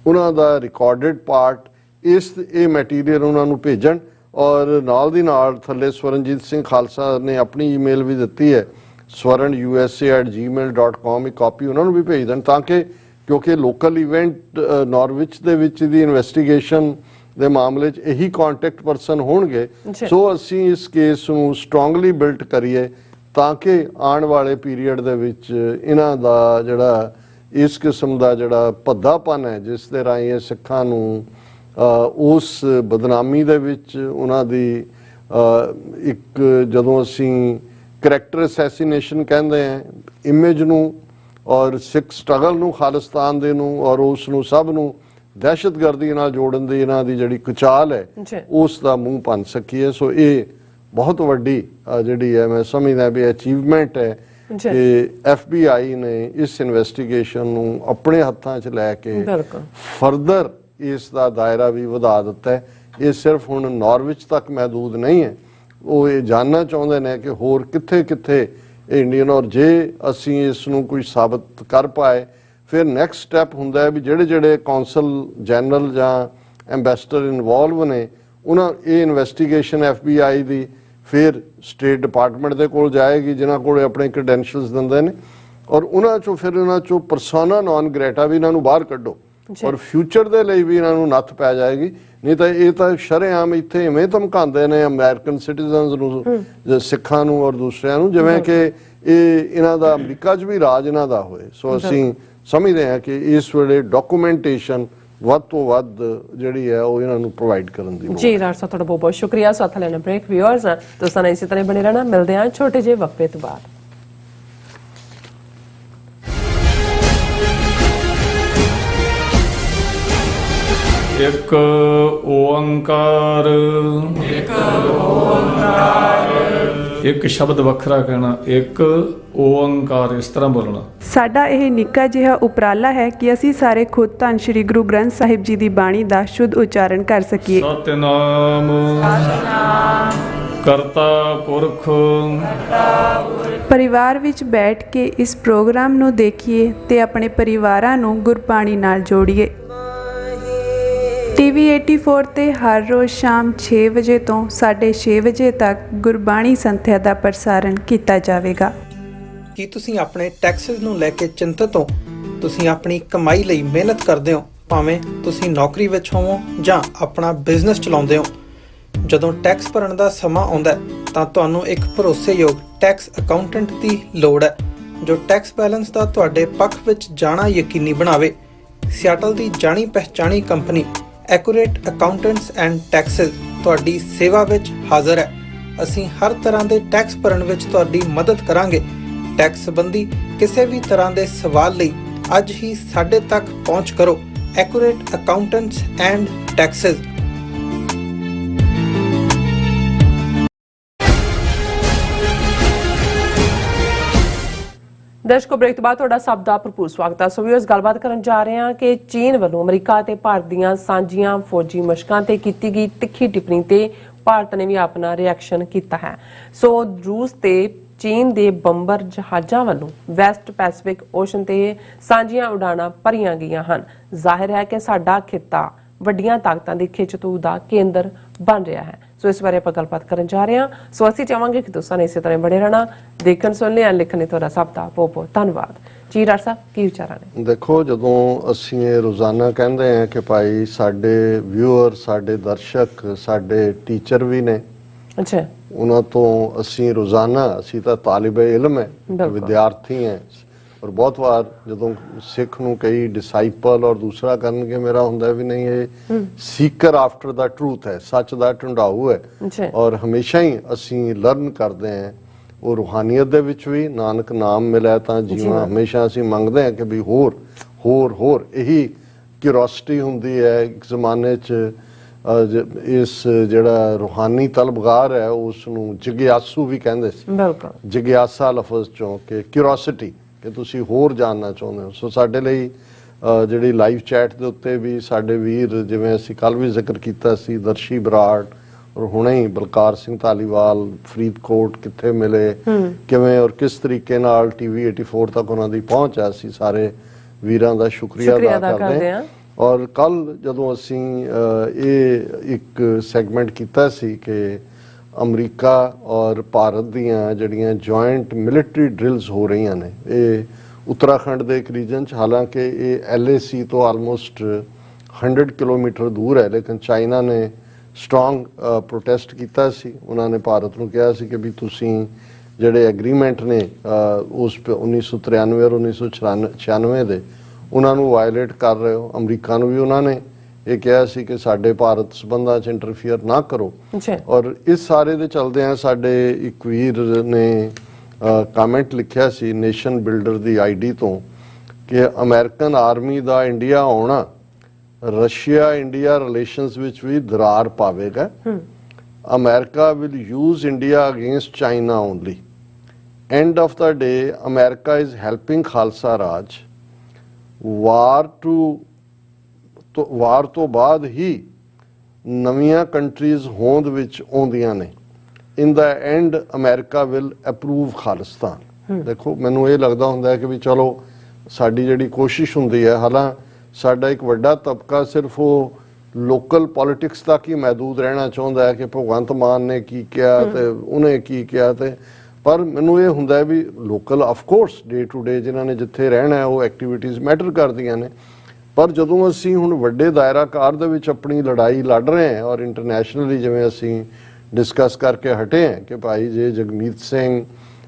ਉਹਨਾਂ ਦਾ ਰਿਕਾਰਡਡ ਪਾਰਟ ਇਹ ਮੈਟੀਰੀਅਲ ਉਹਨਾਂ ਨੂੰ ਭੇਜਣ। ਔਰ ਨਾਲ ਦੀ ਨਾਲ ਥੱਲੇ ਸਵਰਨਜੀਤ ਸਿੰਘ ਖਾਲਸਾ ਨੇ ਆਪਣੀ ਈਮੇਲ ਵੀ ਦਿੱਤੀ ਹੈ, swaran@gmail.com, ਇੱਕ ਕਾਪੀ ਉਹਨਾਂ ਨੂੰ ਵੀ ਭੇਜ ਦੇਣ, ਤਾਂ ਕਿ ਕਿਉਂਕਿ ਲੋਕਲ ਇਵੈਂਟ ਨਾਰਵਿਚ ਦੇ ਵਿੱਚ ਦੀ ਇਨਵੈਸਟੀਗੇਸ਼ਨ ਦੇ ਮਾਮਲੇ 'ਚ ਇਹੀ ਕੰਟੈਕਟ ਪਰਸਨ ਹੋਣਗੇ। ਸੋ ਅਸੀਂ ਇਸ ਕੇਸ ਨੂੰ ਸਟਰੋਂਗਲੀ ਬਿਲਟ ਕਰੀਏ ਤਾਂ ਕਿ ਆਉਣ ਵਾਲੇ ਪੀਰੀਅਡ ਦੇ ਵਿੱਚ ਇਹਨਾਂ ਦਾ ਜਿਹੜਾ ਇਸ ਕਿਸਮ ਦਾ ਜਿਹੜਾ ਭੱਦਾਪਨ ਹੈ, ਜਿਸ ਦੇ ਰਾਹੀਂ ਇਹ ਸਿੱਖਾਂ ਨੂੰ ਉਸ ਬਦਨਾਮੀ ਦੇ ਵਿੱਚ ਉਹਨਾਂ ਦੀ ਇੱਕ, ਜਦੋਂ ਅਸੀਂ ਕਰੈਕਟਰ ਅਸੈਸੀਨੇਸ਼ਨ ਕਹਿੰਦੇ ਹਾਂ, ਇਮੇਜ ਨੂੰ ਔਰ ਸਿੱਖ ਸਟਰਗਲ ਨੂੰ, ਖਾਲਿਸਤਾਨ ਦੇ ਨੂੰ, ਔਰ ਉਸ ਨੂੰ ਸਭ ਨੂੰ ਦਹਿਸ਼ਤਗਰਦੀ ਨਾਲ ਜੋੜਨ ਦੀ ਇਹਨਾਂ ਦੀ ਜਿਹੜੀ ਕੁਚਾਲ ਹੈ ਉਸ ਦਾ ਮੂੰਹ ਭੰਨ ਸਕੀਏ। ਸੋ ਇਹ ਬਹੁਤ ਵੱਡੀ ਜਿਹੜੀ ਹੈ ਮੈਂ ਸਮਝਦਾ ਵੀ ਅਚੀਵਮੈਂਟ ਹੈ ਕਿ FBI ਨੇ ਇਸ ਇਨਵੈਸਟੀਗੇਸ਼ਨ ਨੂੰ ਆਪਣੇ ਹੱਥਾਂ 'ਚ ਲੈ ਕੇ ਫਰਦਰ ਇਸ ਦਾ ਦਾਇਰਾ ਵੀ ਵਧਾ ਦਿੱਤਾ ਹੈ ਇਹ ਸਿਰਫ ਹੁਣ ਨਾਰਵਿਚ ਤੱਕ ਮਹਿਦੂਦ ਨਹੀਂ ਹੈ। ਉਹ ਇਹ ਜਾਣਨਾ ਚਾਹੁੰਦੇ ਨੇ ਕਿ ਹੋਰ ਕਿੱਥੇ ਕਿੱਥੇ ਇਹ ਇੰਡੀਅਨ, ਔਰ ਜੇ ਅਸੀਂ ਇਸ ਨੂੰ ਕੋਈ ਸਾਬਤ ਕਰ ਪਾਏ ਫਿਰ ਨੈਕਸਟ ਸਟੈਪ ਹੁੰਦਾ ਹੈ ਵੀ ਜਿਹੜੇ ਕੌਂਸਲ ਜਨਰਲ ਜਾਂ ਐਂਬੈਸਡਰ ਇਨਵੋਲਵ ਨੇ ਉਹਨਾਂ ਇਹ ਇਨਵੈਸਟੀਗੇਸ਼ਨ FBI ਦੀ ਫਿਰ ਸਟੇਟ ਡਿਪਾਰਟਮੈਂਟ ਦੇ ਕੋਲ ਜਾਏਗੀ ਜਿਨ੍ਹਾਂ ਕੋਲ ਆਪਣੇ ਕ੍ਰੈਡੈਂਸ਼ੀਅਲਸ ਦਿੰਦੇ ਨੇ, ਔਰ ਉਹਨਾਂ ਚੋਂ ਪਰਸੋਨਾ ਨੌਨ ਗ੍ਰੇਟਾ ਵੀ ਇਹਨਾਂ ਨੂੰ ਬਾਹਰ ਕੱਢੋ ਔਰ ਫਿਊਚਰ ਦੇ ਲਈ ਵੀ ਇਹਨਾਂ ਨੂੰ ਨੱਥ ਪੈ ਜਾਏਗੀ। ਨਹੀਂ ਤਾਂ ਇਹ ਤਾਂ ਸ਼ਰੇਆਮ ਇੱਥੇ ਇਵੇਂ ਧਮਕਾਉਂਦੇ ਨੇ ਅਮਰੀਕਨ ਸਿਟੀਜ਼ਨਸ ਨੂੰ, ਸਿੱਖਾਂ ਨੂੰ ਔਰ ਦੂਸਰਿਆਂ ਨੂੰ, ਜਿਵੇਂ ਕਿ ਇਹ ਇਹਨਾਂ ਦਾ ਅਮਰੀਕਾ 'ਚ ਵੀ ਰਾਜ ਇਹਨਾਂ ਦਾ ਹੋਏ। ਸੋ ਅਸੀਂ ਸਮਝਦੇ ਹਾਂ ਕਿ ਇਸ ਵੇਲੇ ਡਾਕੂਮੈਂਟੇਸ਼ਨ ਵੱਧ ਤੋਂ ਵੱਧ ਜਿਹੜੀ ਹੈ ਉਹ ਇਹਨਾਂ ਨੂੰ ਪ੍ਰੋਵਾਈਡ ਕਰਨ ਦੀ ਜੀ। ਡਾਕਟਰ ਸਾਹਿਬ ਤੁਹਾਡਾ ਬਹੁਤ ਬਹੁਤ ਸ਼ੁਕਰੀਆ। ਸਾਥ ਲੈਣਾ ਬ੍ਰੇਕ। ਵਿਊਅਰਸ ਤੁਸੀਂ ਇਸੇ ਤਰ੍ਹਾਂ ਬਣੇ ਰਹਿਣਾ, ਮਿਲਦੇ ਹਾਂ ਛੋਟੇ ਜਿਹੇ ਵਕਫੇ ਤੋਂ ਬਾਅਦ। ਇੱਕ ਓੰਕਾਰ, ਇੱਕ ਸ਼ਬਦ ਵੱਖਰਾ ਕਹਿਣਾ, ਇੱਕ ਓੰਕਾਰ, ਇਸ ਤਰ੍ਹਾਂ ਬੋਲਣਾ। ਸਾਡਾ ਇਹ ਨਿੱਕਾ ਜਿਹਾ ਉਪਰਾਲਾ ਹੈ ਕਿ ਅਸੀਂ ਸਾਰੇ ਖੁਦ ਧੰਨ ਸ਼੍ਰੀ ਗੁਰੂ ਗ੍ਰੰਥ ਸਾਹਿਬ ਜੀ ਦੀ ਬਾਣੀ ਦਾ ਸ਼ੁੱਧ ਉਚਾਰਨ ਕਰ ਸਕੀਏ। ਸਤਿਨਾਮ ਕਰਤਾ ਪੁਰਖ। ਪਰਿਵਾਰ ਵਿੱਚ ਬੈਠ ਕੇ ਇਸ ਪ੍ਰੋਗਰਾਮ ਨੂੰ ਦੇਖੀਏ ਤੇ ਆਪਣੇ ਪਰਿਵਾਰਾਂ ਨੂੰ ਗੁਰਬਾਣੀ ਨਾਲ ਜੋੜੀਏ। TV 84 ਤੇ ਹਰ ਰੋਜ਼ ਸ਼ਾਮ 6 ਵਜੇ ਤੋਂ 6:30 ਵਜੇ ਤੱਕ ਗੁਰਬਾਣੀ ਸੰਥਿਆ ਦਾ ਪ੍ਰਸਾਰਣ ਕੀਤਾ ਜਾਵੇਗਾ। ਕੀ ਤੁਸੀਂ ਆਪਣੇ ਟੈਕਸਸ ਨੂੰ ਲੈ ਕੇ ਚਿੰਤਤ ਹੋ? ਤੁਸੀਂ ਆਪਣੀ ਕਮਾਈ ਲਈ ਮਿਹਨਤ ਕਰਦੇ ਹੋ, ਭਾਵੇਂ ਤੁਸੀਂ ਨੌਕਰੀ ਵਿੱਚ ਹੋਵੋ ਜਾਂ ਆਪਣਾ ਬਿਜ਼ਨਸ ਚਲਾਉਂਦੇ ਹੋ। ਜਦੋਂ ਟੈਕਸ ਭਰਨ ਦਾ ਸਮਾਂ ਆਉਂਦਾ ਹੈ ਤਾਂ ਤੁਹਾਨੂੰ ਇੱਕ ਭਰੋਸੇਯੋਗ ਟੈਕਸ ਅਕਾਊਂਟੈਂਟ ਦੀ ਲੋੜ ਹੈ ਜੋ ਟੈਕਸ ਬੈਲੈਂਸ ਦਾ ਤੁਹਾਡੇ ਪੱਖ ਵਿੱਚ ਜਾਣਾ ਯਕੀਨੀ ਬਣਾਵੇ। ਸਿਆਟਲ ਦੀ ਜਾਣੀ ਪਛਾਣੀ company accurate accountants and taxes ਤੁਹਾਡੀ ਸੇਵਾ ਵਿੱਚ ਹਾਜ਼ਰ ਹੈ। ਅਸੀਂ ਹਰ ਤਰ੍ਹਾਂ ਦੇ ਟੈਕਸ ਭਰਨ ਵਿੱਚ ਤੁਹਾਡੀ ਮਦਦ ਕਰਾਂਗੇ। ਟੈਕਸ ਸੰਬੰਧੀ ਕਿਸੇ ਵੀ ਤਰ੍ਹਾਂ ਦੇ ਸਵਾਲ ਲਈ ਅੱਜ ਹੀ ਸਾਡੇ ਤੱਕ ਪਹੁੰਚ ਕਰੋ। Accurate accountants and taxes. ਦਰਸ਼ਕੋ, ਬ੍ਰੇਕ ਤੋਂ ਬਾਅਦ ਤੁਹਾਡਾ ਸਭ ਦਾ ਭਰਪੂਰ ਸਵਾਗਤ ਹੈ। ਸੋ ਵੀਅਰਸ, ਗੱਲਬਾਤ ਕਰਨ ਜਾ ਰਹੇ ਹਾਂ ਕਿ ਚੀਨ ਵੱਲੋਂ ਅਮਰੀਕਾ ਤੇ ਭਾਰਤ ਦੀਆਂ ਸਾਂਝੀਆਂ ਫੌਜੀ ਮਸ਼ਕਾਂ ਤੇ ਕੀਤੀ ਗਈ ਤਿੱਖੀ ਟਿੱਪਣੀ ਤੇ ਭਾਰਤ ਨੇ ਵੀ ਆਪਣਾ ਰਿਐਕਸ਼ਨ ਕੀਤਾ ਹੈ। ਸੋ ਰੂਸ ਤੇ ਚੀਨ ਦੇ ਬੰਬਰ ਜਹਾਜ਼ਾਂ ਵੱਲੋਂ ਵੈਸਟ ਪੈਸੀਫਿਕ ਓਸ਼ਨ ਤੇ ਸਾਂਝੀਆਂ ਉਡਾਣਾਂ ਭਰੀਆਂ ਗਈਆਂ ਹਨ। ਜ਼ਾਹਿਰ ਹੈ ਕਿ ਸਾਡਾ ਖਿੱਤਾ ਵੱਡੀਆਂ ਤਾਕਤਾਂ ਦੀ ਖਿੱਚਤੂ ਦਾ ਕੇਂਦਰ ਬਣ ਰਿਹਾ ਹੈ। ਸੋ ਇਸ ਬਾਰੇ ਆਪਾਂ ਗੱਲਬਾਤ ਕਰਨ ਜਾ ਰਹੇ ਹਾਂ। ਸੋ ਅਸੀਂ ਚਾਹਾਂਗੇ ਕਿ ਤੁਸੀਂ ਇਸੇ ਤਰ੍ਹਾਂ ਬਣੇ ਰਹਿਣਾ, ਦੇਖਣ ਸੁਣਨੇ ਜਾਂ ਲਿਖਣੇ। ਤੁਹਾਡਾ ਸਭ ਦਾ ਬਹੁਤ ਬਹੁਤ ਧੰਨਵਾਦ ਜੀ। ਡਾਕਟਰ ਸਾਹਿਬ, ਕੀ ਵਿਚਾਰਾਂ ਨੇ? ਦੇਖੋ, ਜਦੋਂ ਅਸੀਂ ਇਹ ਰੋਜ਼ਾਨਾ ਕਹਿੰਦੇ ਹਾਂ ਕਿ ਭਾਈ ਸਾਡੇ ਵਿਊਅਰ, ਸਾਡੇ ਦਰਸ਼ਕ, ਸਾਡੇ ਟੀਚਰ ਵੀ ਨੇ, ਅੱਛਾ, ਉਹਨਾਂ ਤੋਂ ਅਸੀਂ ਰੋਜ਼ਾਨਾ, ਅਸੀਂ ਤਾਂ ਤਾਲਿਬੇ ਇਲਮ ਹੈ, ਵਿਦਿਆਰਥੀ ਹੈ, ਔਰ ਬਹੁਤ ਵਾਰ ਜਦੋਂ ਸਿੱਖ ਨੂੰ ਕਈ ਡਿਸਾਈਪਲ ਔਰ ਦੂਸਰਾ ਕਰਨਗੇ, ਮੇਰਾ ਹੁੰਦਾ ਵੀ ਨਹੀਂ, ਇਹ ਸੀਕਰ ਆਫਟਰ ਦਾ ਟਰੂਥ ਹੈ, ਸੱਚ ਦਾ ਢੂੰਡਾਊ ਹੈ, ਔਰ ਹਮੇਸ਼ਾ ਹੀ ਅਸੀਂ ਲਰਨ ਕਰਦੇ ਹਾਂ। ਉਹ ਰੂਹਾਨੀਅਤ ਦੇ ਵਿੱਚ ਵੀ ਨਾਨਕ ਨਾਮ ਮਿਲਿਆ ਤਾਂ ਜੀਵਾਂ, ਹਮੇਸ਼ਾ ਅਸੀਂ ਮੰਗਦੇ ਹਾਂ ਕਿ ਵੀ ਹੋਰ ਹੋਰ ਹੋਰ। ਇਹੀ ਕਿਉਰਿਓਸਿਟੀ ਹੁੰਦੀ ਹੈ ਇੱਕ ਜ਼ਮਾਨੇ 'ਚ। ਇਸ ਜਿਹੜਾ ਰੂਹਾਨੀ ਤਲਬਗਾਰ ਹੈ ਉਸ ਨੂੰ ਜਿਗਿਆਸੂ ਵੀ ਕਹਿੰਦੇ ਸੀ। ਬਿਲਕੁਲ, ਜਿਗਿਆਸਾ ਲਫ਼ਜ਼ ਚੋਂ ਕਿ ਕਿਉਰਿਓਸਿਟੀ, ਕਿ ਤੁਸੀਂ ਹੋਰ ਜਾਣਨਾ ਚਾਹੁੰਦੇ ਹੋ। ਸੋ ਸਾਡੇ ਲਈ ਜਿਹੜੀ ਲਾਈਵ ਚੈਟ ਦੇ ਉੱਤੇ ਵੀ ਸਾਡੇ ਵੀਰ, ਜਿਵੇਂ ਅਸੀਂ ਕੱਲ ਵੀ ਜ਼ਿਕਰ ਕੀਤਾ ਸੀ, ਦਰਸ਼ੀ ਬਰਾੜ ਔਰ ਹੁਣੇ ਹੀ ਬਲਕਾਰ ਸਿੰਘ ਧਾਲੀਵਾਲ ਫਰੀਦਕੋਟ ਕਿੱਥੇ ਮਿਲੇ, ਕਿਵੇਂ ਔਰ ਕਿਸ ਤਰੀਕੇ ਨਾਲ TV 84 ਤੱਕ ਉਹਨਾਂ ਦੀ ਪਹੁੰਚ ਹੈ, ਅਸੀਂ ਸਾਰੇ ਵੀਰਾਂ ਦਾ ਸ਼ੁਕਰੀਆ ਅਦਾ ਕਰਦੇ ਹਾਂ। ਔਰ ਕੱਲ ਜਦੋਂ ਅਸੀਂ ਇਹ ਇੱਕ ਸੈਗਮੈਂਟ ਕੀਤਾ ਸੀ ਕਿ ਅਮਰੀਕਾ ਔਰ ਭਾਰਤ ਦੀਆਂ ਜਿਹੜੀਆਂ ਜੁਆਇੰਟ ਮਿਲਟਰੀ ਡਰਿਲਸ ਹੋ ਰਹੀਆਂ ਨੇ, ਇਹ ਉੱਤਰਾਖੰਡ ਦੇ ਇੱਕ ਰੀਜਨ 'ਚ, ਹਾਲਾਂਕਿ ਇਹ LAC ਤੋਂ ਆਲਮੋਸਟ 100 ਕਿਲੋਮੀਟਰ ਦੂਰ ਹੈ, ਲੇਕਿਨ ਚਾਈਨਾ ਨੇ ਸਟਰੋਂਗ ਪ੍ਰੋਟੈਸਟ ਕੀਤਾ ਸੀ। ਉਹਨਾਂ ਨੇ ਭਾਰਤ ਨੂੰ ਕਿਹਾ ਸੀ ਕਿ ਵੀ ਤੁਸੀਂ ਜਿਹੜੇ ਐਗਰੀਮੈਂਟ ਨੇ ਉਸ 1993 ਔਰ 1996 ਦੇ, ਉਹਨਾਂ ਨੂੰ ਵਾਇਲੇਟ ਕਰ ਰਹੇ ਹੋ। ਅਮਰੀਕਾ ਨੂੰ ਵੀ ਉਹਨਾਂ ਨੇ ਇਹ ਕਿਹਾ ਸੀ ਕਿ ਸਾਡੇ ਭਾਰਤ ਸੰਬੰਧਾਂ 'ਚ ਇੰਟਰਫੀਅਰ ਨਾ ਕਰੋ। ਔਰ ਇਸ ਸਾਰੇ ਦੇ ਚਲਦਿਆਂ ਸਾਡੇ ਇੱਕ ਵੀਰ ਨੇ ਕਮੈਂਟ ਲਿਖਿਆ ਸੀ ਨੇਸ਼ਨ ਬਿਲਡਰ ਦੀ ID ਤੋਂ ਕਿ ਅਮਰੀਕਨ ਆਰਮੀ ਦਾ ਇੰਡੀਆ ਆਉਣਾ ਰਸ਼ੀਆ ਇੰਡੀਆ ਰਿਲੇਸ਼ਨਸ ਵਿੱਚ ਵੀ ਦਰਾਰ ਪਾਵੇਗਾ। America will use India against China only. End of the day America is helping Khalsa Raj. War ਤੋਂ ਬਾਅਦ ਹੀ ਨਵੀਆਂ ਕੰਟਰੀਜ਼ ਹੋਂਦ ਵਿੱਚ ਆਉਂਦੀਆਂ ਨੇ, in the end America will approve Khalistan. ਦੇਖੋ ਮੈਨੂੰ ਇਹ ਲੱਗਦਾ ਹੁੰਦਾ ਹੈ ਕਿ ਵੀ ਚਲੋ ਸਾਡੀ ਜਿਹੜੀ ਕੋਸ਼ਿਸ਼ ਹੁੰਦੀ ਹੈ, ਹਾਲਾਂ ਸਾਡਾ ਇੱਕ ਵੱਡਾ ਤਬਕਾ ਸਿਰਫ ਉਹ ਲੋਕਲ ਪੋਲਿਟਿਕਸ ਤੱਕ ਹੀ ਮਹਿਦੂਦ ਰਹਿਣਾ ਚਾਹੁੰਦਾ ਹੈ ਕਿ ਭਗਵੰਤ ਮਾਨ ਨੇ ਕੀ ਕਿਹਾ ਤੇ ਉਹਨੇ ਕੀ ਕਿਹਾ, ਤੇ ਪਰ ਮੈਨੂੰ ਇਹ ਹੁੰਦਾ ਹੈ ਵੀ local of course day to day ਜਿਨ੍ਹਾਂ ਨੇ ਜਿੱਥੇ ਰਹਿਣਾ ਹੈ ਉਹ ਐਕਟੀਵਿਟੀਜ਼ ਮੈਟਰ ਕਰਦੀਆਂ ਨੇ, ਪਰ ਜਦੋਂ ਅਸੀਂ ਹੁਣ ਵੱਡੇ ਦਾਇਰਾਕਾਰ ਦੇ ਵਿੱਚ ਆਪਣੀ ਲੜਾਈ ਲੜ ਰਹੇ ਹਾਂ ਔਰ ਇੰਟਰਨੈਸ਼ਨਲੀ ਜਿਵੇਂ ਅਸੀਂ ਡਿਸਕਸ ਕਰਕੇ ਹਟੇ ਹਾਂ ਕਿ ਭਾਈ ਜੇ ਜਗਮੀਤ ਸਿੰਘ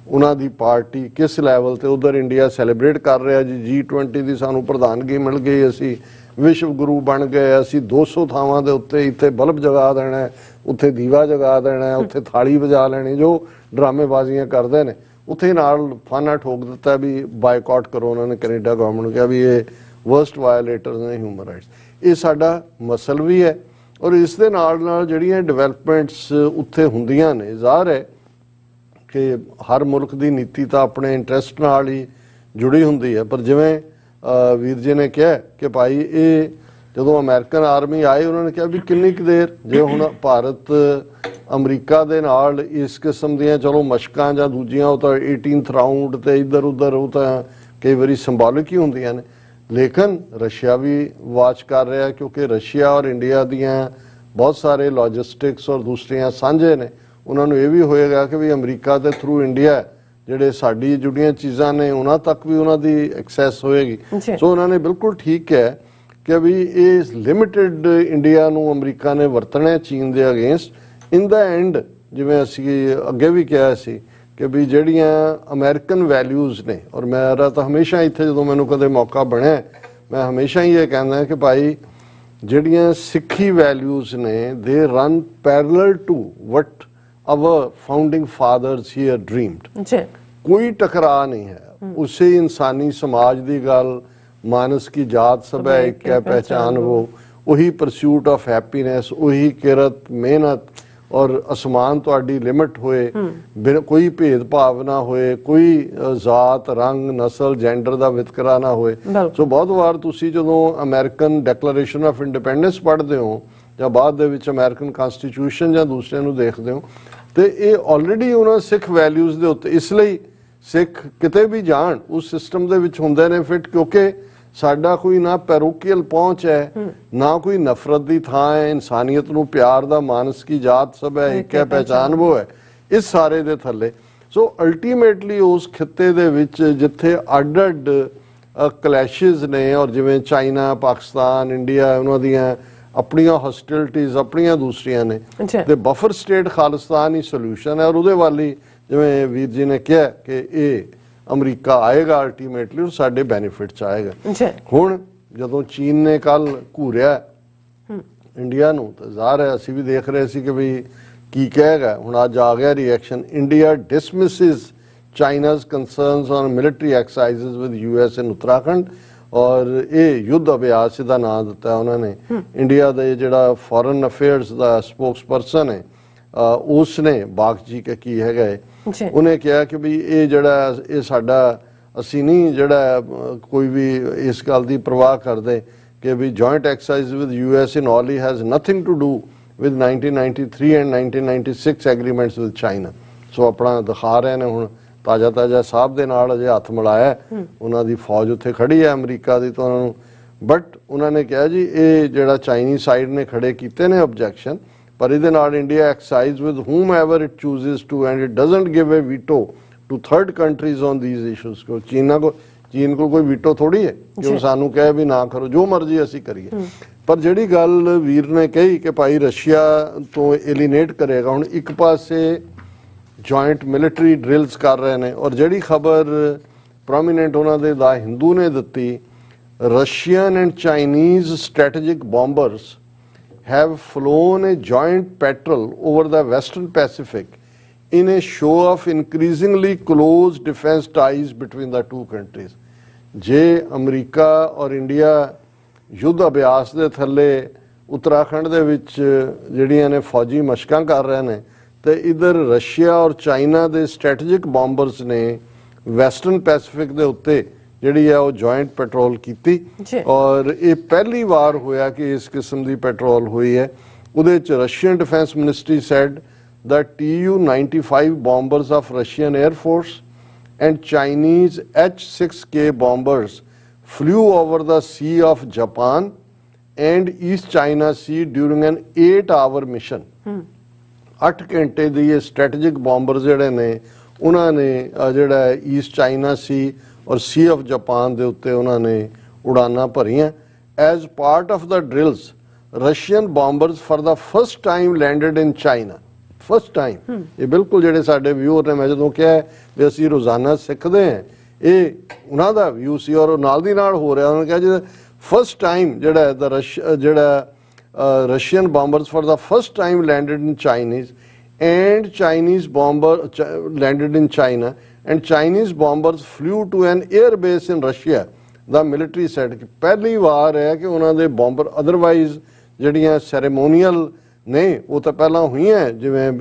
ਉਹਨਾਂ ਦੀ ਪਾਰਟੀ ਕਿਸ ਲੈਵਲ ਤੇ ਉਧਰ ਇੰਡੀਆ ਸੈਲੀਬ੍ਰੇਟ ਕਰ ਰਿਹਾ ਜੀ, G20 ਦੀ ਸਾਨੂੰ ਪ੍ਰਧਾਨਗੀ ਮਿਲ ਗਈ, ਅਸੀਂ ਵਿਸ਼ਵ ਗੁਰੂ ਬਣ ਗਏ, ਅਸੀਂ 200 ਥਾਵਾਂ ਦੇ ਉੱਤੇ ਇੱਥੇ ਬਲਬ ਜਗਾ ਦੇਣਾ, ਉੱਥੇ ਦੀਵਾ ਜਗਾ ਦੇਣਾ, ਉੱਥੇ ਥਾਲੀ ਵਜਾ ਲੈਣੀ, ਜੋ ਡਰਾਮੇਬਾਜ਼ੀਆਂ ਕਰਦੇ ਨੇ, ਉੱਥੇ ਨਾਲ ਫਾਨਾ ਠੋਕ ਦਿੱਤਾ ਵੀ ਬਾਈਕਾਟ ਕਰੋ। ਉਹਨਾਂ ਨੇ ਕੈਨੇਡਾ ਗਵਰਨਮੈਂਟ ਨੂੰ ਕਿਹਾ ਵੀ ਇਹ ਵਰਸਟ ਵਾਇਲੇਟਰਸ ਨੇ ਹਿਊਮਨ ਰਾਈਟਸ। ਇਹ ਸਾਡਾ ਮਸਲ ਵੀ ਹੈ ਔਰ ਇਸ ਦੇ ਨਾਲ ਨਾਲ ਜਿਹੜੀਆਂ ਡਿਵੈਲਪਮੈਂਟਸ ਉੱਥੇ ਹੁੰਦੀਆਂ ਨੇ, ਜ਼ਾਹਰ ਹੈ ਕਿ ਹਰ ਮੁਲਕ ਦੀ ਨੀਤੀ ਤਾਂ ਆਪਣੇ ਇੰਟਰਸਟ ਨਾਲ ਹੀ ਜੁੜੀ ਹੁੰਦੀ ਹੈ, ਪਰ ਜਿਵੇਂ ਵੀਰ ਜੀ ਨੇ ਕਿਹਾ ਕਿ ਭਾਈ ਇਹ ਜਦੋਂ ਅਮਰੀਕਨ ਆਰਮੀ ਆਏ ਉਹਨਾਂ ਨੇ ਕਿਹਾ ਵੀ ਕਿੰਨੀ ਕੁ ਦੇਰ, ਜੇ ਹੁਣ ਭਾਰਤ ਅਮਰੀਕਾ ਦੇ ਨਾਲ ਇਸ ਕਿਸਮ ਦੀਆਂ ਚਲੋ ਮਸ਼ਕਾਂ ਜਾਂ ਦੂਜੀਆਂ ਉਹ ਤਾਂ 18th ਰਾਊਂਡ ਤੇ ਇੱਧਰ ਉੱਧਰ ਉਹ ਤਾਂ ਕਈ ਵਾਰੀ ਸਿੰਬੋਲਿਕ ਹੀ ਹੁੰਦੀਆਂ ਨੇ, ਲੇਕਿਨ ਰਸ਼ੀਆ ਵੀ ਵਾਚ ਕਰ ਰਿਹਾ ਕਿਉਂਕਿ ਰਸ਼ੀਆ ਔਰ ਇੰਡੀਆ ਦੀਆਂ ਬਹੁਤ ਸਾਰੇ ਲੌਜਿਸਟਿਕਸ ਔਰ ਦੂਸਰੀਆਂ ਸਾਂਝੇ ਨੇ। ਉਹਨਾਂ ਨੂੰ ਇਹ ਵੀ ਹੋਏਗਾ ਕਿ ਵੀ ਅਮਰੀਕਾ ਦੇ ਥਰੂ ਇੰਡੀਆ ਜਿਹੜੇ ਸਾਡੀ ਜੁੜੀਆਂ ਚੀਜ਼ਾਂ ਨੇ ਉਹਨਾਂ ਤੱਕ ਵੀ ਉਹਨਾਂ ਦੀ ਐਕਸੈਸ ਹੋਏਗੀ। ਸੋ ਉਹਨਾਂ ਨੇ ਬਿਲਕੁਲ ਠੀਕ ਹੈ ਕਿ ਵੀ ਇਹ ਲਿਮਿਟਿਡ ਇੰਡੀਆ ਨੂੰ ਅਮਰੀਕਾ ਨੇ ਵਰਤਣਾ ਚੀਨ ਦੇ ਅਗੇਂਸਟ। ਇਨ ਦਾ ਐਂਡ ਜਿਵੇਂ ਅਸੀਂ ਅੱਗੇ ਵੀ ਕਿਹਾ ਸੀ ਕਿ ਵੀ ਜਿਹੜੀਆਂ ਅਮਰੀਕਨ ਵੈਲਿਊਜ਼ ਨੇ, ਔਰ ਮੇਰਾ ਤਾਂ ਹਮੇਸ਼ਾ ਇੱਥੇ ਜਦੋਂ ਮੈਨੂੰ ਕਦੇ ਮੌਕਾ ਬਣਿਆ ਮੈਂ ਹਮੇਸ਼ਾ ਹੀ ਇਹ ਕਹਿੰਦਾ ਕਿ ਭਾਈ ਜਿਹੜੀਆਂ ਸਿੱਖੀ ਵੈਲਿਊਜ਼ ਨੇ they run parallel to what our founding fathers here dreamed. ਕੋਈ ਟਕਰਾਅ ਨਹੀਂ ਹੈ। ਉਸੇ ਇਨਸਾਨੀ ਸਮਾਜ ਦੀ ਗੱਲ, ਮਾਨਸ ਕੀ ਜਾਤ ਸਭ ਹੈ ਇੱਕ ਹੈ ਪਹਿਚਾਨ वो, ਉਹੀ ਪਰਸੂਟ ਆਫ ਹੈਪੀਨੈਸ, ਉਹੀ ਕਿਰਤ ਮਿਹਨਤ ਔਰ ਅਸਮਾਨ ਤੁਹਾਡੀ ਲਿਮਿਟ ਹੋਏ, ਕੋਈ ਭੇਦਭਾਵ ਨਾ ਹੋਏ, ਕੋਈ ਜ਼ਾਤ ਰੰਗ ਨਸਲ ਜੈਂਡਰ ਦਾ ਵਿਤਕਰਾ ਨਾ ਹੋਏ। ਸੋ ਬਹੁਤ ਵਾਰ ਤੁਸੀਂ ਜਦੋਂ ਅਮਰੀਕਨ ਡੈਕਲੇਰੇਸ਼ਨ ਆਫ ਇੰਡੀਪੈਂਡੈਂਸ ਪੜ੍ਹਦੇ ਹੋ ਜਾਂ ਬਾਅਦ ਦੇ ਵਿੱਚ ਅਮਰੀਕਨ ਕਨਸਟੀਟਿਊਸ਼ਨ ਜਾਂ ਦੂਸਰਿਆਂ ਨੂੰ ਦੇਖਦੇ ਹੋ ਤੇ ਇਹ ਆਲਰੇਡੀ ਉਹਨਾਂ ਸਿੱਖ ਵੈਲਿਊਜ਼ ਦੇ ਉੱਤੇ, ਇਸ ਲਈ ਸਿੱਖ ਕਿਤੇ ਵੀ ਜਾਣ ਉਸ ਸਿਸਟਮ ਦੇ ਵਿੱਚ ਹੁੰਦੇ ਨੇ ਫਿੱਟ, ਕਿਉਂਕਿ ਸਾਡਾ ਕੋਈ ਨਾ ਪੈਰੋਕੀਅਲ ਪਹੁੰਚ ਹੈ ਨਾ ਕੋਈ ਨਫ਼ਰਤ ਦੀ ਥਾਂ ਹੈ, ਇਨਸਾਨੀਅਤ ਨੂੰ ਪਿਆਰ ਦਾ ਮਾਨਸ ਕੀ ਜਾਤ ਸਭ ਹੈ ਇੱਕ ਹੈ ਪਹਿਚਾਨ ਉਹ ਹੈ, ਇਸ ਸਾਰੇ ਦੇ ਥੱਲੇ। ਸੋ ਅਲਟੀਮੇਟਲੀ ਉਸ ਖਿੱਤੇ ਦੇ ਵਿੱਚ ਜਿੱਥੇ ਅੱਡ-ਅੱਡ ਕਲੈਸ਼ਿਸ ਨੇ ਔਰ ਜਿਵੇਂ ਚਾਈਨਾ ਪਾਕਿਸਤਾਨ ਇੰਡੀਆ ਉਹਨਾਂ ਦੀਆਂ ਆਪਣੀਆਂ ਹੌਸਟਿਲਿਟੀਜ਼ ਆਪਣੀਆਂ ਦੂਸਰੀਆਂ ਨੇ ਤੇ ਬਫਰ ਸਟੇਟ ਖਾਲਿਸਤਾਨ ਹੀ ਸੋਲੂਸ਼ਨ ਹੈ ਔਰ ਉਹਦੇ ਵਾਲੀ ਜਿਵੇਂ ਵੀਰ ਜੀ ਨੇ ਕਿਹਾ ਕਿ ਇਹ ਅਮਰੀਕਾ ਆਏਗਾ ਅਲਟੀਮੇਟਲੀ ਔਰ ਸਾਡੇ ਬੈਨੀਫਿਟ ਚ ਆਏਗਾ। ਹੁਣ ਜਦੋਂ ਚੀਨ ਨੇ ਕੱਲ ਘੂਰਿਆ ਇੰਡੀਆ ਨੂੰ ਤਾਂ ਜ਼ਾਹਰ ਹੈ ਅਸੀਂ ਵੀ ਦੇਖ ਰਹੇ ਸੀ ਕਿ ਵੀ ਕੀ ਕਹੇਗਾ। ਹੁਣ ਅੱਜ ਆ ਗਿਆ reaction, India dismisses China's concerns on military exercises with US in Uttarakhand ਔਰ ਇਹ ਯੁੱਧ ਅਭਿਆਸ ਦਾ ਨਾਮ ਦਿੱਤਾ ਉਹਨਾਂ ਨੇ। ਇੰਡੀਆ ਦੇ ਜਿਹੜਾ ਫੋਰਨ ਅਫੇਅਰਸ ਦਾ ਸਪੋਕਸਪਰਸਨ ਹੈ ਉਸ ਨੇ ਬਾਗਚੀ ਕੇ ਕੀ ਹੈਗਾ ਉਹਨੇ ਕਿਹਾ ਕਿ ਵੀ ਇਹ ਜਿਹੜਾ ਇਹ ਸਾਡਾ ਅਸੀਂ ਨਹੀਂ ਜਿਹੜਾ ਕੋਈ ਵੀ ਇਸ ਗੱਲ ਦੀ ਪਰਵਾਹ ਕਰਦੇ ਕਿ we joint exercise with US in all has nothing to do with 1993 and 1996 agreements with China. So ਆਪਣਾ ਦਿਖਾ ਰਹੇ ਨੇ ਹੁਣ ਤਾਜ਼ਾ ਸਾਹਿਬ ਦੇ ਨਾਲ ਅਜੇ ਹੱਥ ਮਿਲਾਇਆ, ਉਹਨਾਂ ਦੀ ਫੌਜ ਉੱਥੇ ਖੜੀ ਹੈ ਅਮਰੀਕਾ ਦੀ, ਤਾਂ ਉਹਨਾਂ ਨੂੰ ਬਟ ਉਹਨਾਂ ਨੇ ਕਿਹਾ ਜੀ ਇਹ ਜਿਹੜਾ ਚਾਈਨੀਜ਼ ਸਾਈਡ ਨੇ ਖੜੇ ਕੀਤੇ ਨੇ ਆਬਜੈਕਸ਼ਨ, ਪਰ ਇਹਦੇ ਨਾਲ India excise with whomever it chooses to and it doesn't give a veto to third countries on these issues। ਕੋ ਚੀਨ ਕੋਲ ਕੋਈ ਵੀਟੋ ਥੋੜੀ ਹੈ ਜੋ ਸਾਨੂੰ ਕਹੇ ਵੀ ਨਾ ਕਰੋ ਜੋ ਮਰਜ਼ੀ ਅਸੀਂ ਕਰੀਏ। ਪਰ ਜਿਹੜੀ ਗੱਲ ਵੀਰ ਨੇ ਕਹੀ ਕਿ ਭਾਈ ਰਸ਼ੀਆ ਤੋਂ ਐਲੀਨੇਟ ਕਰੇਗਾ, ਹੁਣ ਇੱਕ ਪਾਸੇ ਜੁਆਇੰਟ ਮਿਲਟਰੀ ਡ੍ਰਿਲਸ ਕਰ ਰਹੇ ਨੇ ਔਰ ਜਿਹੜੀ ਖਬਰ ਪ੍ਰੋਮੀਨੈਂਟ ਉਹਨਾਂ ਦੇ ਦਾ ਹਿੰਦੂ ਨੇ ਦਿੱਤੀ, Russian and Chinese strategic bombers have flown a joint patrol over the Western Pacific in a show of increasingly close defense ties between the two countries। ਜੇ ਅਮਰੀਕਾ ਔਰ ਇੰਡੀਆ ਯੁੱਧ ਅਭਿਆਸ ਦੇ ਥੱਲੇ ਉੱਤਰਾਖੰਡ ਦੇ ਵਿੱਚ ਜਿਹੜੀਆਂ ਨੇ ਫੌਜੀ ਮਸ਼ਕਾਂ ਕਰ ਰਹੇ ਨੇ ਤੇ ਇਧਰ ਰਸ਼ੀਆ ਔਰ ਚਾਈਨਾ ਦੇ ਸਟ੍ਰੈਟੇਜਿਕ ਬੰਬਰਸ ਨੇ ਵੈਸਟਰਨ ਪੈਸੀਫਿਕ ਦੇ ਉੱਤੇ ਜਿਹੜੀ ਹੈ ਉਹ ਜੁਆਇੰਟ ਪੈਟਰੋਲ ਕੀਤੀ ਔਰ ਇਹ ਪਹਿਲੀ ਵਾਰ ਹੋਇਆ ਕਿ ਇਸ ਕਿਸਮ ਦੀ ਪੈਟਰੋਲ ਹੋਈ ਹੈ। ਉਹਦੇ 'ਚ Russian Defense Ministry said that Tu-95 bombers of Russian Air Force and Chinese H-6K bombers flew over the Sea of Japan and East China Sea during an 8-hour mission. 8 ਘੰਟੇ ਦੀ ਇਹ ਸਟ੍ਰੈਟੇਜਿਕ ਬੌਂਬਰ ਜਿਹੜੇ ਨੇ ਉਹਨਾਂ ਨੇ ਜਿਹੜਾ ਈਸਟ ਚਾਈਨਾ ਸੀ ਔਰ ਸੀ of Japan ਦੇ ਉੱਤੇ ਉਹਨਾਂ ਨੇ ਉਡਾਨਾਂ ਭਰੀਆਂ. As part of the drills Russian bombers for the first time landed in China. First time ਇਹ ਬਿਲਕੁਲ ਜਿਹੜੇ ਸਾਡੇ ਵਿਊਅਰ ਨੇ, ਮੈਂ ਜਦੋਂ ਕਿਹਾ ਵੀ ਅਸੀਂ ਰੋਜ਼ਾਨਾ ਸਿੱਖਦੇ ਹਾਂ, ਇਹ ਉਹਨਾਂ ਦਾ ਵਿਊ ਸੀ ਔਰ ਨਾਲ ਦੀ ਨਾਲ ਹੋ ਰਿਹਾ. ਉਹਨਾਂ ਨੇ ਕਿਹਾ ਜੀ ਫਸਟ ਟਾਈਮ ਜਿਹੜਾ Russian bombers for the first time landed in and Chinese bomber landed in China and Chinese bombers flew to an air base in Russia. The military said कि पहली बार है कि उन्होंने bomber otherwise ਜਿਹੜੀਆਂ ceremonial ਨੇ ਉਹ ਤਾਂ ਪਹਿਲਾਂ ਹੋਈਆਂ, ਜਿਵੇਂ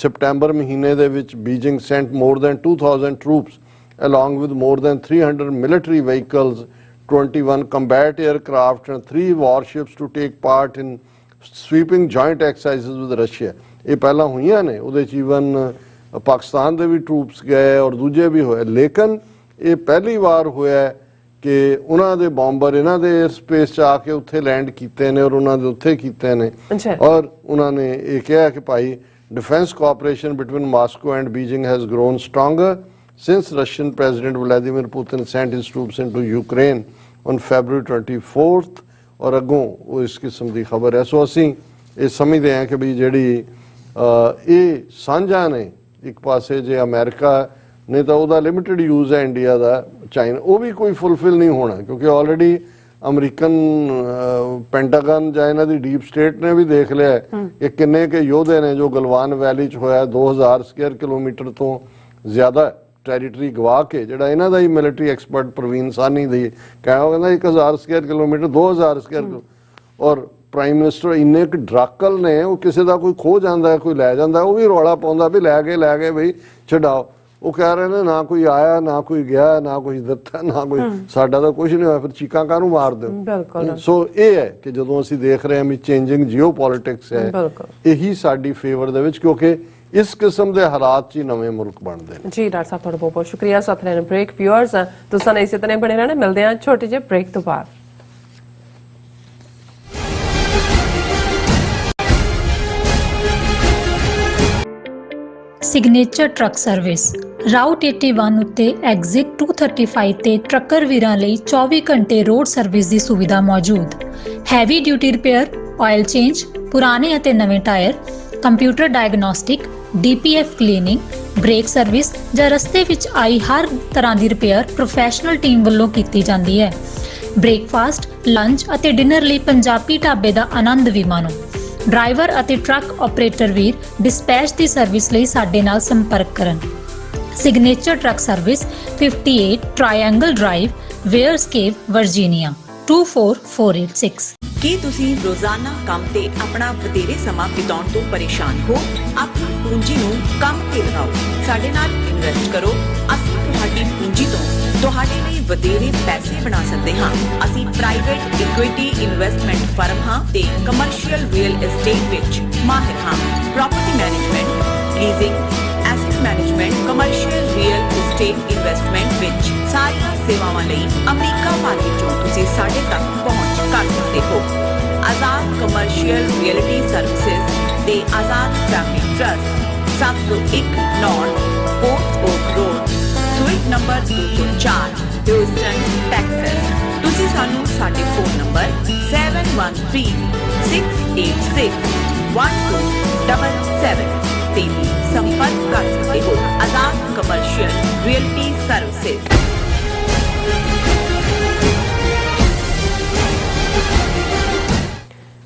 September ਮਹੀਨੇ ਦੇ ਵਿੱਚ Beijing sent more than 2,000 troops along with more than 300 military vehicles, 21 combat aircraft and 3 warships to take part in sweeping joint exercises with Russia. ਇਹ ਪਹਿਲਾਂ ਹੋਈਆਂ ਨੇ, ਉਹਦੇ 'ਚ ਈਵਨ ਪਾਕਿਸਤਾਨ ਦੇ ਵੀ ਟਰੂਪਸ ਗਏ ਔਰ ਦੂਜੇ ਵੀ ਹੋਏ, ਲੇਕਿਨ ਇਹ ਪਹਿਲੀ ਵਾਰ ਹੋਇਆ ਕਿ ਉਹਨਾਂ ਦੇ ਬੰਬਰ ਇਹਨਾਂ ਦੇ 에ਅਰ ਸਪੇਸ 'ਚ ਆ ਕੇ ਉੱਥੇ ਲੈਂਡ ਕੀਤੇ ਨੇ ਔਰ ਉਹਨਾਂ ਦੇ ਉੱਥੇ ਕੀਤੇ ਨੇ. ਔਰ ਉਹਨਾਂ ਨੇ ਇਹ ਕਿਹਾ ਕਿ ਭਾਈ defence cooperation between Moscow and Beijing has grown stronger since Russian President Vladimir Putin sent his troops into Ukraine on February 24th. ਔਰ ਅੱਗੋਂ ਉਹ ਇਸ ਕਿਸਮ ਦੀ ਖਬਰ ਹੈ. ਸੋ ਅਸੀਂ ਇਹ ਸਮਝਦੇ ਹਾਂ ਕਿ ਵੀ ਜਿਹੜੀ ਇਹ ਸਾਂਝਾ ਨੇ, ਇੱਕ ਪਾਸੇ ਜੇ ਅਮਰੀਕਾ ਨੇ ਤਾਂ ਉਹਦਾ ਲਿਮਿਟਿਡ ਯੂਜ਼ ਹੈ ਇੰਡੀਆ ਦਾ, ਚਾਈਨਾ ਉਹ ਵੀ ਕੋਈ ਫੁਲਫਿਲ ਨਹੀਂ ਹੋਣਾ ਕਿਉਂਕਿ ਆਲਰੇਡੀ ਅਮਰੀਕਨ ਪੈਂਟਾਗਨ ਜਾਂ ਇਹਨਾਂ ਦੀ ਡੀਪ ਸਟੇਟ ਨੇ ਵੀ ਦੇਖ ਲਿਆ ਕਿ ਕਿੰਨੇ ਕੇ ਯੋਧੇ ਨੇ ਜੋ ਗਲਵਾਨ ਵੈਲੀ 'ਚ ਹੋਇਆ, 2000 ਸਕੁਅਰ ਕਿਲੋਮੀਟਰ ਤੋਂ ਜ਼ਿਆਦਾ ਟੈਰੀਟਰੀ ਗਵਾ ਕੇ, ਜਿਹੜਾ ਇਹਨਾਂ ਦਾ ਹੀ ਮਿਲਟਰੀ ਐਕਸਪਰਟ ਪ੍ਰਵੀਨ ਸਾਨੀ ਦੀ ਕਹਿੰਦਾ 1000 ਸਕੁਅਰ ਕਿਲੋਮੀਟਰ 2000 ਸਕੁਅਰ. ਔਰ ਪ੍ਰਾਈਮ ਮਿਨਿਸਟਰ ਇੰਨੇ ਕੁ ਡਰਾਕਲ ਨੇ, ਉਹ ਕਿਸੇ ਦਾ ਕੋਈ ਖੋ ਜਾਂਦਾ ਕੋਈ ਲੈ ਜਾਂਦਾ, ਉਹ ਵੀ ਰੌਲਾ ਪਾਉਂਦਾ ਵੀ ਲੈ ਗਏ ਬਈ ਛਡਾਓ. ਉਹ ਕਹਿ ਰਹੇ ਨੇ ਨਾ ਕੋਈ ਆਇਆ ਨਾ ਕੋਈ ਗਿਆ ਨਾ ਕੋਈ ਦਿੱਤਾ ਨਾ ਕੋਈ, ਸਾਡਾ ਤਾਂ ਕੁਝ ਨਹੀਂ ਹੋਇਆ, ਫਿਰ ਚੀਕਾਂ ਕਾਹਨੂੰ ਮਾਰਦੇ ਹੋ. ਸੋ ਇਹ ਹੈ ਕਿ ਜਦੋਂ ਅਸੀਂ ਦੇਖ ਰਹੇ ਹਾਂ ਵੀ ਚੇਂਜਿੰਗ ਜੀਓ ਪੋਲਿਟਿਕਸ ਹੈ, ਇਹੀ ਸਾਡੀ ਫੇਵਰ ਦੇ ਵਿੱਚ, ਕਿਉਂਕਿ ਇਸ ਕਿਸਮ ਦੇ ਹਾਲਾਤ 'ਚ ਹੀ ਨਵੇਂ ਮੁਲਕ ਬਣਦੇ ਨੇ. ਜੀ ਡਾਕਟਰ ਸਾਹਿਬ ਤੁਹਾਡਾ ਬਹੁਤ ਬਹੁਤ ਸ਼ੁਕਰੀਆ. ਸਾਥ ਲੈਣ ਬ੍ਰੇਕ ਵਿਊਅਰਸ ਤੁਸੀਂ ਨਾਲ ਇਸੇ ਤਰ੍ਹਾਂ ਬਣੇ ਰਹਿਣਾ. ਮਿਲਦੇ ਹਾਂ ਛੋਟੇ ਜਿਹੇ ਬ੍ਰੇਕ ਤੋਂ ਬਾਅਦ. ਸਿਗਨੇਚਰ ਟਰੱਕ ਸਰਵਿਸ ਰਾਊਟ 81 ਉੱਤੇ ਐਗਜ਼ਿਟ 235 ਤੇ ਟਰੱਕਰ ਵੀਰਾਂ ਲਈ 24 ਘੰਟੇ ਰੋਡ ਸਰਵਿਸ ਦੀ ਸੁਵਿਧਾ ਮੌਜੂਦ. Heavy duty repair, oil change, ਪੁਰਾਣੇ ਅਤੇ ਨਵੇਂ tyre, computer diagnostic, DPF cleaning, brake service ਜਾਂ ਰਸਤੇ ਵਿੱਚ ਆਈ ਹਰ ਤਰ੍ਹਾਂ ਦੀ ਰਿਪੇਅਰ ਪ੍ਰੋਫੈਸ਼ਨਲ ਟੀਮ ਵੱਲੋਂ ਕੀਤੀ ਜਾਂਦੀ ਹੈ. ਬ੍ਰੇਕਫਾਸਟ, ਲੰਚ ਅਤੇ ਡਿਨਰ ਲਈ ਪੰਜਾਬੀ ਢਾਬੇ ਦਾ ਆਨੰਦ ਵੀ ਮਾਣੋ. ਡਰਾਈਵਰ ਅਤੇ ਟਰੱਕ ਆਪਰੇਟਰ ਵੀਰ ਡਿਸਪੈਚ ਦੀ ਸਰਵਿਸ ਲਈ ਸਾਡੇ ਨਾਲ ਸੰਪਰਕ ਕਰਨ. Signature truck service 58 triangle drive, wares cave, Virginia 24486. ਕੀ ਤੁਸੀਂ ਰੋਜ਼ਾਨਾ ਕੰਮ ਤੇ ਆਪਣਾ ਵਧੇਰੇ ਸਮਾਂ ਬਿਤਾਉਣ ਤੋਂ ਪਰੇਸ਼ਾਨ ਹੋ? ਆਪਣੀ ਪੂੰਜੀ ਨੂੰ ਕੰਮ ਤੇ ਲਗਾਓ, ਸਾਡੇ ਨਾਲ ਇਨਵੈਸਟ ਕਰੋ. ਅਸੀਂ ਤੁਹਾਡੀ ਪੂੰਜੀ ਤੋਂ ਤੁਹਾਡੇ ਲਈ ਵਧੇਰੇ ਪੈਸੇ ਬਣਾ ਸਕਦੇ ਹਾਂ. ਅਸੀਂ ਪ੍ਰਾਈਵੇਟ ਇਕੁਇਟੀ ਇਨਵੈਸਟਮੈਂਟ ਫਰਮ ਹਾਂ ਤੇ ਕਮਰਸ਼ੀਅਲ ਰੀਅਲ ਏਸਟੇਟ ਵਿੱਚ ਮਾਹਿਰ ਹਾਂ. Property management, leasing, asset management, commercial real estate investment ਵਿੱਚ ਸਾਰੀਆਂ ਸੇਵਾਵਾਂ ਲਈ ਅਮਰੀਕਾ ਭਰ ਵਿੱਚੋਂ ਤੁਸੀਂ ਸਾਡੇ ਤੱਕ ਪਹੁੰਚ ਕਰ ਸਕਦੇ ਹੋ. ਆਜ਼ਾਦ ਕਮਰਸ਼ੀਅਲ ਰੀਅਲਟੀ ਸਰਵਿਸਿਜ਼ ਤੇ Azad family trust 701 North Port Oak Road, suite number 204, Houston, Texas. ਤੁਸੀਂ ਸਾਨੂੰ ਸਾਡੇ ਫੋਨ ਨੰਬਰ 7136861277 ਤੇ ਵੀ ਸੰਪਰਕ ਕਰ ਸਕਦੇ ਹੋ. Azad Commercial realty Services.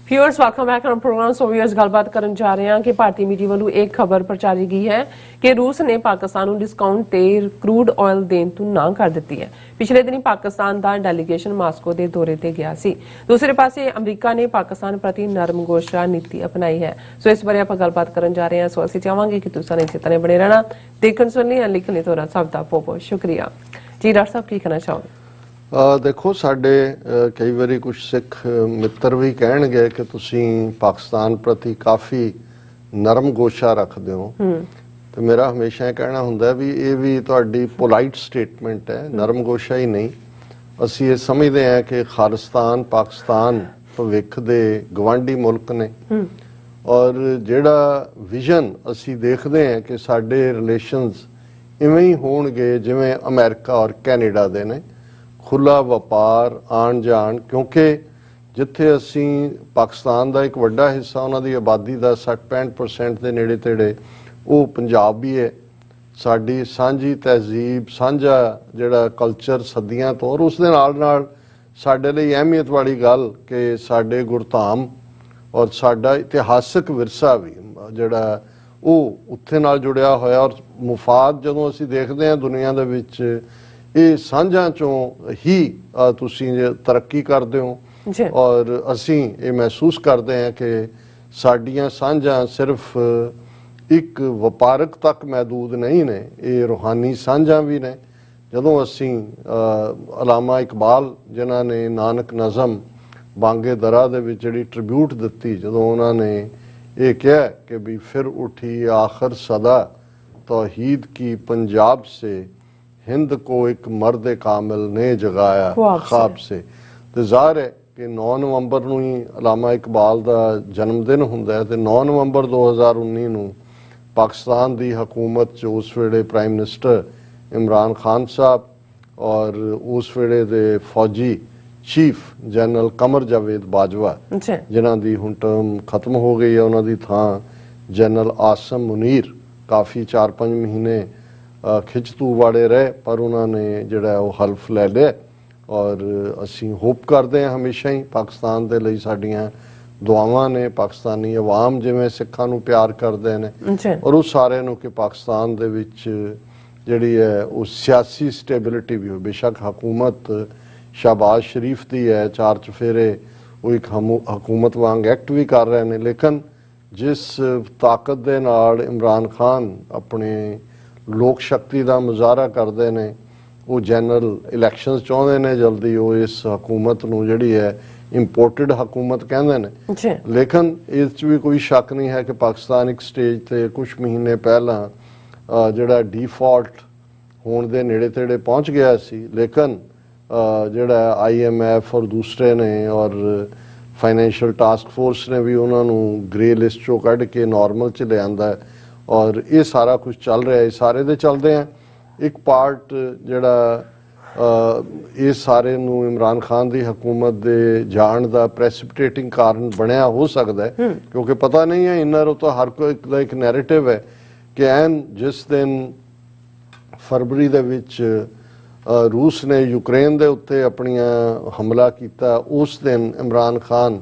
Viewers welcome back on programme. So viewers ਗੱਲਬਾਤ ਕਰਨ ਜਾ ਰਹੇ ਹਾਂ ਕਿ ਭਾਰਤੀ ਮੀਡੀਆ ਵੱਲੋਂ ਇੱਕ ਖਬਰ ਪ੍ਰਚਾਰੀ ਗਈ ਹੈ ਕਿ ਰੂਸ ਨੇ ਪਾਕਿਸਤਾਨ ਨੂੰ ਡਿਸਕਾਊਂਟ ਤੇ ਕਰੂਡ ਆਇਲ ਦੇਣ ਤੋਂ ਨਾ ਕਰ ਦਿੱਤੀ ਹੈ. ਪਿਛਲੇ ਦਿਨੀ ਪਾਕਿਸਤਾਨ ਦਾ ਡੈਲੀਗੇਸ਼ਨ ਮਾਸਕੋ ਦੇ ਦੌਰੇ ਤੇ ਗਿਆ ਸੀ. ਦੂਸਰੇ ਪਾਸੇ ਅਮਰੀਕਾ ਨੇ ਪਾਕਿਸਤਾਨ ਪ੍ਰਤੀ ਨਰਮ ਗੋਸ਼ਾ ਨੀਤੀ ਅਪਣਾਈ ਹੈ. ਸੋ ਇਸ ਬਾਰੇ ਆਪਾਂ ਗੱਲਬਾਤ ਕਰਨ ਜਾ ਰਹੇ ਹਾਂ. ਸੋ ਅਸੀਂ ਚਾਹਾਂਗੇ ਕਿ ਤੁਸੀਂ ਇਸੇ ਤਰ੍ਹਾਂ ਬਣੇ ਰਹਿਣਾ. ਦੇਖਣ ਸੁਣਨ ਲਈ ਲਿਖਣ ਲਈ ਤੁਹਾਡਾ ਸਭ ਦਾ ਬਹੁਤ ਬਹੁਤ ਸ਼ੁਕਰੀਆ. ਜੀ ਡਾਕਟਰ ਸਾਹਿਬ ਕੀ ਕਹਿਣਾ ਚਾਹੋਗੇ? ਦੇਖੋ ਸਾਡੇ ਕਈ ਵਾਰੀ ਕੁਝ ਸਿੱਖ ਮਿੱਤਰ ਵੀ ਕਹਿਣਗੇ ਕਿ ਤੁਸੀਂ ਪਾਕਿਸਤਾਨ ਪ੍ਰਤੀ ਕਾਫੀ ਨਰਮ ਗੋਸ਼ਾ ਰੱਖਦੇ ਹੋ, ਤੇ ਮੇਰਾ ਹਮੇਸ਼ਾ ਇਹ ਕਹਿਣਾ ਹੁੰਦਾ ਵੀ ਇਹ ਵੀ ਤੁਹਾਡੀ ਪੋਲਾਈਟ ਸਟੇਟਮੈਂਟ ਹੈ, ਨਰਮ ਗੋਸ਼ਾ ਹੀ ਨਹੀਂ। ਅਸੀਂ ਇਹ ਸਮਝਦੇ ਹਾਂ ਕਿ ਖਾਲਿਸਤਾਨ ਪਾਕਿਸਤਾਨ ਭਵਿੱਖ ਦੇ ਗਵਾਂਢੀ ਮੁਲਕ ਨੇ, ਔਰ ਜਿਹੜਾ ਵਿਜ਼ਨ ਅਸੀਂ ਦੇਖਦੇ ਹਾਂ ਕਿ ਸਾਡੇ ਰਿਲੇਸ਼ਨਸ ਇਵੇਂ ਹੀ ਹੋਣਗੇ ਜਿਵੇਂ ਅਮਰੀਕਾ ਔਰ ਕੈਨੇਡਾ ਦੇ ਨੇ, ਖੁੱਲ੍ਹਾ ਵਪਾਰ, ਆਉਣ ਜਾਣ, ਕਿਉਂਕਿ ਜਿੱਥੇ ਅਸੀਂ ਪਾਕਿਸਤਾਨ ਦਾ ਇੱਕ ਵੱਡਾ ਹਿੱਸਾ ਉਹਨਾਂ ਦੀ ਆਬਾਦੀ ਦਾ 60-65% ਦੇ ਨੇੜੇ ਤੇੜੇ ਉਹ ਪੰਜਾਬ ਵੀ ਹੈ। ਸਾਡੀ ਸਾਂਝੀ ਤਹਿਜ਼ੀਬ, ਸਾਂਝਾ ਜਿਹੜਾ ਕਲਚਰ ਸਦੀਆਂ ਤੋਂ, ਔਰ ਉਸ ਦੇ ਨਾਲ ਨਾਲ ਸਾਡੇ ਲਈ ਅਹਿਮੀਅਤ ਵਾਲੀ ਗੱਲ ਕਿ ਸਾਡੇ ਗੁਰਧਾਮ ਔਰ ਸਾਡਾ ਇਤਿਹਾਸਕ ਵਿਰਸਾ ਵੀ ਜਿਹੜਾ ਉਹ ਉੱਥੇ ਨਾਲ ਜੁੜਿਆ ਹੋਇਆ, ਔਰ ਮੁਫਾਦ ਜਦੋਂ ਅਸੀਂ ਦੇਖਦੇ ਹਾਂ ਦੁਨੀਆ ਦੇ ਵਿੱਚ ਇਹ ਸਾਂਝਾਂ ਚੋਂ ਹੀ ਤੁਸੀਂ ਤਰੱਕੀ ਕਰਦੇ ਹੋ, ਔਰ ਅਸੀਂ ਇਹ ਮਹਿਸੂਸ ਕਰਦੇ ਹਾਂ ਕਿ ਸਾਡੀਆਂ ਸਾਂਝਾਂ ਸਿਰਫ ਇੱਕ ਵਪਾਰਕ ਤੱਕ ਮਹਿਦੂਦ ਨਹੀਂ ਨੇ, ਇਹ ਰੂਹਾਨੀ ਸਾਂਝਾਂ ਵੀ ਨੇ। ਜਦੋਂ ਅਸੀਂ ਅਲਾਮਾ ਇਕਬਾਲ ਜਿਨ੍ਹਾਂ ਨੇ ਨਾਨਕ ਨਜ਼ਮ ਬਾਂਗੇ ਦਰਾ ਦੇ ਵਿੱਚ ਜਿਹੜੀ ਟ੍ਰਿਬਿਊਟ ਦਿੱਤੀ, ਜਦੋਂ ਉਹਨਾਂ ਨੇ ਇਹ ਕਿਹਾ ਕਿ ਵੀ ਫਿਰ ਉਠੀ ਆਖਰ ਸਦਾ तौहीद की पंजाब से, हिंद को एक मर्द कामिल ने जगाया ख्वाब से। तो ਜ਼ਾਹਰ ਹੈ ਕਿ 9 ਨਵੰਬਰ ਨੂੰ ਹੀ ਅਲਾਮਾ ਇਕਬਾਲ ਦਾ ਜਨਮ ਦਿਨ ਹੁੰਦਾ ਹੈ, ਤੇ 9 ਨਵੰਬਰ 2019 ਨੂੰ ਪਾਕਿਸਤਾਨ ਦੀ ਹਕੂਮਤ 'ਚ ਉਸ ਵੇਲੇ ਪ੍ਰਾਈਮ ਮਿਨਿਸਟਰ ਇਮਰਾਨ ਖਾਨ ਸਾਹਿਬ ਔਰ ਉਸ ਵੇਲੇ ਦੇ ਫੌਜੀ ਚੀਫ ਜਨਰਲ ਕਮਰ ਜਾਵੇਦ ਬਾਜਵਾ, ਜਿਨ੍ਹਾਂ ਦੀ ਹੁਣ ਟਰਮ ਖਤਮ ਹੋ ਗਈ ਹੈ, ਉਹਨਾਂ ਦੀ ਥਾਂ ਜਨਰਲ ਆਸਮ ਮੁਨੀਰ ਕਾਫੀ 4-5 ਮਹੀਨੇ ਖਿੱਚਤੂ ਵਾੜੇ ਰਹੇ, ਪਰ ਉਹਨਾਂ ਨੇ ਜਿਹੜਾ ਉਹ ਹਲਫ ਲੈ ਲਿਆ। ਔਰ ਅਸੀਂ ਹੋਪ ਕਰਦੇ ਹਾਂ ਹਮੇਸ਼ਾ ਹੀ ਪਾਕਿਸਤਾਨ ਦੇ ਲਈ ਸਾਡੀਆਂ ਦੁਆਵਾਂ ਨੇ, ਪਾਕਿਸਤਾਨੀ ਆਵਾਮ ਜਿਵੇਂ ਸਿੱਖਾਂ ਨੂੰ ਪਿਆਰ ਕਰਦੇ ਨੇ, ਔਰ ਉਹ ਸਾਰਿਆਂ ਨੂੰ ਕਿ ਪਾਕਿਸਤਾਨ ਦੇ ਵਿੱਚ ਜਿਹੜੀ ਹੈ ਉਹ ਸਿਆਸੀ ਸਟੇਬਿਲਿਟੀ ਵੀ ਹੋ। ਬੇਸ਼ੱਕ ਹਕੂਮਤ ਸ਼ਹਬਾਜ਼ ਸ਼ਰੀਫ ਦੀ ਹੈ, 4 ਚੁਫੇਰੇ ਉਹ ਇੱਕ ਹਕੂਮਤ ਵਾਂਗ ਐਕਟ ਵੀ ਕਰ ਰਹੇ ਨੇ, ਲੇਕਿਨ ਜਿਸ ਤਾਕਤ ਦੇ ਨਾਲ ਇਮਰਾਨ ਖਾਨ ਆਪਣੇ ਲੋਕ ਸ਼ਕਤੀ ਦਾ ਮੁਜ਼ਾਹਰਾ ਕਰਦੇ ਨੇ, ਉਹ ਜਨਰਲ ਇਲੈਕਸ਼ਨਸ ਚਾਹੁੰਦੇ ਨੇ ਜਲਦੀ, ਉਹ ਇਸ ਹਕੂਮਤ ਨੂੰ ਜਿਹੜੀ ਹੈ ਇੰਪੋਰਟਡ ਹਕੂਮਤ ਕਹਿੰਦੇ ਨੇ। ਲੇਕਿਨ ਇਸ 'ਚ ਵੀ ਕੋਈ ਸ਼ੱਕ ਨਹੀਂ ਹੈ ਕਿ ਪਾਕਿਸਤਾਨ ਇੱਕ ਸਟੇਜ ਤੇ ਕੁਝ ਮਹੀਨੇ ਪਹਿਲਾਂ ਜਿਹੜਾ ਡਿਫਾਲਟ ਹੋਣ ਦੇ ਨੇੜੇ ਤੇੜੇ ਪਹੁੰਚ ਗਿਆ ਸੀ, ਲੇਕਿਨ ਜਿਹੜਾ IMF ਔਰ ਦੂਸਰੇ ਨੇ ਔਰ ਫਾਈਨੈਂਸ਼ੀਅਲ ਟਾਸਕ ਫੋਰਸ ਨੇ ਵੀ ਉਹਨਾਂ ਨੂੰ ਗ੍ਰੇ ਲਿਸਟ 'ਚੋਂ ਕੱਢ ਕੇ ਨਾਰਮਲ 'ਚ ਲਿਆਂਦਾ, ਔਰ ਇਹ ਸਾਰਾ ਕੁਝ ਚੱਲ ਰਿਹਾ। ਇਹ ਸਾਰੇ ਦੇ ਚੱਲਦੇ ਆ ਇੱਕ ਪਾਰਟ ਜਿਹੜਾ ਇਹ ਸਾਰੇ ਨੂੰ ਇਮਰਾਨ ਖਾਨ ਦੀ ਹਕੂਮਤ ਦੇ ਜਾਣ ਦਾ ਪ੍ਰੈਸਿਪੀਟੇਟਿੰਗ ਕਾਰਨ ਬਣਿਆ ਹੋ ਸਕਦਾ ਹੈ, ਕਿਉਂਕਿ ਪਤਾ ਨਹੀਂ ਹੈ ਇਨਰ ਉਹ ਤਾਂ ਹਰ ਕੋਈ ਦਾ ਇੱਕ ਨੈਰੇਟਿਵ ਹੈ ਕਿ ਐਨ ਜਿਸ ਦਿਨ ਫਰਵਰੀ ਦੇ ਵਿੱਚ ਰੂਸ ਨੇ ਯੂਕਰੇਨ ਦੇ ਉੱਤੇ ਆਪਣੀਆਂ ਹਮਲਾ ਕੀਤਾ, ਉਸ ਦਿਨ ਇਮਰਾਨ ਖਾਨ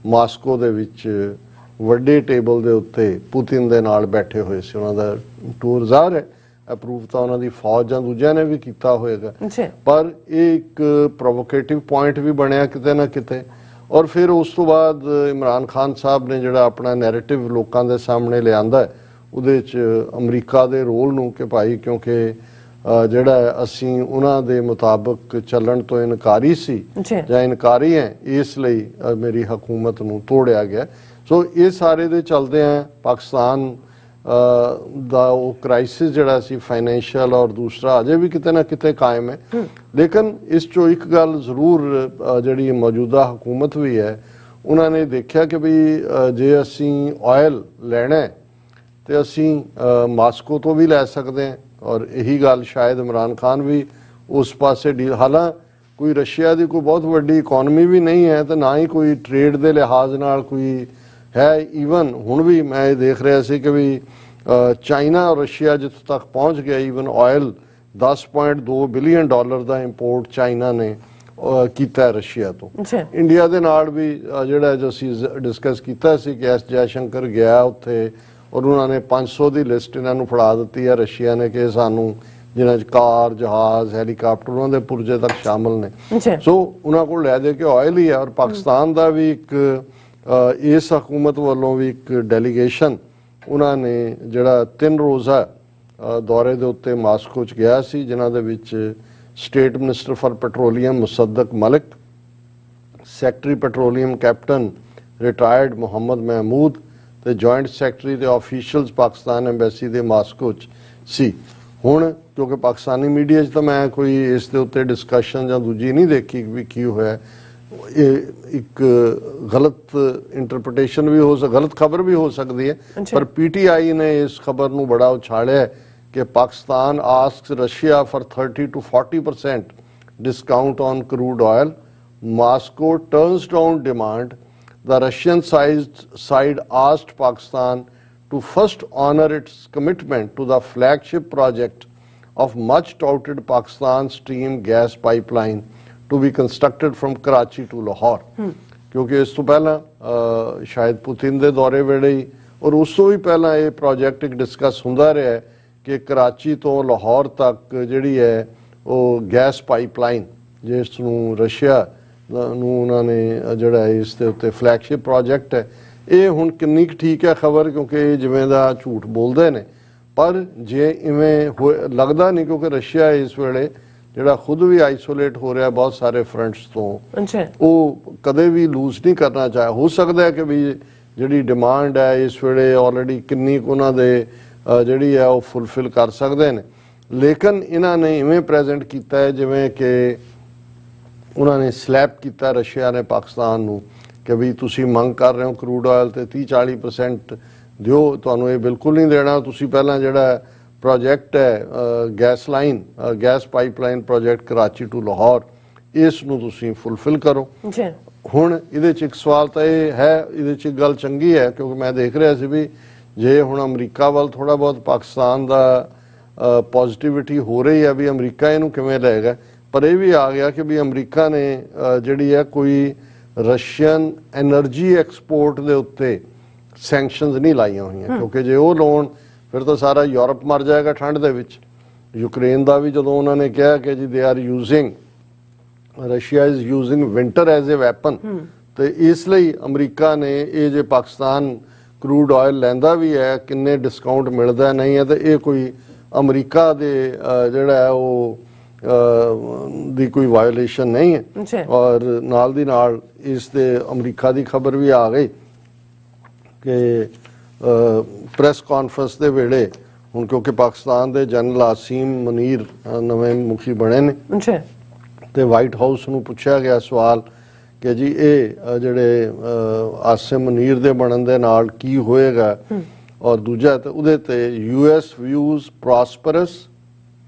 ਮਾਸਕੋ ਦੇ ਵਿੱਚ ਵੱਡੇ ਟੇਬਲ ਦੇ ਉੱਤੇ ਪੁਤਿਨ ਦੇ ਨਾਲ ਬੈਠੇ ਹੋਏ ਸੀ। ਉਹਨਾਂ ਦਾ ਟੂਰ ਜ਼ਾਹਰ ਹੈ ਅਪਰੂਵ ਤਾਂ ਉਹਨਾਂ ਦੀ ਫੌਜ ਜਾਂ ਦੂਜਿਆਂ ਨੇ ਵੀ ਕੀਤਾ ਹੋਏਗਾ, ਪਰ ਇਹ ਇੱਕ ਪ੍ਰੋਵੋਕੇਟਿਵ ਪੁਆਇੰਟ ਵੀ ਬਣਿਆ ਕਿਤੇ ਨਾ ਕਿਤੇ। ਔਰ ਫਿਰ ਉਸ ਤੋਂ ਬਾਅਦ ਇਮਰਾਨ ਖਾਨ ਸਾਹਿਬ ਨੇ ਜਿਹੜਾ ਆਪਣਾ ਨੈਰੇਟਿਵ ਲੋਕਾਂ ਦੇ ਸਾਹਮਣੇ ਲਿਆਂਦਾ, ਉਹਦੇ 'ਚ ਅਮਰੀਕਾ ਦੇ ਰੋਲ ਨੂੰ ਕਿ ਭਾਈ ਕਿਉਂਕਿ ਜਿਹੜਾ ਅਸੀਂ ਉਹਨਾਂ ਦੇ ਮੁਤਾਬਕ ਚੱਲਣ ਤੋਂ ਇਨਕਾਰੀ ਸੀ ਜਾਂ ਇਨਕਾਰੀ ਹੈ, ਇਸ ਲਈ ਮੇਰੀ ਹਕੂਮਤ ਨੂੰ ਤੋੜਿਆ ਗਿਆ। ਸੋ ਇਹ ਸਾਰੇ ਦੇ ਚੱਲਦੇ ਆ ਪਾਕਿਸਤਾਨ ਦਾ ਉਹ ਕ੍ਰਾਈਸਿਸ ਜਿਹੜਾ ਸੀ ਫਾਈਨੈਂਸ਼ੀਅਲ ਔਰ ਦੂਸਰਾ ਅਜੇ ਵੀ ਕਿਤੇ ਨਾ ਕਿਤੇ ਕਾਇਮ ਹੈ। ਲੇਕਿਨ ਇਸ 'ਚੋਂ ਇੱਕ ਗੱਲ ਜ਼ਰੂਰ ਜਿਹੜੀ ਮੌਜੂਦਾ ਹਕੂਮਤ ਵੀ ਹੈ, ਉਹਨਾਂ ਨੇ ਦੇਖਿਆ ਕਿ ਵੀ ਜੇ ਅਸੀਂ ਆਇਲ ਲੈਣਾ ਤੇ ਅਸੀਂ ਮਾਸਕੋ ਤੋਂ ਵੀ ਲੈ ਸਕਦੇ ਹਾਂ, ਔਰ ਇਹੀ ਗੱਲ ਸ਼ਾਇਦ ਇਮਰਾਨ ਖਾਨ ਵੀ ਉਸ ਪਾਸੇ ਹਾਲਾਂ ਕੋਈ ਰਸ਼ੀਆ ਦੀ ਕੋਈ ਬਹੁਤ ਵੱਡੀ ਇਕਨੋਮੀ ਵੀ ਨਹੀਂ ਹੈ ਤੇ ਨਾ ਹੀ ਕੋਈ ਟ੍ਰੇਡ ਦੇ ਲਿਹਾਜ਼ ਨਾਲ ਕੋਈ ਹੈ। ਈਵਨ ਹੁਣ ਵੀ ਮੈਂ ਇਹ ਦੇਖ ਰਿਹਾ ਸੀ ਕਿ ਵੀ ਚਾਈਨਾ ਔਰ ਰਸ਼ੀਆ ਜਿੱਥੋਂ ਤੱਕ ਪਹੁੰਚ ਗਿਆ, ਈਵਨ ਆਇਲ $10.2 ਬਿਲੀਅਨ ਦਾ ਇੰਪੋਰਟ ਚਾਈਨਾ ਨੇ ਕੀਤਾ ਰਸ਼ੀਆ ਤੋਂ। ਇੰਡੀਆ ਦੇ ਨਾਲ ਵੀ ਜਿਹੜਾ ਜੋ ਅਸੀਂ ਡਿਸਕਸ ਕੀਤਾ ਸੀ ਕਿ ਐਸ ਜੈਸ਼ੰਕਰ ਗਿਆ ਉੱਥੇ ਔਰ ਉਹਨਾਂ ਨੇ 500 ਦੀ ਲਿਸਟ ਇਹਨਾਂ ਨੂੰ ਫੜਾ ਦਿੱਤੀ ਹੈ ਰਸ਼ੀਆ ਨੇ ਕਿ ਸਾਨੂੰ ਜਿਨ੍ਹਾਂ 'ਚ ਕਾਰ, ਜਹਾਜ਼, ਹੈਲੀਕਾਪਟਰ ਉਹਨਾਂ ਦੇ ਪੁਰਜੇ ਤੱਕ ਸ਼ਾਮਲ ਨੇ। ਸੋ ਉਹਨਾਂ ਕੋਲ ਲੈ ਦੇ ਕੇ ਆਇਲ ਹੀ ਹੈ। ਔਰ ਪਾਕਿਸਤਾਨ ਦਾ ਵੀ ਇੱਕ ਇਸ ਹਕੂਮਤ ਵੱਲੋਂ ਵੀ ਇੱਕ ਡੈਲੀਗੇਸ਼ਨ ਉਹਨਾਂ ਨੇ ਜਿਹੜਾ 3 ਰੋਜ਼ਾ ਦੌਰੇ ਦੇ ਉੱਤੇ ਮਾਸਕੋ 'ਚ ਗਿਆ ਸੀ, ਜਿਨ੍ਹਾਂ ਦੇ ਵਿੱਚ State Minister for Petroleum Musaddiq Malik, Secretary Petroleum Captain retired Mohammad Mahmood ਤੇ ਜੁਆਇੰਟ ਸੈਕਟਰੀ ਦੇ ਆਫੀਸ਼ੀਅਲਸ ਪਾਕਿਸਤਾਨ ਐਮਬੈਸੀ ਦੇ ਮਾਸਕੋ 'ਚ ਸੀ। ਹੁਣ ਕਿਉਂਕਿ ਪਾਕਿਸਤਾਨੀ ਮੀਡੀਆ 'ਚ ਤਾਂ ਮੈਂ ਕੋਈ ਇਸ ਦੇ ਉੱਤੇ ਡਿਸਕਸ਼ਨ ਜਾਂ ਦੂਜੀ ਨਹੀਂ ਦੇਖੀ ਵੀ ਕੀ ਹੋਇਆ, ਇਹ ਇੱਕ ਗਲਤ ਇੰਟਰਪ੍ਰੀਟੇਸ਼ਨ ਵੀ ਹੋ ਗਲਤ ਖਬਰ ਵੀ ਹੋ ਸਕਦੀ ਹੈ, ਪਰ ਪੀਟੀਆਈ ਨੇ ਇਸ ਖਬਰ ਨੂੰ ਬੜਾ ਉਛਾਲਿਆ ਕਿ Pakistan ਆਸਕਸ Russia for 30 to 40% discount on crude oil. Moscow turns down demand. The Russian side asked Pakistan to first honor its commitment to the flagship project of much touted Pakistan stream gas pipeline to be constructed from Karachi to Lahore. क्योंकि इस तो पहला शायद Putin दे दौरे वेले ही और उस तो भी पहला ये प्रोजेक्ट एक डिस्कस हुंदा रहा है कि कराची तो लाहौर तक जिहड़ी है वो गैस पाइपलाइन जिस नूं रशिया ਨੂੰ ਉਹਨਾਂ ਨੇ ਜਿਹੜਾ ਇਸ ਦੇ ਉੱਤੇ ਫਲੈਗਸ਼ਿਪ ਪ੍ਰੋਜੈਕਟ ਹੈ, ਇਹ ਹੁਣ ਕਿੰਨੀ ਕੁ ਠੀਕ ਹੈ ਖਬਰ, ਕਿਉਂਕਿ ਇਹ ਜਿਵੇਂ ਦਾ ਝੂਠ ਬੋਲਦੇ ਨੇ, ਪਰ ਜੇ ਇਵੇਂ ਲੱਗਦਾ ਨਹੀਂ, ਕਿਉਂਕਿ ਰਸ਼ੀਆ ਇਸ ਵੇਲੇ ਜਿਹੜਾ ਖੁਦ ਵੀ ਆਈਸੋਲੇਟ ਹੋ ਰਿਹਾ ਬਹੁਤ ਸਾਰੇ ਫਰੰਟਸ ਤੋਂ, ਉਹ ਕਦੇ ਵੀ ਲੂਜ਼ ਨਹੀਂ ਕਰਨਾ ਚਾਹੇ। ਹੋ ਸਕਦਾ ਹੈ ਕਿ ਵੀ ਜਿਹੜੀ ਡਿਮਾਂਡ ਹੈ ਇਸ ਵੇਲੇ ਆਲਰੇਡੀ ਕਿੰਨੀ ਕੁ ਉਹਨਾਂ ਦੇ ਜਿਹੜੀ ਹੈ ਉਹ ਫੁੱਲਫਿਲ ਕਰ ਸਕਦੇ ਨੇ, ਲੇਕਿਨ ਇਹਨਾਂ ਨੇ ਇਵੇਂ ਪ੍ਰੈਜ਼ੈਂਟ ਕੀਤਾ ਹੈ ਜਿਵੇਂ ਕਿ ਉਹਨਾਂ ਨੇ ਸਲੈਪ ਕੀਤਾ ਰਸ਼ੀਆ ਨੇ ਪਾਕਿਸਤਾਨ ਨੂੰ ਕਿ ਵੀ ਤੁਸੀਂ ਮੰਗ ਕਰ ਰਹੇ ਹੋ ਕਰੂਡ ਆਇਲ ਤੇ 30-40% ਦਿਓ, ਤੁਹਾਨੂੰ ਇਹ ਬਿਲਕੁਲ ਨਹੀਂ ਦੇਣਾ, ਤੁਸੀਂ ਪਹਿਲਾਂ ਜਿਹੜਾ ਪ੍ਰੋਜੈਕਟ ਹੈ gas line gas pipeline project Karachi to Lahore, ਇਸ ਨੂੰ ਤੁਸੀਂ ਫੁੱਲਫਿਲ ਕਰੋ। ਹੁਣ ਇਹਦੇ 'ਚ ਇੱਕ ਸਵਾਲ ਤਾਂ ਇਹ ਹੈ, ਇਹਦੇ 'ਚ ਇੱਕ ਗੱਲ ਚੰਗੀ ਹੈ, ਕਿਉਂਕਿ ਮੈਂ ਦੇਖ ਰਿਹਾ ਸੀ ਵੀ ਜੇ ਹੁਣ ਅਮਰੀਕਾ ਵੱਲ ਥੋੜ੍ਹਾ ਬਹੁਤ ਪਾਕਿਸਤਾਨ ਦਾ ਪੋਜ਼ਿਟਿਵਿਟੀ ਹੋ ਰਹੀ ਹੈ ਵੀ ਅਮਰੀਕਾ ਇਹਨੂੰ ਕਿਵੇਂ ਲਏਗਾ, ਪਰ ਇਹ ਵੀ ਆ ਗਿਆ ਕਿ ਵੀ ਅਮਰੀਕਾ ਨੇ ਜਿਹੜੀ ਹੈ ਕੋਈ ਰਸ਼ੀਅਨ ਐਨਰਜੀ ਐਕਸਪੋਰਟ ਦੇ ਉੱਤੇ ਸੈਂਕਸ਼ਨਸ ਨਹੀਂ ਲਾਈਆਂ ਹੋਈਆਂ, ਕਿਉਂਕਿ ਜੇ ਉਹ ਲਾਉਣ ਫਿਰ ਤਾਂ ਸਾਰਾ ਯੂਰਪ ਮਰ ਜਾਏਗਾ ਠੰਡ ਦੇ ਵਿੱਚ। ਯੂਕਰੇਨ ਦਾ ਵੀ ਜਦੋਂ ਉਹਨਾਂ ਨੇ ਕਿਹਾ ਕਿ ਜੀ they are using Russia is using winter as a weapon, ਤੇ ਇਸ ਲਈ ਅਮਰੀਕਾ ਨੇ ਇਹ ਜੇ ਪਾਕਿਸਤਾਨ ਕਰੂਡ ਆਇਲ ਲੈਂਦਾ ਵੀ ਹੈ ਕਿੰਨੇ ਡਿਸਕਾਊਂਟ ਮਿਲਦਾ ਨਹੀਂ ਹੈ, ਤੇ ਇਹ ਕੋਈ ਅਮਰੀਕਾ ਦੇ ਜਿਹੜਾ ਹੈ ਉਹ ਦੀ ਕੋਈ ਵਾਇਓਲੇਸ਼ਨ ਨਹੀਂ ਹੈ। ਔਰ ਨਾਲ ਦੀ ਨਾਲ ਇਸ ਦੇ ਅਮਰੀਕਾ ਦੀ ਖਬਰ ਵੀ ਆ ਗਈ ਕਿ ਪ੍ਰੈਸ ਕਾਨਫਰੰਸ ਦੇ ਵੇਲੇ ਹੁਣ ਕਿਉਂਕਿ ਪਾਕਿਸਤਾਨ ਦੇ ਜਨਰਲ ਆਸਿਮ ਮਨੀਰ ਨਵੇਂ ਮੁਖੀ ਬਣੇ ਨੇ, ਤੇ ਵਾਈਟ ਹਾਊਸ ਨੂੰ ਪੁੱਛਿਆ ਗਿਆ ਸਵਾਲ ਕਿ ਜੀ ਇਹ ਜਿਹੜੇ ਆਸਿਮ ਮਨੀਰ ਦੇ ਬਣਨ ਦੇ ਨਾਲ ਕੀ ਹੋਏਗਾ, ਔਰ ਦੂਜਾ ਤੇ ਉਹਦੇ ਤੇ US views prosperous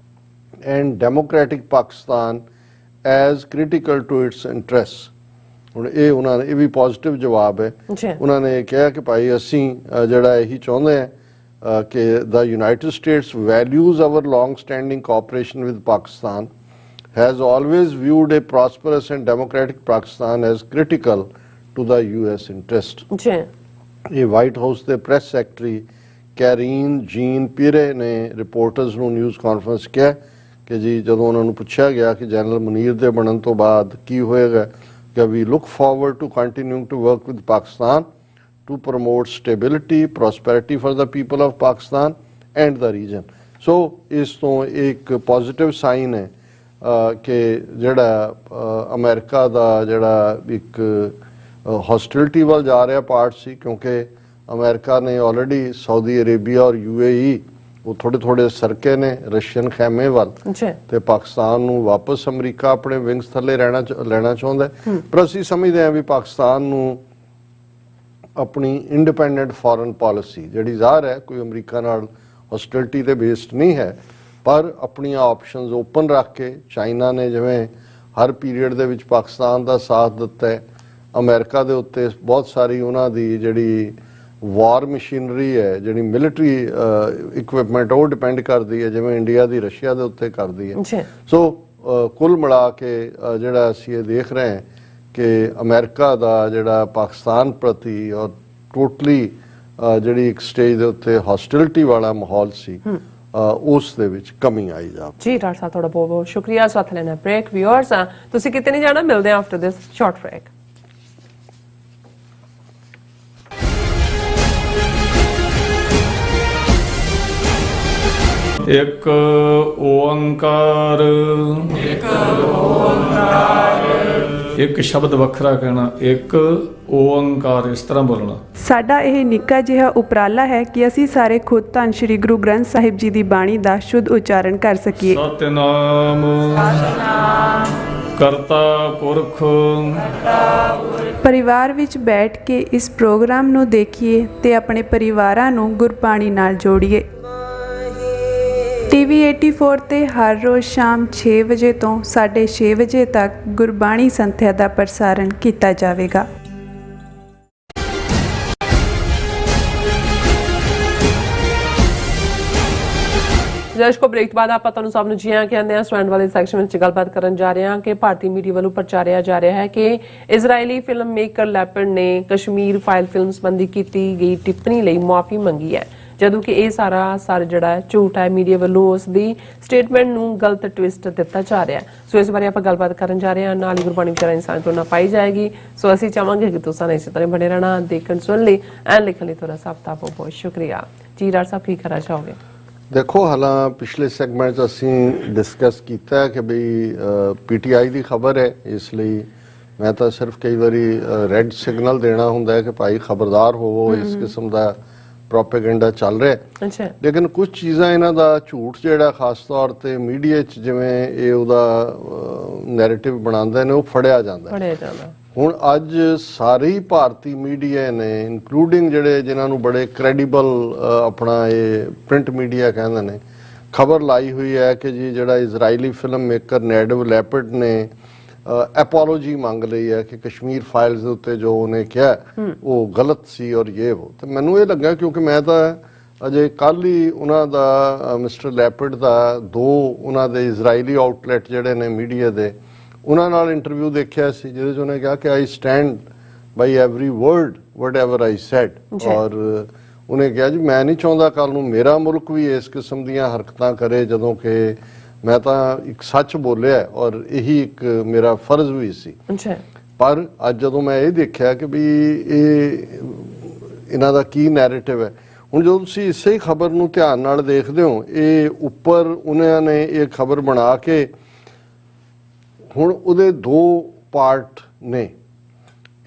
and democratic Pakistan as critical to its interests. ਹੁਣ ਇਹ ਉਹਨਾਂ ਨੇ ਇਹ ਵੀ ਪੋਜ਼ਿਟਿਵ ਜਵਾਬ ਹੈ। ਉਹਨਾਂ ਨੇ ਕਿਹਾ ਕਿ ਭਾਈ ਅਸੀਂ ਜਿਹੜਾ ਇਹੀ ਚਾਹੁੰਦੇ ਹਾਂ ਕਿ the United States values our long standing cooperation with Pakistan, has always viewed a prosperous and democratic Pakistan as critical to the US interest. ਇਹ ਵਾਈਟ ਹਾਊਸ ਦੇ ਪ੍ਰੈਸ ਸੈਕਟਰੀ ਕੈਰੀਨ ਜੀਨ ਪੀਰੇ ਨੇ ਰਿਪੋਰਟਰਸ ਨੂੰ ਨਿਊਜ਼ ਕਾਨਫਰੰਸ ਕਿਹਾ ਕਿ ਜੀ ਜਦੋਂ ਉਹਨਾਂ ਨੂੰ ਪੁੱਛਿਆ ਗਿਆ ਕਿ ਜਨਰਲ ਮੁਨੀਰ ਦੇ ਬਣਨ ਤੋਂ ਬਾਅਦ ਕੀ ਹੋਏਗਾ, ਕਿ we look forward to continuing to work with Pakistan to promote stability prosperity for the people of Pakistan and the region. So ਇਸ ਤੋਂ ਇੱਕ ਪੋਜ਼ਿਟਿਵ ਸਾਈਨ ਹੈ ਕਿ ਜਿਹੜਾ ਅਮਰੀਕਾ ਦਾ ਜਿਹੜਾ ਇੱਕ ਹੌਸਟਿਲਿਟੀ ਵੱਲ ਜਾ ਰਿਹਾ ਪਾਰਟ ਸੀ, ਕਿਉਂਕਿ ਅਮਰੀਕਾ ਨੇ ਆਲਰੇਡੀ ਸਾਊਦੀ ਅਰੇਬੀਆ ਔਰ UAE ਉਹ ਥੋੜੇ ਸਰਕੇ ਨੇ ਰਸ਼ੀਅਨ ਖੈਮੇ ਵੱਲ, ਤੇ ਪਾਕਿਸਤਾਨ ਨੂੰ ਵਾਪਸ ਅਮਰੀਕਾ ਆਪਣੇ ਵਿੰਗਸ ਥੱਲੇ ਲੈਣਾ ਚਾਹੁੰਦਾ, ਪਰ ਅਸੀਂ ਸਮਝਦੇ ਹਾਂ ਵੀ ਪਾਕਿਸਤਾਨ ਨੂੰ ਆਪਣੀ ਇੰਡੀਪੈਂਡੈਂਟ ਫੋਰਨ ਪਾਲਿਸੀ ਜਿਹੜੀ ਜ਼ਾਹਰ ਹੈ ਕੋਈ ਅਮਰੀਕਾ ਨਾਲ ਹੌਸਟਿਲਿਟੀ ਤੇ ਬੇਸਡ ਨਹੀਂ ਹੈ, ਪਰ ਆਪਣੀਆਂ ਆਪਸ਼ਨਸ ਓਪਨ ਰੱਖ ਕੇ ਚਾਈਨਾ ਨੇ ਜਿਵੇਂ ਹਰ ਪੀਰੀਅਡ ਦੇ ਵਿੱਚ ਪਾਕਿਸਤਾਨ ਦਾ ਸਾਥ ਦਿੱਤਾ ਹੈ, ਅਮਰੀਕਾ ਦੇ ਉੱਤੇ ਬਹੁਤ ਸਾਰੀ ਉਹਨਾਂ ਦੀ ਜਿਹੜੀ ਵਾਰ ਮਸ਼ੀਨਰੀ ਹੈ ਜਿਹੜੀ ਮਿਲਟਰੀ ਇਕਵਿਪਮੈਂਟ ਉਹ ਡਿਪੈਂਡ ਕਰਦੀ ਹੈ ਜਿਵੇਂ ਇੰਡੀਆ ਦੀ ਰਸ਼ੀਆ ਦੇ ਉੱਤੇ ਕਰਦੀ ਹੈ। ਸੋ ਕੁੱਲ ਮਿਲਾ ਕੇ ਜਿਹੜਾ ਅਸੀਂ ਇਹ ਦੇਖ ਰਹੇ ਹਾਂ ਕਿ ਅਮਰੀਕਾ ਦਾ ਜਿਹੜਾ ਪਾਕਿਸਤਾਨ ਪ੍ਰਤੀ ਔਰ ਟੋਟਲੀ ਜਿਹੜੀ ਇੱਕ ਸਟੇਜ ਦੇ ਉੱਤੇ ਹੌਸਟਿਲਿਟੀ ਵਾਲਾ ਮਾਹੌਲ ਸੀ ਉਸ ਦੇ ਵਿੱਚ ਕਮੀ ਆਈ ਜਾਵੇ। ਜੀ ਡਾਕਟਰ ਸਾਹਿਬ ਤੁਹਾਡਾ ਬਹੁਤ ਬਹੁਤ ਸ਼ੁਕਰੀਆ। ਸਾਥ ਲੈਣਾ ਬ੍ਰੇਕ। ਵਿਊਅਰਸ ਤੁਸੀਂ ਕਿਤੇ ਨਹੀਂ ਜਾਣਾ, ਮਿਲਦੇ ਹਾਂ ਆਫਟਰ ਦਿਸ ਸ਼ਾਰਟ ਬ੍ਰੇਕ। ਇੱਕ ਓੰਕਾਰ ਇੱਕ ਸ਼ਬਦ ਵੱਖਰਾ ਕਹਿਣਾ, ਇੱਕ ਓੰਕਾਰ ਇਸ ਤਰ੍ਹਾਂ ਬੋਲਣਾ। ਸਾਡਾ ਇਹ ਨਿੱਕਾ ਜਿਹਾ ਉਪਰਾਲਾ ਹੈ ਕਿ ਅਸੀਂ ਸਾਰੇ ਖੁਦ ਧੰਨ ਸ਼੍ਰੀ ਗੁਰੂ ਗ੍ਰੰਥ ਸਾਹਿਬ ਜੀ ਦੀ ਬਾਣੀ ਦਾ ਸ਼ੁੱਧ ਉਚਾਰਨ ਕਰ ਸਕੀਏ। ਸਤਿਨਾਮ ਕਰਤਾ ਪੁਰਖ। ਪਰਿਵਾਰ ਵਿੱਚ ਬੈਠ ਕੇ ਇਸ ਪ੍ਰੋਗਰਾਮ ਨੂੰ ਦੇਖੀਏ ਤੇ ਆਪਣੇ ਪਰਿਵਾਰਾਂ ਨੂੰ ਗੁਰਬਾਣੀ ਨਾਲ ਜੋੜੀਏ। ਟੀਵੀ 84 ਤੇ ਹਰ ਰੋਜ਼ ਸ਼ਾਮ 6 ਵਜੇ ਤੋਂ 6:30 ਵਜੇ ਤੱਕ ਗੁਰਬਾਣੀ ਸੰਥਿਆ ਦਾ ਪ੍ਰਸਾਰਣ ਕੀਤਾ ਜਾਵੇਗਾ। ਦਰਸ਼ਕੋ, ਬ੍ਰੇਕ ਤੋਂ ਬਾਅਦ ਆਪਾਂ ਤੁਹਾਨੂੰ ਸਭ ਨੂੰ ਜੀ ਆਇਆਂ ਕਹਿੰਦੇ ਹਾਂ। ਸਟੂਡੈਂਟ ਵਾਲੇ ਸੈਕਸ਼ਨ ਵਿੱਚ ਗੱਲਬਾਤ ਕਰਨ ਜਾ ਰਹੇ ਹਾਂ ਕਿ ਭਾਰਤੀ ਮੀਡੀਆ ਵੱਲੋਂ ਪ੍ਰਚਾਰਿਆ ਜਾ ਰਿਹਾ ਹੈ ਕਿ ਇਜ਼ਰਾਈਲੀ ਫਿਲਮ ਮੇਕਰ ਲੈਪਰਡ ਨੇ ਕਸ਼ਮੀਰ ਫਾਈਲ ਫਿਲਮ ਸੰਬੰਧੀ ਕੀਤੀ ਗਈ ਟਿੱਪਣੀ ਲਈ ਮੁਆਫੀ ਮੰਗੀ ਹੈ, ਜਦੋਂ ਕਿ ਇਹ ਸਾਰਾ ਜਿਹੜਾ ਹੈ ਝੂਠ ਹੈ। ਮੀਡੀਆ ਵੱਲੋਂ ਉਸ ਦੀ ਸਟੇਟਮੈਂਟ ਨੂੰ ਗਲਤ ਟਵਿਸਟ ਦਿੱਤਾ ਜਾ ਰਿਹਾ ਹੈ। ਸੋ ਇਸ ਬਾਰੇ ਆਪਾਂ ਗੱਲਬਾਤ ਕਰਨ ਜਾ ਰਹੇ ਹਾਂ। ਨਾਲ ਹੀ ਗੁਰਬਾਣੀ ਵਿਚਾਰਾਂ ਇਨਸਾਨ ਤੋਂ ਨਾ ਪਾਈ ਜਾਏਗੀ। ਸੋ ਅਸੀਂ ਚਾਹਾਂਗੇ ਕਿ ਤੁਸੀਂ ਇਸੇ ਤਰ੍ਹਾਂ ਬਣੇ ਰਹਿਣਾ, ਦੇਖਣ ਸੁਣ ਲਈ ਐਂਡ ਲਿਖਣ ਲਈ ਤੁਹਾਡਾ ਸਭ ਦਾ ਬਹੁਤ ਬਹੁਤ ਸ਼ੁਕਰੀਆ। ਜੀ ਡਾਕਟਰ ਸਾਹਿਬ, ਕੀ ਕਰਨਾ ਚਾਹੋਗੇ? ਦੇਖੋ, ਹਾਲਾਂ ਪਿਛਲੇ ਸੈਗਮੈਂਟ 'ਚ ਅਸੀਂ ਡਿਸਕਸ ਕੀਤਾ ਹੈ ਕਿ ਬਈ ਪੀਟੀਆਈ ਦੀ ਖਬਰ ਹੈ, ਇਸ ਲਈ ਮੈਂ ਤਾਂ ਸਿਰਫ ਕਈ ਵਾਰੀ ਰੈੱਡ ਸਿਗਨਲ ਦੇਣਾ ਹੁੰਦਾ ਹੈ ਕਿ ਭਾਈ ਖਬਰਦਾਰ ਹੋਵੋ, ਇਸ ਕਿਸਮ ਦਾ ਪ੍ਰੋਪੇਗੈਂਡਾ ਚੱਲ ਰਿਹਾ। ਅੱਛਾ। ਲੇਕਿਨ ਕੁਝ ਚੀਜ਼ਾਂ ਇਹਨਾਂ ਦਾ ਝੂਠ ਜਿਹੜਾ ਖਾਸ ਤੌਰ ਤੇ ਮੀਡੀਆ 'ਚ ਜਿਵੇਂ ਇਹ ਉਹਦਾ ਨੈਰੇਟਿਵ ਬਣਾਉਂਦੇ ਨੇ, ਉਹ ਫੜਿਆ ਜਾਂਦਾ। ਹੁਣ ਅੱਜ ਸਾਰੀ ਭਾਰਤੀ ਮੀਡੀਆ ਨੇ, ਇਨਕਲੂਡਿੰਗ ਜਿਹੜੇ ਜਿਨ੍ਹਾਂ ਨੂੰ ਬੜੇ ਕ੍ਰੈਡੀਬਲ ਆਪਣਾ ਇਹ ਪ੍ਰਿੰਟ ਮੀਡੀਆ ਕਹਿੰਦੇ ਨੇ, ਖਬਰ ਲਾਈ ਹੋਈ ਹੈ ਕਿ ਜੀ ਜਿਹੜਾ ਇਜ਼ਰਾਈਲੀ ਫਿਲਮ ਮੇਕਰ ਨੈਡਵ ਲੈਪਰਡ ਨੇ ਐਪੋਲੋਜੀ ਮੰਗ ਲਈ ਹੈ ਕਿ ਕਸ਼ਮੀਰ ਫਾਈਲਸ ਦੇ ਉੱਤੇ ਜੋ ਉਹਨੇ ਕਿਹਾ ਉਹ ਗਲਤ ਸੀ ਔਰ ਇਹ ਉਹ। ਤੇ ਮੈਨੂੰ ਇਹ ਲੱਗਾ, ਕਿਉਂਕਿ ਮੈਂ ਤਾਂ ਅਜੇ ਕੱਲ੍ਹ ਹੀ ਉਹਨਾਂ ਦਾ ਮਿਸਟਰ ਲੈਪਰਡ ਦਾ 2 ਉਹਨਾਂ ਦੇ ਇਜ਼ਰਾਈਲੀ ਆਊਟਲੈਟ ਜਿਹੜੇ ਨੇ ਮੀਡੀਆ ਦੇ, ਉਹਨਾਂ ਨਾਲ ਇੰਟਰਵਿਊ ਦੇਖਿਆ ਸੀ, ਜਿਹਦੇ 'ਚ ਉਹਨੇ ਕਿਹਾ ਕਿ I stand by every word whatever I said. ਔਰ ਉਹਨੇ ਕਿਹਾ ਜੀ ਮੈਂ ਨਹੀਂ ਚਾਹੁੰਦਾ ਕੱਲ੍ਹ ਨੂੰ ਮੇਰਾ ਮੁਲਕ ਵੀ ਇਸ ਕਿਸਮ ਦੀਆਂ ਹਰਕਤਾਂ ਕਰੇ, ਜਦੋਂ ਕਿ ਮੈਂ ਤਾਂ ਇੱਕ ਸੱਚ ਬੋਲਿਆ ਔਰ ਇਹੀ ਇੱਕ ਮੇਰਾ ਫਰਜ਼ ਵੀ ਸੀ। ਪਰ ਅੱਜ ਜਦੋਂ ਮੈਂ ਇਹ ਦੇਖਿਆ ਕਿ ਵੀ ਇਹਨਾਂ ਦਾ ਕੀ ਨੈਰੇਟਿਵ ਹੈ, ਹੁਣ ਜਦੋਂ ਤੁਸੀਂ ਇਸੇ ਹੀ ਖਬਰ ਨੂੰ ਧਿਆਨ ਨਾਲ ਦੇਖਦੇ ਹੋ, ਇਹ ਉੱਪਰ ਉਹਨਾਂ ਨੇ ਇਹ ਖਬਰ ਬਣਾ ਕੇ ਹੁਣ ਉਹਦੇ 2 ਪਾਰਟ ਨੇ।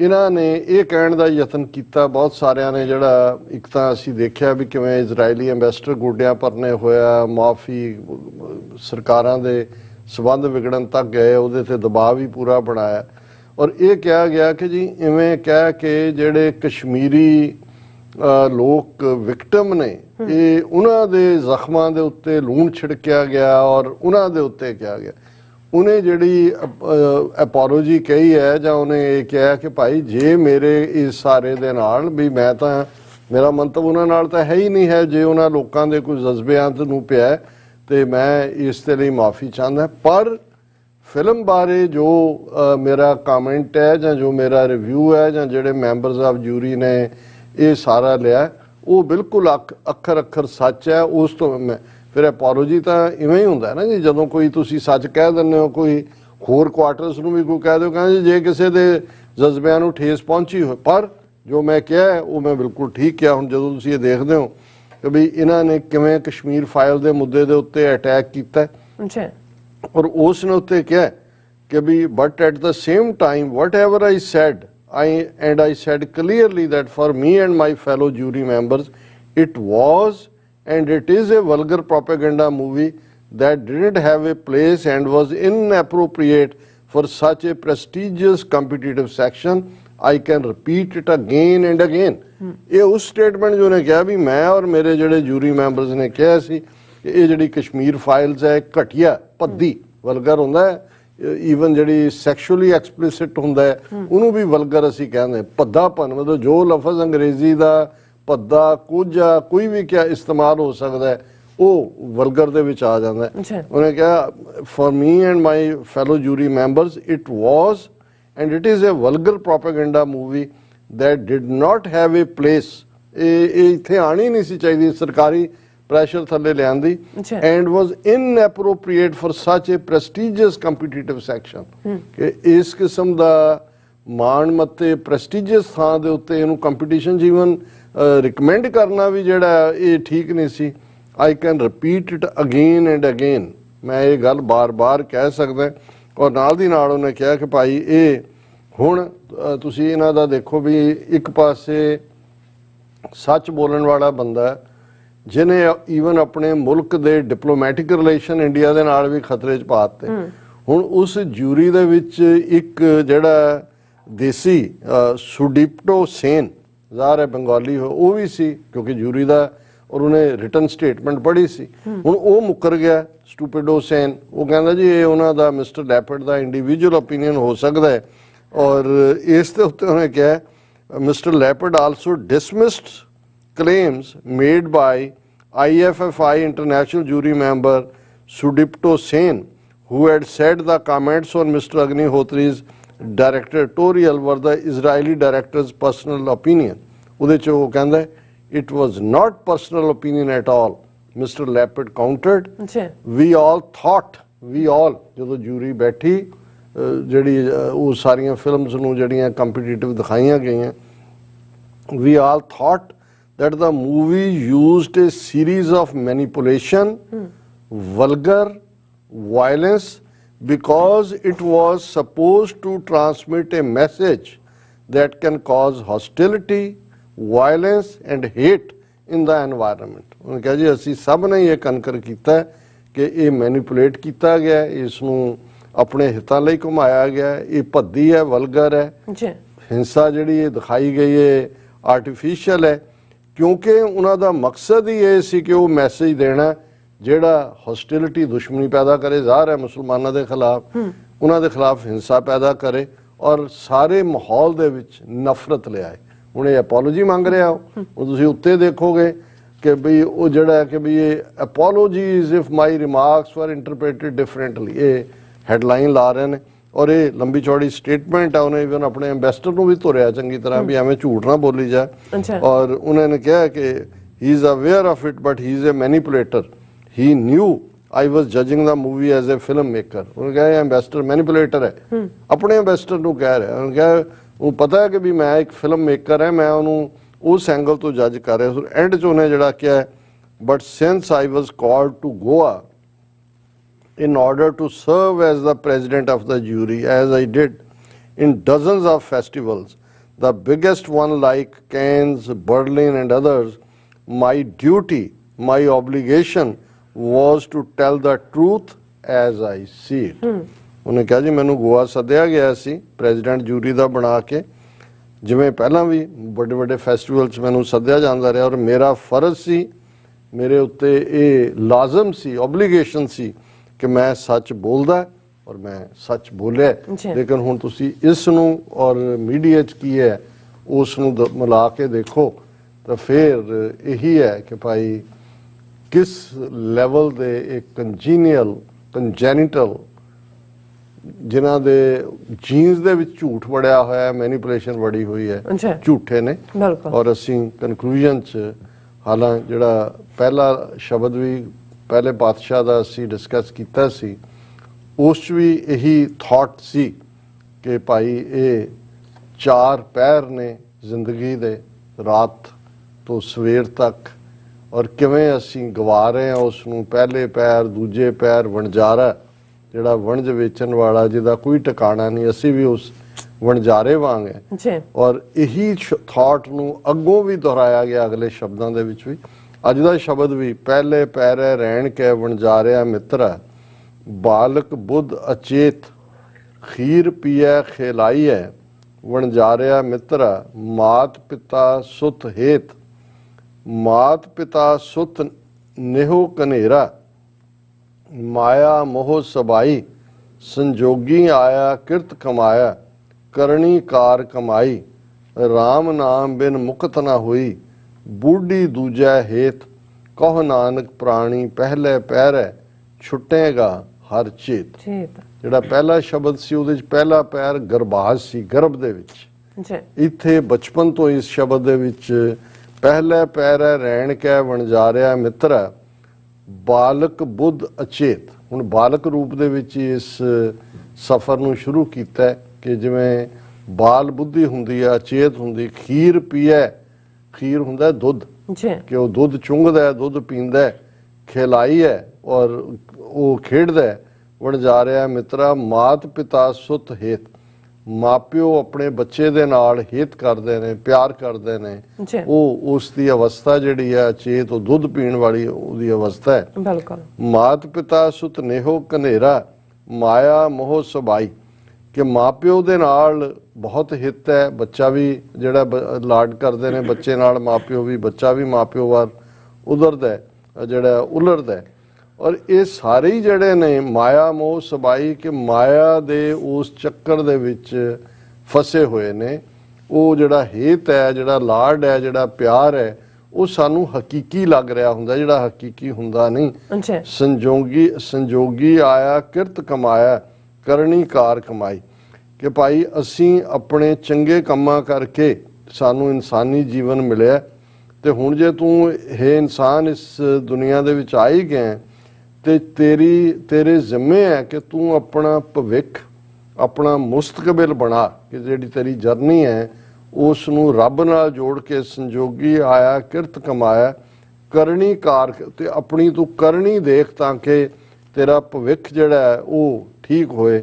ਇਹਨਾਂ ਨੇ ਇਹ ਕਹਿਣ ਦਾ ਯਤਨ ਕੀਤਾ ਬਹੁਤ ਸਾਰਿਆਂ ਨੇ, ਜਿਹੜਾ ਇੱਕ ਤਾਂ ਅਸੀਂ ਦੇਖਿਆ ਵੀ ਕਿਵੇਂ ਇਜ਼ਰਾਈਲੀ ਐਂਬੈਸਡਰ ਗੋਡਿਆਂ ਭਰਨੇ ਹੋਇਆ, ਮਾਫੀ ਸਰਕਾਰਾਂ ਦੇ ਸਬੰਧ ਵਿਗੜਨ ਤੱਕ ਗਏ, ਉਹਦੇ ਤੇ ਦਬਾਅ ਵੀ ਪੂਰਾ ਬਣਾਇਆ। ਔਰ ਇਹ ਕਿਹਾ ਗਿਆ ਕਿ ਜੀ ਇਵੇਂ ਕਹਿ ਕੇ ਜਿਹੜੇ ਕਸ਼ਮੀਰੀ ਲੋਕ ਵਿਕਟਮ ਨੇ, ਇਹ ਉਹਨਾਂ ਦੇ ਜ਼ਖਮਾਂ ਦੇ ਉੱਤੇ ਲੂਣ ਛਿੜਕਿਆ ਗਿਆ ਔਰ ਉਹਨਾਂ ਦੇ ਉੱਤੇ ਕਿਹਾ ਗਿਆ। ਉਹਨੇ ਜਿਹੜੀ ਐਪੋਲੋਜੀ ਕਹੀ ਹੈ, ਜਾਂ ਉਹਨੇ ਇਹ ਕਿਹਾ ਕਿ ਭਾਈ ਜੇ ਮੇਰੇ ਇਸ ਸਾਰੇ ਦੇ ਨਾਲ ਵੀ ਮੈਂ ਤਾਂ, ਮੇਰਾ ਮੰਤਵ ਉਹਨਾਂ ਨਾਲ ਤਾਂ ਹੈ ਹੀ ਨਹੀਂ ਹੈ, ਜੇ ਉਹਨਾਂ ਲੋਕਾਂ ਦੇ ਕੋਈ ਜਜ਼ਬਿਆਂ ਨੂੰ ਪਿਆ ਤੇ ਮੈਂ ਇਸ ਦੇ ਲਈ ਮਾਫੀ ਚਾਹੁੰਦਾ। ਪਰ ਫਿਲਮ ਬਾਰੇ ਜੋ ਮੇਰਾ ਕਮੈਂਟ ਹੈ ਜਾਂ ਜੋ ਮੇਰਾ ਰਿਵਿਊ ਹੈ ਜਾਂ ਜਿਹੜੇ ਮੈਂਬਰਸ ਆਫ ਜੂਰੀ ਨੇ ਇਹ ਸਾਰਾ ਲਿਆ, ਉਹ ਬਿਲਕੁਲ ਅੱਖਰ ਅੱਖਰ ਸੱਚ ਹੈ। ਉਸ ਤੋਂ ਮੈਂ ਫਿਰ ਐਪੋਲੋਜੀ ਤਾਂ ਇਵੇਂ ਹੀ ਹੁੰਦਾ ਨਾ ਜੀ, ਜਦੋਂ ਕੋਈ ਤੁਸੀਂ ਸੱਚ ਕਹਿ ਦਿੰਦੇ ਹੋ, ਕੋਈ ਹੋਰ ਕੁਆਟਰਸ ਨੂੰ ਵੀ ਕੋਈ ਕਹਿ ਦਿਓ, ਕਹਿੰਦੇ ਜੇ ਕਿਸੇ ਦੇ ਜਜ਼ਬਿਆਂ ਨੂੰ ਠੇਸ ਪਹੁੰਚੀ ਹੋਏ, ਪਰ ਜੋ ਮੈਂ ਕਿਹਾ ਉਹ ਮੈਂ ਬਿਲਕੁਲ ਠੀਕ ਕਿਹਾ। ਹੁਣ ਜਦੋਂ ਤੁਸੀਂ ਇਹ ਦੇਖਦੇ ਹੋ ਕਿ ਵੀ ਇਹਨਾਂ ਨੇ ਕਿਵੇਂ ਕਸ਼ਮੀਰ ਫਾਈਲ ਦੇ ਮੁੱਦੇ ਦੇ ਉੱਤੇ ਅਟੈਕ ਕੀਤਾ ਔਰ ਉਸ ਨੇ ਉੱਤੇ ਕਿਹਾ ਕਿ we but at the same time whatever I said I said clearly that for me and my fellow jury members it was and it is a vulgar propaganda movie that didn't have a place and was inappropriate for such a prestigious competitive section. I can repeat it again and again. ਇਹ ਉਸ statement ਜੋ ਨੇ ਕਿਹਾ ਵੀ ਮੈਂ ਔਰ ਮੇਰੇ ਜਿਹੜੇ ਜੂਰੀ members ਨੇ ਕਿਹਾ ਸੀ ਕਿ ਇਹ ਜਿਹੜੀ ਕਸ਼ਮੀਰ ਫਾਈਲਸ ਹੈ ਘਟੀਆ, ਭੱਦੀ, ਵਲਗਰ ਹੁੰਦਾ ਹੈ। ਈਵਨ ਜਿਹੜੀ ਸੈਕਸ਼ੂਅਲੀ ਐਕਸਪਲਿਸਿਟ ਹੁੰਦਾ ਹੈ ਉਹਨੂੰ ਵੀ ਵਲਗਰ ਅਸੀਂ ਕਹਿੰਦੇ। ਭੱਦਾਪਨ ਮਤਲਬ ਜੋ ਲਫ਼ਜ਼ ਅੰਗਰੇਜ਼ੀ ਦਾ ਭੱਦਾ, ਕੋਝਾ, ਕੋਈ ਵੀ ਕਿਆ ਇਸਤੇਮਾਲ ਹੋ ਸਕਦਾ ਹੈ, ਉਹ ਵਲਗਰ ਦੇ ਵਿੱਚ ਆ ਜਾਂਦਾ ਹੈ। ਉਹਨੇ ਕਿਹਾ for me and my fellow jury members it was and it is a vulgar propaganda movie that did not have a place. ਇਹ ਇੱਥੇ ਆਣੀ ਨਹੀਂ ਸੀ ਚਾਹੀਦੀ, ਸਰਕਾਰੀ ਪ੍ਰੈਸ਼ਰ ਥੱਲੇ ਲਿਆਂਦੀ, and was inappropriate for such a prestigious competitive section. ਕਿ ਇਸ ਕਿਸਮ ਦਾ ਮਾਣ ਮੱਤੇ ਪ੍ਰੈਸਟੀਜੀਅਸ ਥਾਂ ਦੇ ਉੱਤੇ ਇਹਨੂੰ ਕੰਪੀਟੀਸ਼ਨ ਜੀਵਨ ਰਿਕਮੈਂਡ ਕਰਨਾ ਵੀ ਜਿਹੜਾ ਇਹ ਠੀਕ ਨਹੀਂ ਸੀ। I can repeat it again and again, मैं ये गल बार बार कह सकदा। और नाल दी नाल उन्हें कहा कि भाई ये हुण तुसीं इन्हां दा देखो भी एक पासे सच बोलण वाला बंदा है जिन्हें ईवन अपने मुल्क दे डिप्लोमैटिक रिलेशन इंडिया दे नाल भी खतरे च पाते। हुण उस जूरी दे विच एक जिहड़ा देसी सुडिप्टो सेन, ज़ाहिर है बंगाली हो वो भी सी क्योंकि जूरी दा, और उन्हें रिटन स्टेटमेंट पढ़ी सी। हुण वो मुकर गया स्टूपिडो सेन, वो कहंदा जी ये उन्हां दा मिस्टर लैपर्ड दा इंडिविजुअल ओपीनियन हो सकदा है। और इस दे उत्ते उन्हें कहा mister leopard also dismissed claims made by IFFI international jury member Sudipto Sen, who had said the comments on Mr. Agnihotri's directorial were the Israeli director's personal opinion. ਉਹਦੇ 'ਚ ਉਹ ਕਹਿੰਦਾ it was not personal opinion at all. Mr. Leppard countered, we all thought, we all, ਜਦੋਂ ਜੂਰੀ ਬੈਠੀ ਜਿਹੜੀ ਉਹ ਸਾਰੀਆਂ films ਨੂੰ ਜਿਹੜੀਆਂ ਕੰਪੀਟੀਟਿਵ ਦਿਖਾਈਆਂ ਗਈਆਂ, we all thought that the movie used a series of manipulation, vulgar violence, because it was supposed to transmit a message that can cause hostility, violence and hate in the environment. उन्होंने कहा जी असी सब ने ये conquer किया है कि ये मैनिपुलेट किया गया, इसनू अपने हितां लई घुमाया गया, ये भद्दी है, वलगर है, हिंसा जिहड़ी ये दिखाई गई है आर्टिफिशियल है, क्योंकि उन्हों का मकसद ही ये सी कि वो मैसेज देना जिहड़ा हॉस्टिलिटी दुश्मनी पैदा करे, ज़ाहिर है मुसलमानों के खिलाफ, उन्होंने खिलाफ हिंसा पैदा करे और सारे माहौल दे विच नफरत ले आए। हुण ये अपॉलोजी मंग रहा हो, तुसीं उत्ते देखोगे कि बई वो जिहड़ा है कि बई ये apologies if my remarks were interpreted differently, ये हैडलाइन ला रहे हैं और ये लंबी चौड़ी स्टेटमेंट है। उन्हें इवन अपने एम्बेसडर को भी धोरिया चंगी तरह भी एवं झूठ ना बोली जाए। और उन्होंने कहा कि he is aware of it but he is a manipulator, he knew I was judging the movie as a film maker. उन्होंने कहा एम्बेसडर मैनिपुलेटर है, अपने एम्बेसडर को कह रहा है। उन्होंने कहा वो पता है कि भी मैं एक फिल्म मेकर है, मैं उन्होंने उस एंगल तो जज कर रहा। एंड च उन्हें जड़ा क्या है, but since I was called to Goa in order to serve as the president of the jury, as I did in dozens of festivals, the biggest one like Cannes, Berlin and others, my duty, my obligation was to tell the truth as I see it. उन्हें कहा जी मैनू गोवा सद्या गया सी president jury का बना के, जिवें पहला भी बड़े बड़े फैसटिवल च मैनू सद्या जाता रहा और मेरा फर्ज सी, मेरे उत्ते ये लाजम सी, ऑब्लीगेशन सी कि मैं सच बोलदा और मैं सच बोलिया। लेकिन हुण तुसी इस नू और मीडिया च की है उस नू मिला के देखो तो फिर यही है कि भाई किस लैवल दे एक कंजैनिटल जिन्हां दे जीन्स दे विच झूठ बड़िया होया है, मैनिपुलेशन बड़ी हुई है, झूठे ने। और असीं कनक्लूजन च हालां जिहड़ा पहला शब्द भी पहले पातशाह का असी डिस्कस किया सी, उस भी यही थॉट सी कि भाई ये चार पैर ने जिंदगी दे, रात तो सवेर तक, और किवें असी गवा रहे हैं उसनू, पहले पैर दूजे पैर वणजारा जिहड़ा वणज वेचण वाला जिहदा कोई ठिकाना नहीं, असी भी उस वणजारे वांग है। और यही थॉट नू अगों भी दोहराया गया अगले शब्दों दे विच भी। अज का शब्द भी पहले पैरे रहन के वणजारिया मित्रा, बालक बुद्ध अचेत, खीर पिया खिलाई है, वणजारिया मित्रा, मात पिता सुत हेत, मात पिता सुत नेहो कनेरा, माया मोह सबाई, संजोगी आया किरत कमाया, करनी कार कमाई, राम नाम बिन मुक्त न हुई, बूढ़ी दूजा हेत, कहो नानक प्राणी पहले पैरै, छुटेगा हर चेत। जिहड़ा पहला शब्द सी उहदे च पहला पैर गर्भाज सी, गर्भ दे विच। इत्थे बचपन तो इस शब्द दे विच पहले पैरै रहन कै वणजारिया मित्रा, बालक बुद्ध अचेत। हुण बालक रूप दे विच इस सफ़र नूं शुरू कीता है कि जिवें बाल बुद्धि हुंदी है, अचेत हुंदी, खीर पीए, खीर हुंदा दुध कि वो दुध चुंगदा है, दुध पींदा है, ਖਿਲਾਈ ਹੈ ਔਰ ਉਹ ਖੇਡਦਾ ਹੈ। ਵਣਜਾਰਿਆ ਮਿੱਤਰਾ ਮਾਤ ਪਿਤਾ ਸੁਤ ਹੇਤ, ਮਾਪਿਓ ਆਪਣੇ ਬੱਚੇ ਦੇ ਨਾਲ ਹਿਤ ਕਰਦੇ ਨੇ, ਪਿਆਰ ਕਰਦੇ ਨੇ। ਉਹ ਉਸ ਦੀ ਅਵਸਥਾ ਜਿਹੜੀ ਹੈ ਚੇਤ, ਉਹ ਦੁੱਧ ਪੀਣ ਵਾਲੀ ਉਹਦੀ ਅਵਸਥਾ ਹੈ। ਬਿਲਕੁਲ। ਮਾਤ ਪਿਤਾ ਸੁਤ ਨੇਹੋ ਕਨੇਰਾ, ਮਾਇਆ ਮੋਹ ਸਬਾਈ, ਕਿ ਮਾਪਿਓ ਦੇ ਨਾਲ ਬਹੁਤ ਹਿੱਤ ਹੈ। ਬੱਚਾ ਵੀ ਜਿਹੜਾ ਲਾਡ ਕਰਦੇ ਨੇ ਬੱਚੇ ਨਾਲ, ਮਾਪਿਓ ਵੀ, ਬੱਚਾ ਵੀ ਮਾਪਿਓ ਵੱਲ ਉਧਰਦਾ ਜਿਹੜਾ ਉਲਰਦਾ ਹੈ। ਔਰ ਇਹ ਸਾਰੇ ਹੀ ਜਿਹੜੇ ਨੇ ਮਾਇਆ ਮੋਹ ਸਬਾਈ, ਕਿ ਮਾਇਆ ਦੇ ਉਸ ਚੱਕਰ ਦੇ ਵਿੱਚ ਫਸੇ ਹੋਏ ਨੇ। ਉਹ ਜਿਹੜਾ ਹੇਤ ਹੈ, ਜਿਹੜਾ ਲਾਡ ਹੈ, ਜਿਹੜਾ ਪਿਆਰ ਹੈ, ਉਹ ਸਾਨੂੰ ਹਕੀਕੀ ਲੱਗ ਰਿਹਾ ਹੁੰਦਾ, ਜਿਹੜਾ ਹਕੀਕੀ ਹੁੰਦਾ ਨਹੀਂ। ਸੰਜੋਗੀ ਆਇਆ ਕਿਰਤ ਕਮਾਇਆ, ਕਰਨੀ ਕਾਰ ਕਮਾਈ, ਕਿ ਭਾਈ ਅਸੀਂ ਆਪਣੇ ਚੰਗੇ ਕੰਮਾਂ ਕਰਕੇ ਸਾਨੂੰ ਇਨਸਾਨੀ ਜੀਵਨ ਮਿਲਿਆ, ਤੇ ਹੁਣ ਜੇ ਤੂੰ ਹੈ ਇਨਸਾਨ ਇਸ ਦੁਨੀਆ ਦੇ ਵਿੱਚ ਆ ਹੀ ਗਿਆ ਤੇ ਤੇਰੇ ਜ਼ਿੰਮੇ ਹੈ ਕਿ ਤੂੰ ਆਪਣਾ ਭਵਿੱਖ, ਆਪਣਾ ਮੁਸਤਕਬਲ ਬਣਾ, ਕਿ ਜਿਹੜੀ ਤੇਰੀ ਜਰਨੀ ਹੈ ਉਸ ਨੂੰ ਰੱਬ ਨਾਲ ਜੋੜ ਕੇ ਸੰਜੋਗੀ ਆਇਆ ਕਿਰਤ ਕਮਾਇਆ, ਕਰਨੀ ਕਾਰ, ਤੇ ਆਪਣੀ ਤੂੰ ਕਰਨੀ ਦੇਖ ਤਾਂ ਕਿ ਤੇਰਾ ਭਵਿੱਖ ਜਿਹੜਾ ਹੈ ਉਹ ਠੀਕ ਹੋਏ।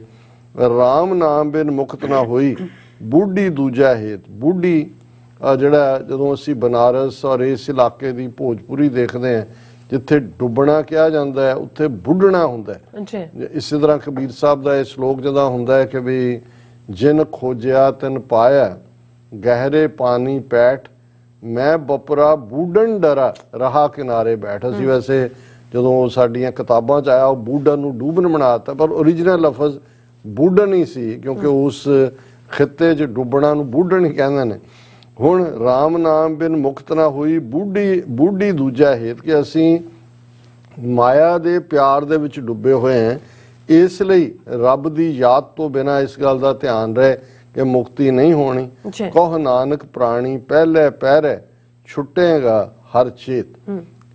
ਰਾਮ ਨਾਮ ਬਿਨ ਮੁਕਤ ਨਾ ਹੋਈ, ਬੁੱਢੀ ਦੂਜਾ ਹੇਤ। ਬੁੱਢੀ ਜਿਹੜਾ ਜਦੋਂ ਅਸੀਂ ਬਨਾਰਸ ਔਰ ਇਸ ਇਲਾਕੇ ਦੀ ਭੋਜਪੁਰੀ ਦੇਖਦੇ ਹਾਂ, ਜਿੱਥੇ ਡੁੱਬਣਾ ਕਿਹਾ ਜਾਂਦਾ ਹੈ ਉੱਥੇ ਬੁੱਢਣਾ ਹੁੰਦਾ ਹੈ। ਇਸੇ ਤਰ੍ਹਾਂ ਕਬੀਰ ਸਾਹਿਬ ਦਾ ਇਹ ਸ਼ਲੋਕ ਜਿਹਦਾ ਹੁੰਦਾ ਹੈ ਕਿ ਵੀ ਜਿਨ ਖੋਜਿਆ ਤਿਨ ਪਾਇਆ, ਗਹਿਰੇ ਪਾਣੀ ਪੈਠ, ਮੈਂ ਬਪਰਾ ਬੂਢਣ ਡਰਾ ਰਹਾ ਕਿਨਾਰੇ ਬੈਠ। ਅਸੀਂ ਵੈਸੇ ਜਦੋਂ ਸਾਡੀਆਂ ਕਿਤਾਬਾਂ 'ਚ ਆਇਆ ਉਹ ਬੂਢਣ ਨੂੰ ਡੂਬਣ ਬਣਾਤਾ, ਪਰ ਓਰੀਜਨਲ ਲਫ਼ਜ਼ ਬੂਢਣ ਹੀ ਸੀ, ਕਿਉਂਕਿ ਉਸ ਖਿੱਤੇ 'ਚ ਡੁੱਬਣਾ ਨੂੰ ਬੂਢਣ ਹੀ ਕਹਿੰਦੇ ਨੇ। ਹੁਣ ਰਾਮ ਨਾਮ ਬਿਨ ਮੁਕਤ ਨਾ ਹੋਈ, ਬੁੱਢੀ ਦੂਜਾ ਹੇਤ, ਕਿ ਅਸੀਂ ਮਾਇਆ ਦੇ ਪਿਆਰ ਦੇ ਵਿੱਚ ਡੁੱਬੇ ਹੋਏ ਹਾਂ। ਇਸ ਲਈ ਰੱਬ ਦੀ ਯਾਦ ਤੋਂ ਬਿਨਾਂ ਇਸ ਗੱਲ ਦਾ ਧਿਆਨ ਰਹੇ ਕਿ ਮੁਕਤੀ ਨਹੀਂ ਹੋਣੀ। ਕਹ ਨਾਨਕ ਪ੍ਰਾਣੀ ਪਹਿਲੇ ਪਹਿਰੇ, ਛੁੱਟੇਗਾ ਹਰ ਚੇਤ,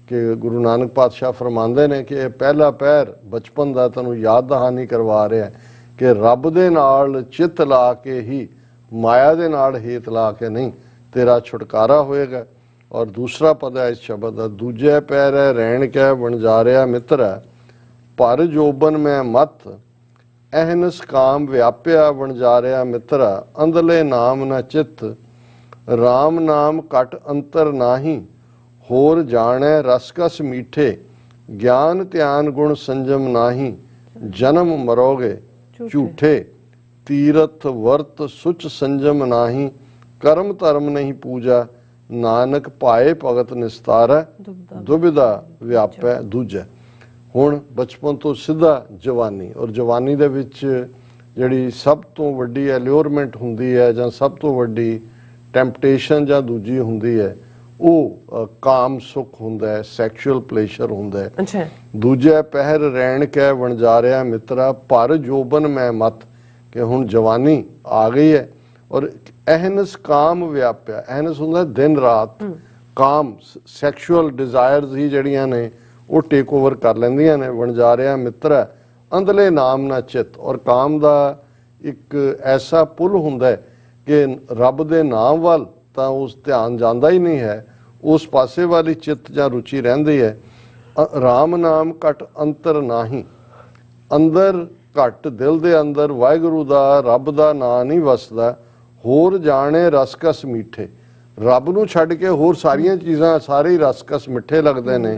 ਕਿ ਗੁਰੂ ਨਾਨਕ ਪਾਤਸ਼ਾਹ ਫਰਮਾਉਂਦੇ ਨੇ ਕਿ ਇਹ ਪਹਿਲਾ ਪਹਿਰ ਬਚਪਨ ਦਾ ਤੈਨੂੰ ਯਾਦ ਦਹਾਨੀ ਕਰਵਾ ਰਿਹਾ ਕਿ ਰੱਬ ਦੇ ਨਾਲ ਚਿੱਤ ਲਾ ਕੇ ਹੀ, ਮਾਇਆ ਦੇ ਨਾਲ ਹੇਤ ਲਾ ਕੇ ਨਹੀਂ, ਤੇਰਾ ਛੁਟਕਾਰਾ ਹੋਏਗਾ। ਔਰ ਦੂਸਰਾ ਪਦ ਹੈ ਇਸ ਸ਼ਬਦ ਦਾ, ਦੂਜੇ ਪੈਰ ਹੈ ਰਹਿਣ ਕੈ ਵਣਜਾਰਿਆ ਮਿੱਤਰ, ਪਰ ਜੋਬਨ ਮੈਂ ਮਤ, ਅਹਨਸ ਕਾਮ ਵਿਆਪਿਆ ਵਣਜਾਰਿਆ ਮਿੱਤਰ, ਅੰਦਲੇ ਨਾਮ ਨ ਚਿੱਤ, ਰਾਮ ਨਾਮ ਘਟ ਅੰਤਰ ਨਾਹੀ, ਹੋਰ ਜਾਣੈ ਰਸਕਸ ਮੀਠੇ, ਗਿਆਨ ਧਿਆਨ ਗੁਣ ਸੰਜਮ ਨਾਹੀ, ਜਨਮ ਮਰੋਗੇ ਝੂਠੇ, ਤੀਰਥ ਵਰਤ ਸੁਚ ਸੰਜਮ ਨਾਹੀ, ਕਰਮ ਧਰਮ ਨਹੀਂ ਪੂਜਾ, ਨਾਨਕ ਪਾਏ ਭਗਤ ਨਿਸਤਾਰੈ, ਦੁਬਿਧਾ ਵਿਆਪੈ ਦੂਜੈ। ਹੁਣ ਬਚਪਨ ਤੋਂ ਸਿੱਧਾ ਜਵਾਨੀ, ਔਰ ਜਵਾਨੀ ਦੇ ਵਿੱਚ ਜਿਹੜੀ ਸਭ ਤੋਂ ਵੱਡੀ ਐਲਿਓਰਮੈਂਟ ਹੁੰਦੀ ਹੈ ਜਾਂ ਸਭ ਤੋਂ ਵੱਡੀ ਟੈਂਪਟੇਸ਼ਨ ਜਾਂ ਦੂਜੀ ਹੁੰਦੀ ਹੈ, ਉਹ ਕਾਮ ਸੁਖ ਹੁੰਦਾ ਹੈ, ਸੈਕਸ਼ੂਅਲ ਪਲੇਸ਼ਰ ਹੁੰਦਾ ਹੈ। ਦੂਜਾ ਪਹਿਰ ਰਹਿਣ ਕੈ ਵਣਜਾਰਿਆ ਮਿੱਤਰਾ, ਪਰ ਜੋਬਨ ਮੈਂ ਮਤ, ਕਿ ਹੁਣ ਜਵਾਨੀ ਆ ਗਈ ਹੈ ਔਰ ਅਹਨਸ ਕਾਮ ਵਿਆਪਿਆ। ਅਹਨਸ ਹੁੰਦਾ ਦਿਨ ਰਾਤ, ਕਾਮ ਸੈਕਸ਼ੂਅਲ ਡਿਜ਼ਾਇਰਸ ਹੀ ਜਿਹੜੀਆਂ ਨੇ ਉਹ ਟੇਕ ਓਵਰ ਕਰ ਲੈਂਦੀਆਂ ਨੇ। ਵਣਜਾਰਿਆ ਮਿੱਤਰ ਅੰਦਲੇ ਨਾਮ ਨਾ ਚਿੱਤ, ਔਰ ਕਾਮ ਦਾ ਇੱਕ ਐਸਾ ਪੁੱਲ ਹੁੰਦਾ ਹੈ ਕਿ ਰੱਬ ਦੇ ਨਾਮ ਵੱਲ ਤਾਂ ਉਸ ਧਿਆਨ ਜਾਂਦਾ ਹੀ ਨਹੀਂ ਹੈ, ਉਸ ਪਾਸੇ ਵਾਲੀ ਚਿੱਤ ਜਾਂ ਰੁਚੀ ਰਹਿੰਦੀ ਹੈ। ਰਾਮ ਨਾਮ ਘਟ ਅੰਤਰ ਨਾਹੀ, ਅੰਦਰ ਘਟ ਦਿਲ ਦੇ ਅੰਦਰ ਵਾਹਿਗੁਰੂ ਦਾ, ਰੱਬ ਦਾ ਨਾਂ ਨਹੀਂ ਵਸਦਾ। ਹੋਰ ਜਾਣੇ ਰਸਕਸ ਮਿੱਠੇ, ਰੱਬ ਨੂੰ ਛੱਡ ਕੇ ਹੋਰ ਸਾਰੀਆਂ ਚੀਜ਼ਾਂ, ਸਾਰੇ ਰਸਕਸ ਮਿੱਠੇ ਲੱਗਦੇ ਨੇ।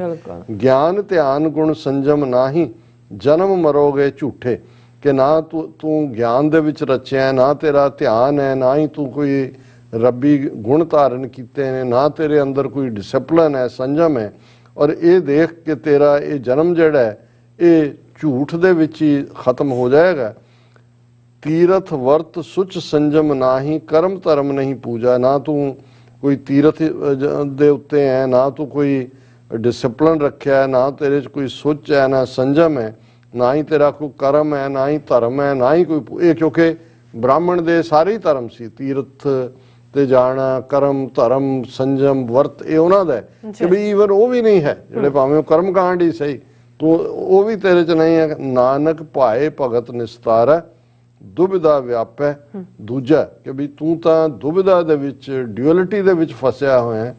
ਗਿਆਨ ਧਿਆਨ ਗੁਣ ਸੰਜਮ ਨਾਹੀ, ਜਨਮ ਮਰੋਗੇ ਝੂਠੇ, ਕਿ ਨਾ ਤੂੰ ਗਿਆਨ ਦੇ ਵਿੱਚ ਰਚਿਆ, ਨਾ ਤੇਰਾ ਧਿਆਨ ਹੈ, ਨਾ ਹੀ ਤੂੰ ਕੋਈ ਰੱਬੀ ਗੁਣ ਧਾਰਨ ਕੀਤੇ ਨੇ, ਨਾ ਤੇਰੇ ਅੰਦਰ ਕੋਈ ਡਿਸਪਲਿਨ ਹੈ, ਸੰਜਮ ਹੈ। ਔਰ ਇਹ ਦੇਖ ਕੇ ਤੇਰਾ ਇਹ ਜਨਮ ਜਿਹੜਾ ਹੈ ਇਹ ਝੂਠ ਦੇ ਵਿੱਚ ਹੀ ਖਤਮ ਹੋ ਜਾਏਗਾ। ਤੀਰਥ ਵਰਤ ਸੁਚ ਸੰਜਮ ਨਾਹੀ, ਕਰਮ ਧਰਮ ਨਹੀਂ ਪੂਜਾ, ਨਾ ਤੂੰ ਕੋਈ ਤੀਰਥ ਦੇ ਉੱਤੇ ਹੈ, ਨਾ ਤੂੰ ਕੋਈ ਡਿਸਪਲਿਨ ਰੱਖਿਆ, ਨਾ ਤੇਰੇ 'ਚ ਕੋਈ ਸੁੱਚ ਹੈ, ਨਾ ਸੰਜਮ ਹੈ, ਨਾ ਹੀ ਤੇਰਾ ਕੋਈ ਕਰਮ ਹੈ, ਨਾ ਹੀ ਧਰਮ ਹੈ, ਨਾ ਹੀ ਕੋਈ ਇਹ, ਕਿਉਂਕਿ ਬ੍ਰਾਹਮਣ ਦੇ ਸਾਰੇ ਹੀ ਧਰਮ ਸੀ, ਤੀਰਥ ਤੇ ਜਾਣਾ, ਕਰਮ ਧਰਮ ਸੰਜਮ ਵਰਤ, ਇਹ ਉਹਨਾਂ ਦਾ ਹੈ। ਕਿ ਵੀ ਈਵਨ ਉਹ ਵੀ ਨਹੀਂ ਹੈ, ਜਿਹੜੇ ਭਾਵੇਂ ਉਹ ਕਰਮ ਕਾਂਡ ਹੀ ਸਹੀ, ਤੂੰ ਉਹ ਵੀ ਤੇਰੇ 'ਚ ਨਹੀਂ ਹੈ। ਨਾਨਕ ਭਾਏ ਭਗਤ ਨਿਸਤਾਰੈ, ਦੁਬਿਧਾ ਵਿਆਪੈ ਦੂਜਾ, ਕਿ ਵੀ ਤੂੰ ਤਾਂ ਦੁਬਿਧਾ ਦੇ ਵਿੱਚ, ਡਿਊਅਲਿਟੀ ਦੇ ਵਿੱਚ ਫਸਿਆ ਹੋਇਆ ਹੈ।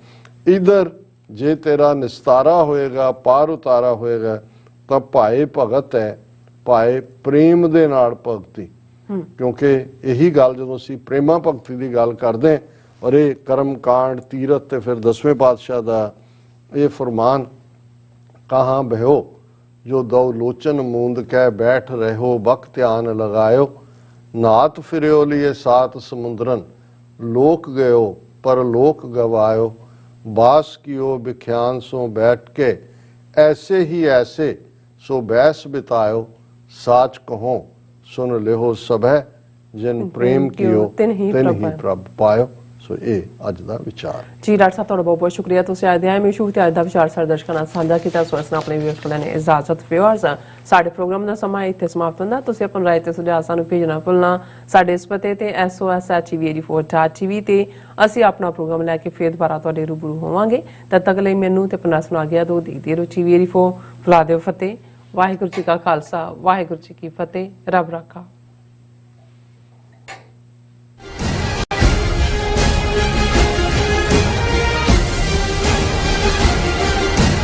ਇਧਰ ਜੇ ਤੇਰਾ ਨਿਸਤਾਰਾ ਹੋਏਗਾ, ਪਾਰ ਉਤਾਰਾ ਹੋਏਗਾ ਤਾਂ ਭਾਏ ਭਗਤ ਹੈ, ਭਾਏ ਪ੍ਰੇਮ ਦੇ ਨਾਲ ਭਗਤੀ। ਕਿਉਂਕਿ ਇਹੀ ਗੱਲ ਜਦੋਂ ਅਸੀਂ ਪ੍ਰੇਮਾ ਭਗਤੀ ਦੀ ਗੱਲ ਕਰਦੇ ਹਾਂ, ਔਰ ਇਹ ਕਰਮ ਕਾਂਡ ਤੀਰਥ ਤੇ ਫਿਰ 10ਵੇਂ ਪਾਤਸ਼ਾਹ ਦਾ ਇਹ ਫਰਮਾਨ, ਕਹਾਂ ਬਹਿਓ ਜੋ ਦਉ ਲੋਚਨ ਮੂੰਦ ਕਹਿ ਬੈਠ ਰਹੋ, ਬਕ ਧਿਆਨ ਲਗਾਇਓ, ਨਾਤ ਫਿਰਿਓ ਲਿਏ ਸਾਤ ਸਮੁੰਦਰਨ, ਲੋਕ ਗਇਓ ਪਰ ਲੋਕ ਗਵਾਇਓ, बास कियो बिख्यान सो बैठ के, ऐसे ही ऐसे सो बैस बितायो, साच कहो सुन लेहो सबह, जिन प्रेम कियो तिन ही प्रभ पायो। सो ਇਹ ਅੱਜ ਦਾ ਵਿਚਾਰ ਜੀ। ਡਾਕਟਰ ਸਾਹਿਬ ਤੁਹਾਡਾ ਬਹੁਤ ਬਹੁਤ ਸ਼ੁਕਰੀਆ, ਤੁਸੀਂ ਅੱਜ ਦੇ ਆਏ ਸ਼ੁਭ ਤੇ ਅੱਜ ਦਾ ਵਿਚਾਰ ਸਾਡੇ ਦਰਸ਼ਕਾਂ ਨਾਲ ਸਾਂਝਾ ਕੀਤਾ। ਸੋ ਇਸ ਨਾਲ ਆਪਣੇ ਵਿਊਅਰਸ ਕੋਲ ਨੇ ਇਜਾਜ਼ਤ। ਵਿਊਅਰਸ, ਸਾਡੇ ਪ੍ਰੋਗਰਾਮ ਦਾ ਸਮਾਂ ਇੱਥੇ ਸਮਾਪਤ ਹੁੰਦਾ। ਤੁਸੀਂ ਆਪਣੀ ਰਾਏ ਤੇ ਸੁਝਾਅ ਸਾਨੂੰ ਭੇਜਣਾ ਭੁੱਲਣਾ। ਸਾਡੇ ਇਸ ਪਤੇ ਤੇ SOS@tv84.tv ਤੇ ਅਸੀਂ ਆਪਣਾ ਪ੍ਰੋਗਰਾਮ ਲੈ ਕੇ ਫੇਰ ਦੁਬਾਰਾ ਤੁਹਾਡੇ ਰੂਬਰੂ ਹੋਵਾਂਗੇ। ਤਦ ਤੱਕ ਲਈ ਮੈਨੂੰ ਤੇ ਪਰਨਾਸ ਨੂੰ ਆ ਗਿਆ ਦੋ ਦੇਖਦੇ ਰਹੋ TV84। ਬੁਲਾ ਦਿਓ ਫਤਿਹ। ਵਾਹਿਗੁਰੂ ਜੀ ਕਾ ਖਾਲਸਾ, ਵਾਹਿਗੁਰੂ ਜੀ ਕੀ ਫਤਿਹ। ਰੱਬ ਰਾਖਾ।